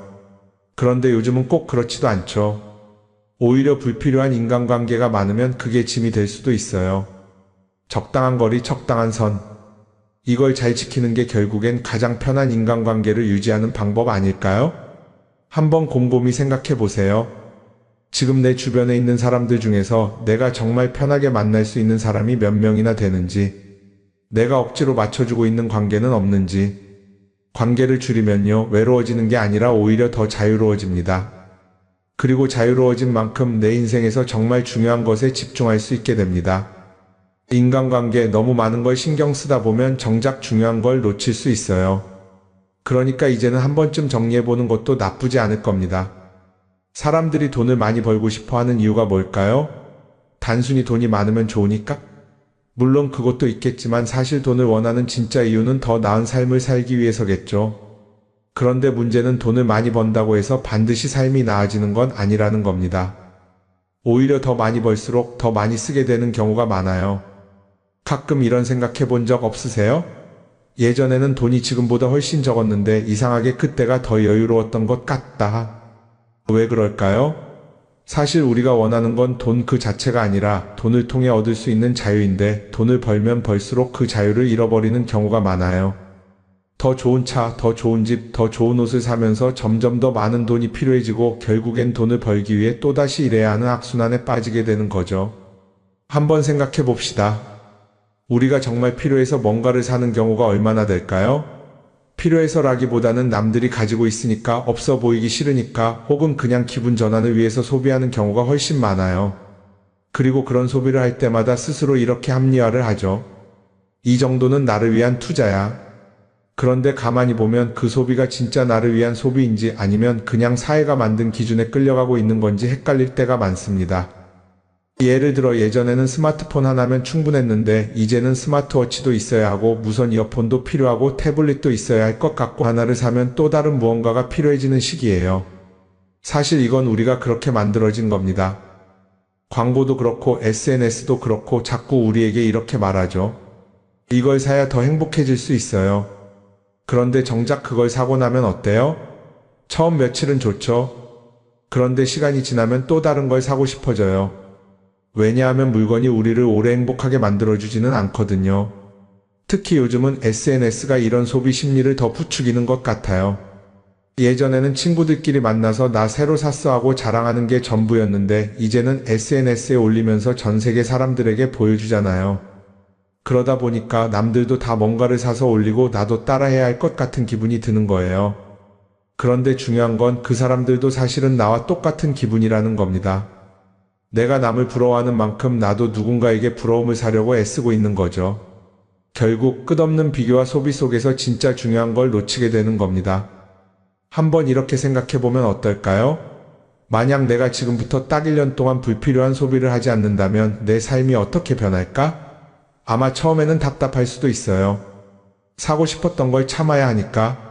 그런데 요즘은 꼭 그렇지도 않죠. 오히려 불필요한 인간관계가 많으면 그게 짐이 될 수도 있어요. 적당한 거리, 적당한 선. 이걸 잘 지키는 게 결국엔 가장 편한 인간관계를 유지하는 방법 아닐까요? 한번 곰곰이 생각해 보세요. 지금 내 주변에 있는 사람들 중에서 내가 정말 편하게 만날 수 있는 사람이 몇 명이나 되는지, 내가 억지로 맞춰주고 있는 관계는 없는지. 관계를 줄이면요, 외로워지는 게 아니라 오히려 더 자유로워집니다. 그리고 자유로워진 만큼 내 인생에서 정말 중요한 것에 집중할 수 있게 됩니다. 인간관계에 너무 많은 걸 신경 쓰다 보면 정작 중요한 걸 놓칠 수 있어요. 그러니까 이제는 한 번쯤 정리해보는 것도 나쁘지 않을 겁니다. 사람들이 돈을 많이 벌고 싶어 하는 이유가 뭘까요? 단순히 돈이 많으면 좋으니까? 물론 그것도 있겠지만 사실 돈을 원하는 진짜 이유는 더 나은 삶을 살기 위해서겠죠. 그런데 문제는 돈을 많이 번다고 해서 반드시 삶이 나아지는 건 아니라는 겁니다. 오히려 더 많이 벌수록 더 많이 쓰게 되는 경우가 많아요. 가끔 이런 생각해 본 적 없으세요? 예전에는 돈이 지금보다 훨씬 적었는데 이상하게 그때가 더 여유로웠던 것 같다. 왜 그럴까요? 사실 우리가 원하는 건 돈 그 자체가 아니라 돈을 통해 얻을 수 있는 자유인데 돈을 벌면 벌수록 그 자유를 잃어버리는 경우가 많아요. 더 좋은 차, 더 좋은 집, 더 좋은 옷을 사면서 점점 더 많은 돈이 필요해지고 결국엔 돈을 벌기 위해 또다시 일해야 하는 악순환에 빠지게 되는 거죠. 한번 생각해 봅시다. 우리가 정말 필요해서 뭔가를 사는 경우가 얼마나 될까요? 필요해서라기보다는 남들이 가지고 있으니까 없어 보이기 싫으니까 혹은 그냥 기분 전환을 위해서 소비하는 경우가 훨씬 많아요. 그리고 그런 소비를 할 때마다 스스로 이렇게 합리화를 하죠. 이 정도는 나를 위한 투자야. 그런데 가만히 보면 그 소비가 진짜 나를 위한 소비인지 아니면 그냥 사회가 만든 기준에 끌려가고 있는 건지 헷갈릴 때가 많습니다. 예를 들어 예전에는 스마트폰 하나면 충분했는데 이제는 스마트워치도 있어야 하고 무선 이어폰도 필요하고 태블릿도 있어야 할 것 같고 하나를 사면 또 다른 무언가가 필요해지는 시기예요. 사실 이건 우리가 그렇게 만들어진 겁니다. 광고도 그렇고 SNS도 그렇고 자꾸 우리에게 이렇게 말하죠. 이걸 사야 더 행복해질 수 있어요. 그런데 정작 그걸 사고 나면 어때요? 처음 며칠은 좋죠. 그런데 시간이 지나면 또 다른 걸 사고 싶어져요. 왜냐하면 물건이 우리를 오래 행복하게 만들어주지는 않거든요. 특히 요즘은 SNS가 이런 소비 심리를 더 부추기는 것 같아요. 예전에는 친구들끼리 만나서 나 새로 샀어 하고 자랑하는 게 전부였는데 이제는 SNS에 올리면서 전 세계 사람들에게 보여주잖아요. 그러다 보니까 남들도 다 뭔가를 사서 올리고 나도 따라해야 할 것 같은 기분이 드는 거예요. 그런데 중요한 건 그 사람들도 사실은 나와 똑같은 기분이라는 겁니다. 내가 남을 부러워하는 만큼 나도 누군가에게 부러움을 사려고 애쓰고 있는 거죠. 결국 끝없는 비교와 소비 속에서 진짜 중요한 걸 놓치게 되는 겁니다. 한번 이렇게 생각해보면 어떨까요? 만약 내가 지금부터 딱 1년 동안 불필요한 소비를 하지 않는다면 내 삶이 어떻게 변할까? 아마 처음에는 답답할 수도 있어요. 사고 싶었던 걸 참아야 하니까.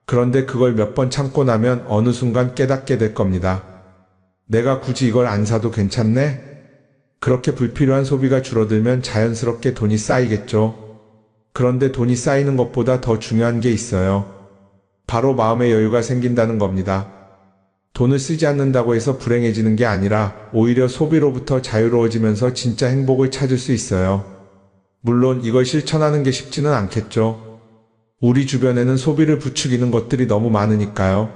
그런데 그걸 몇 번 참고 나면 어느 순간 깨닫게 될 겁니다. 내가 굳이 이걸 안 사도 괜찮네? 그렇게 불필요한 소비가 줄어들면 자연스럽게 돈이 쌓이겠죠. 그런데 돈이 쌓이는 것보다 더 중요한 게 있어요. 바로 마음의 여유가 생긴다는 겁니다. 돈을 쓰지 않는다고 해서 불행해지는 게 아니라 오히려 소비로부터 자유로워지면서 진짜 행복을 찾을 수 있어요. 물론 이걸 실천하는 게 쉽지는 않겠죠. 우리 주변에는 소비를 부추기는 것들이 너무 많으니까요.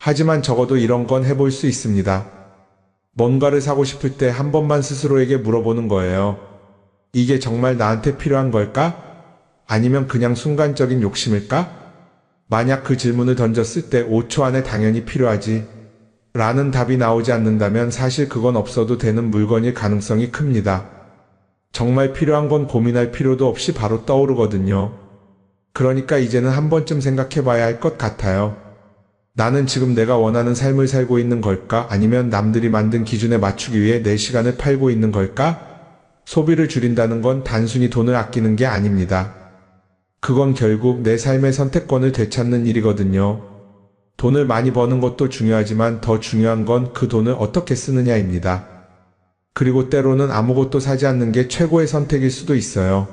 하지만 적어도 이런 건 해볼 수 있습니다. 뭔가를 사고 싶을 때 한 번만 스스로에게 물어보는 거예요. 이게 정말 나한테 필요한 걸까? 아니면 그냥 순간적인 욕심일까? 만약 그 질문을 던졌을 때 5초 안에 당연히 필요하지 라는 답이 나오지 않는다면 사실 그건 없어도 되는 물건일 가능성이 큽니다. 정말 필요한 건 고민할 필요도 없이 바로 떠오르거든요. 그러니까 이제는 한 번쯤 생각해 봐야 할 것 같아요. 나는 지금 내가 원하는 삶을 살고 있는 걸까? 아니면 남들이 만든 기준에 맞추기 위해 내 시간을 팔고 있는 걸까? 소비를 줄인다는 건 단순히 돈을 아끼는 게 아닙니다. 그건 결국 내 삶의 선택권을 되찾는 일이거든요. 돈을 많이 버는 것도 중요하지만 더 중요한 건 그 돈을 어떻게 쓰느냐입니다. 그리고 때로는 아무것도 사지 않는 게 최고의 선택일 수도 있어요.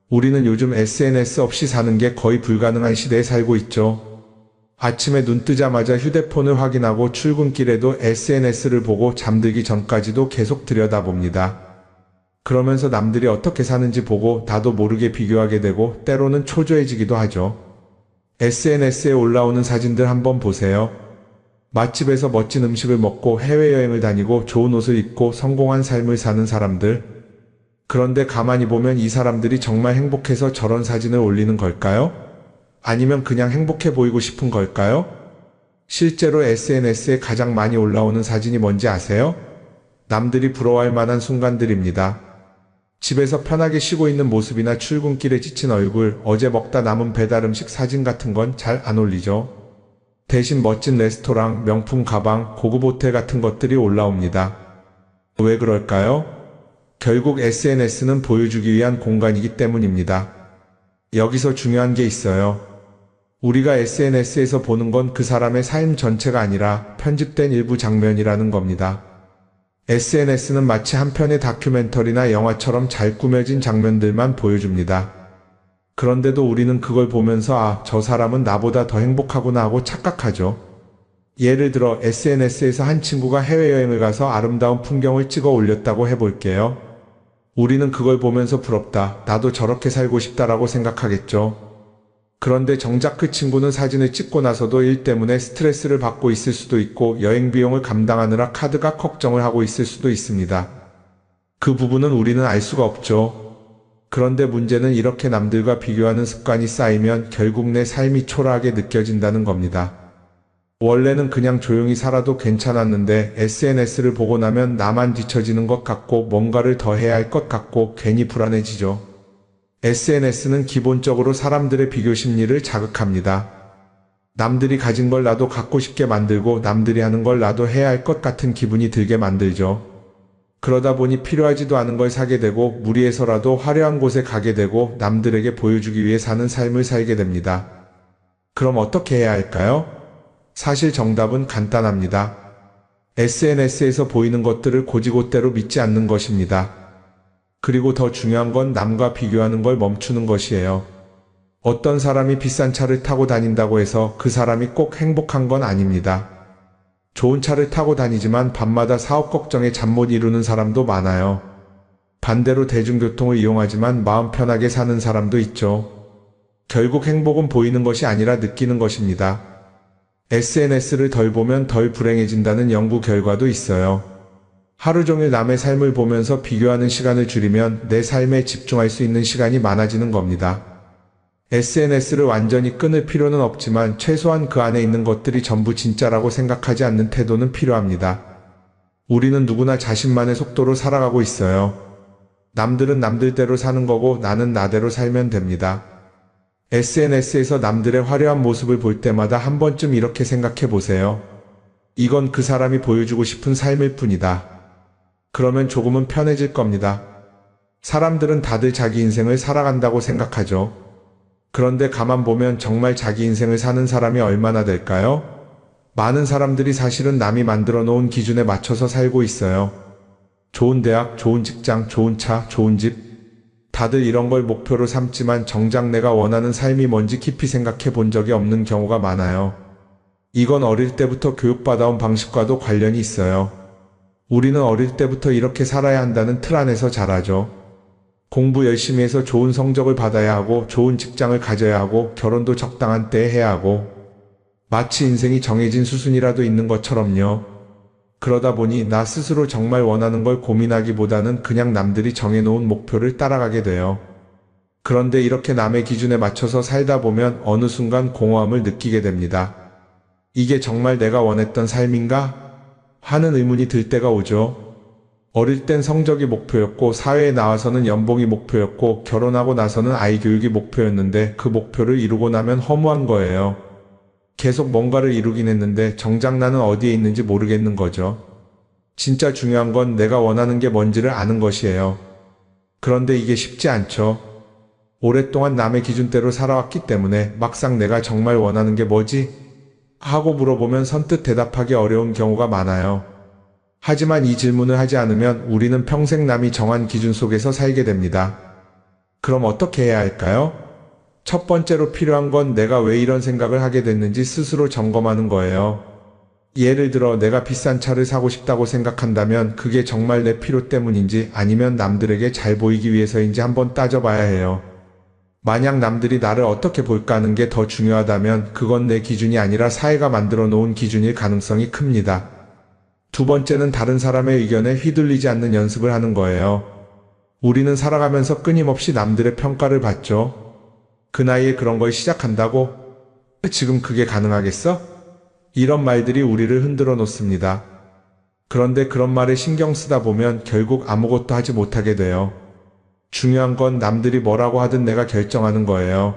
우리는 요즘 SNS 없이 사는 게 거의 불가능한 시대에 살고 있죠. 아침에 눈 뜨자마자 휴대폰을 확인하고 출근길에도 SNS를 보고 잠들기 전까지도 계속 들여다봅니다. 그러면서 남들이 어떻게 사는지 보고 나도 모르게 비교하게 되고 때로는 초조해지기도 하죠. SNS에 올라오는 사진들 한번 보세요. 맛집에서 멋진 음식을 먹고 해외여행을 다니고 좋은 옷을 입고 성공한 삶을 사는 사람들. 그런데 가만히 보면 이 사람들이 정말 행복해서 저런 사진을 올리는 걸까요? 아니면 그냥 행복해 보이고 싶은 걸까요? 실제로 SNS에 가장 많이 올라오는 사진이 뭔지 아세요? 남들이 부러워할 만한 순간들입니다. 집에서 편하게 쉬고 있는 모습이나 출근길에 지친 얼굴, 어제 먹다 남은 배달 음식 사진 같은 건 잘 안 올리죠. 대신 멋진 레스토랑, 명품 가방, 고급 호텔 같은 것들이 올라옵니다. 왜 그럴까요? 결국 SNS는 보여주기 위한 공간이기 때문입니다. 여기서 중요한 게 있어요. 우리가 SNS에서 보는 건 그 사람의 삶 전체가 아니라 편집된 일부 장면이라는 겁니다. SNS는 마치 한 편의 다큐멘터리나 영화처럼 잘 꾸며진 장면들만 보여줍니다. 그런데도 우리는 그걸 보면서 아, 저 사람은 나보다 더 행복하구나 하고 착각하죠. 예를 들어 SNS에서 한 친구가 해외여행을 가서 아름다운 풍경을 찍어 올렸다고 해볼게요. 우리는 그걸 보면서 부럽다, 나도 저렇게 살고 싶다라고 생각하겠죠. 그런데 정작 그 친구는 사진을 찍고 나서도 일 때문에 스트레스를 받고 있을 수도 있고 여행 비용을 감당하느라 카드가 걱정을 하고 있을 수도 있습니다. 그 부분은 우리는 알 수가 없죠. 그런데 문제는 이렇게 남들과 비교하는 습관이 쌓이면 결국 내 삶이 초라하게 느껴진다는 겁니다. 원래는 그냥 조용히 살아도 괜찮았는데 SNS를 보고 나면 나만 뒤처지는 것 같고 뭔가를 더 해야 할 것 같고 괜히 불안해지죠. SNS는 기본적으로 사람들의 비교 심리를 자극합니다. 남들이 가진 걸 나도 갖고 싶게 만들고 남들이 하는 걸 나도 해야 할 것 같은 기분이 들게 만들죠. 그러다 보니 필요하지도 않은 걸 사게 되고 무리해서라도 화려한 곳에 가게 되고 남들에게 보여주기 위해 사는 삶을 살게 됩니다. 그럼 어떻게 해야 할까요? 사실 정답은 간단합니다. SNS에서 보이는 것들을 곧이곧대로 믿지 않는 것입니다. 그리고 더 중요한 건 남과 비교하는 걸 멈추는 것이에요. 어떤 사람이 비싼 차를 타고 다닌다고 해서 그 사람이 꼭 행복한 건 아닙니다. 좋은 차를 타고 다니지만 밤마다 사업 걱정에 잠 못 이루는 사람도 많아요. 반대로 대중교통을 이용하지만 마음 편하게 사는 사람도 있죠. 결국 행복은 보이는 것이 아니라 느끼는 것입니다. SNS를 덜 보면 덜 불행해진다는 연구 결과도 있어요. 하루 종일 남의 삶을 보면서 비교하는 시간을 줄이면 내 삶에 집중할 수 있는 시간이 많아지는 겁니다. SNS를 완전히 끊을 필요는 없지만 최소한 그 안에 있는 것들이 전부 진짜라고 생각하지 않는 태도는 필요합니다. 우리는 누구나 자신만의 속도로 살아가고 있어요. 남들은 남들대로 사는 거고 나는 나대로 살면 됩니다. SNS에서 남들의 화려한 모습을 볼 때마다 한 번쯤 이렇게 생각해 보세요. 이건 그 사람이 보여주고 싶은 삶일 뿐이다. 그러면 조금은 편해질 겁니다. 사람들은 다들 자기 인생을 살아간다고 생각하죠. 그런데 가만 보면 정말 자기 인생을 사는 사람이 얼마나 될까요? 많은 사람들이 사실은 남이 만들어 놓은 기준에 맞춰서 살고 있어요. 좋은 대학, 좋은 직장, 좋은 차, 좋은 집. 다들 이런 걸 목표로 삼지만 정작 내가 원하는 삶이 뭔지 깊이 생각해 본 적이 없는 경우가 많아요. 이건 어릴 때부터 교육받아온 방식과도 관련이 있어요. 우리는 어릴 때부터 이렇게 살아야 한다는 틀 안에서 자라죠. 공부 열심히 해서 좋은 성적을 받아야 하고 좋은 직장을 가져야 하고 결혼도 적당한 때에 해야 하고 마치 인생이 정해진 수순이라도 있는 것처럼요. 그러다 보니 나 스스로 정말 원하는 걸 고민하기보다는 그냥 남들이 정해놓은 목표를 따라가게 돼요. 그런데 이렇게 남의 기준에 맞춰서 살다 보면 어느 순간 공허함을 느끼게 됩니다. 이게 정말 내가 원했던 삶인가? 하는 의문이 들 때가 오죠. 어릴 땐 성적이 목표였고 사회에 나와서는 연봉이 목표였고 결혼하고 나서는 아이 교육이 목표였는데 그 목표를 이루고 나면 허무한 거예요. 계속 뭔가를 이루긴 했는데 정작 나는 어디에 있는지 모르겠는 거죠. 진짜 중요한 건 내가 원하는 게 뭔지를 아는 것이에요. 그런데 이게 쉽지 않죠. 오랫동안 남의 기준대로 살아왔기 때문에 막상 내가 정말 원하는 게 뭐지? 하고 물어보면 선뜻 대답하기 어려운 경우가 많아요. 하지만 이 질문을 하지 않으면 우리는 평생 남이 정한 기준 속에서 살게 됩니다. 그럼 어떻게 해야 할까요? 첫 번째로 필요한 건 내가 왜 이런 생각을 하게 됐는지 스스로 점검하는 거예요. 예를 들어 내가 비싼 차를 사고 싶다고 생각한다면 그게 정말 내 필요 때문인지 아니면 남들에게 잘 보이기 위해서인지 한번 따져봐야 해요. 만약 남들이 나를 어떻게 볼까 하는 게 더 중요하다면 그건 내 기준이 아니라 사회가 만들어 놓은 기준일 가능성이 큽니다. 두 번째는 다른 사람의 의견에 휘둘리지 않는 연습을 하는 거예요. 우리는 살아가면서 끊임없이 남들의 평가를 받죠. 그 나이에 그런 걸 시작한다고? 지금 그게 가능하겠어? 이런 말들이 우리를 흔들어 놓습니다. 그런데 그런 말에 신경 쓰다 보면 결국 아무것도 하지 못하게 돼요. 중요한 건 남들이 뭐라고 하든 내가 결정하는 거예요.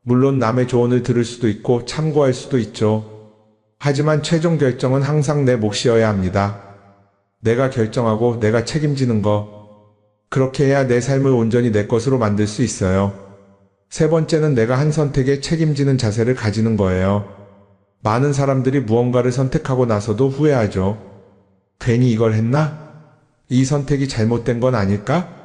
물론 남의 조언을 들을 수도 있고 참고할 수도 있죠. 하지만 최종 결정은 항상 내 몫이어야 합니다. 내가 결정하고 내가 책임지는 거. 그렇게 해야 내 삶을 온전히 내 것으로 만들 수 있어요. 세 번째는 내가 한 선택에 책임지는 자세를 가지는 거예요. 많은 사람들이 무언가를 선택하고 나서도 후회하죠. 괜히 이걸 했나? 이 선택이 잘못된 건 아닐까?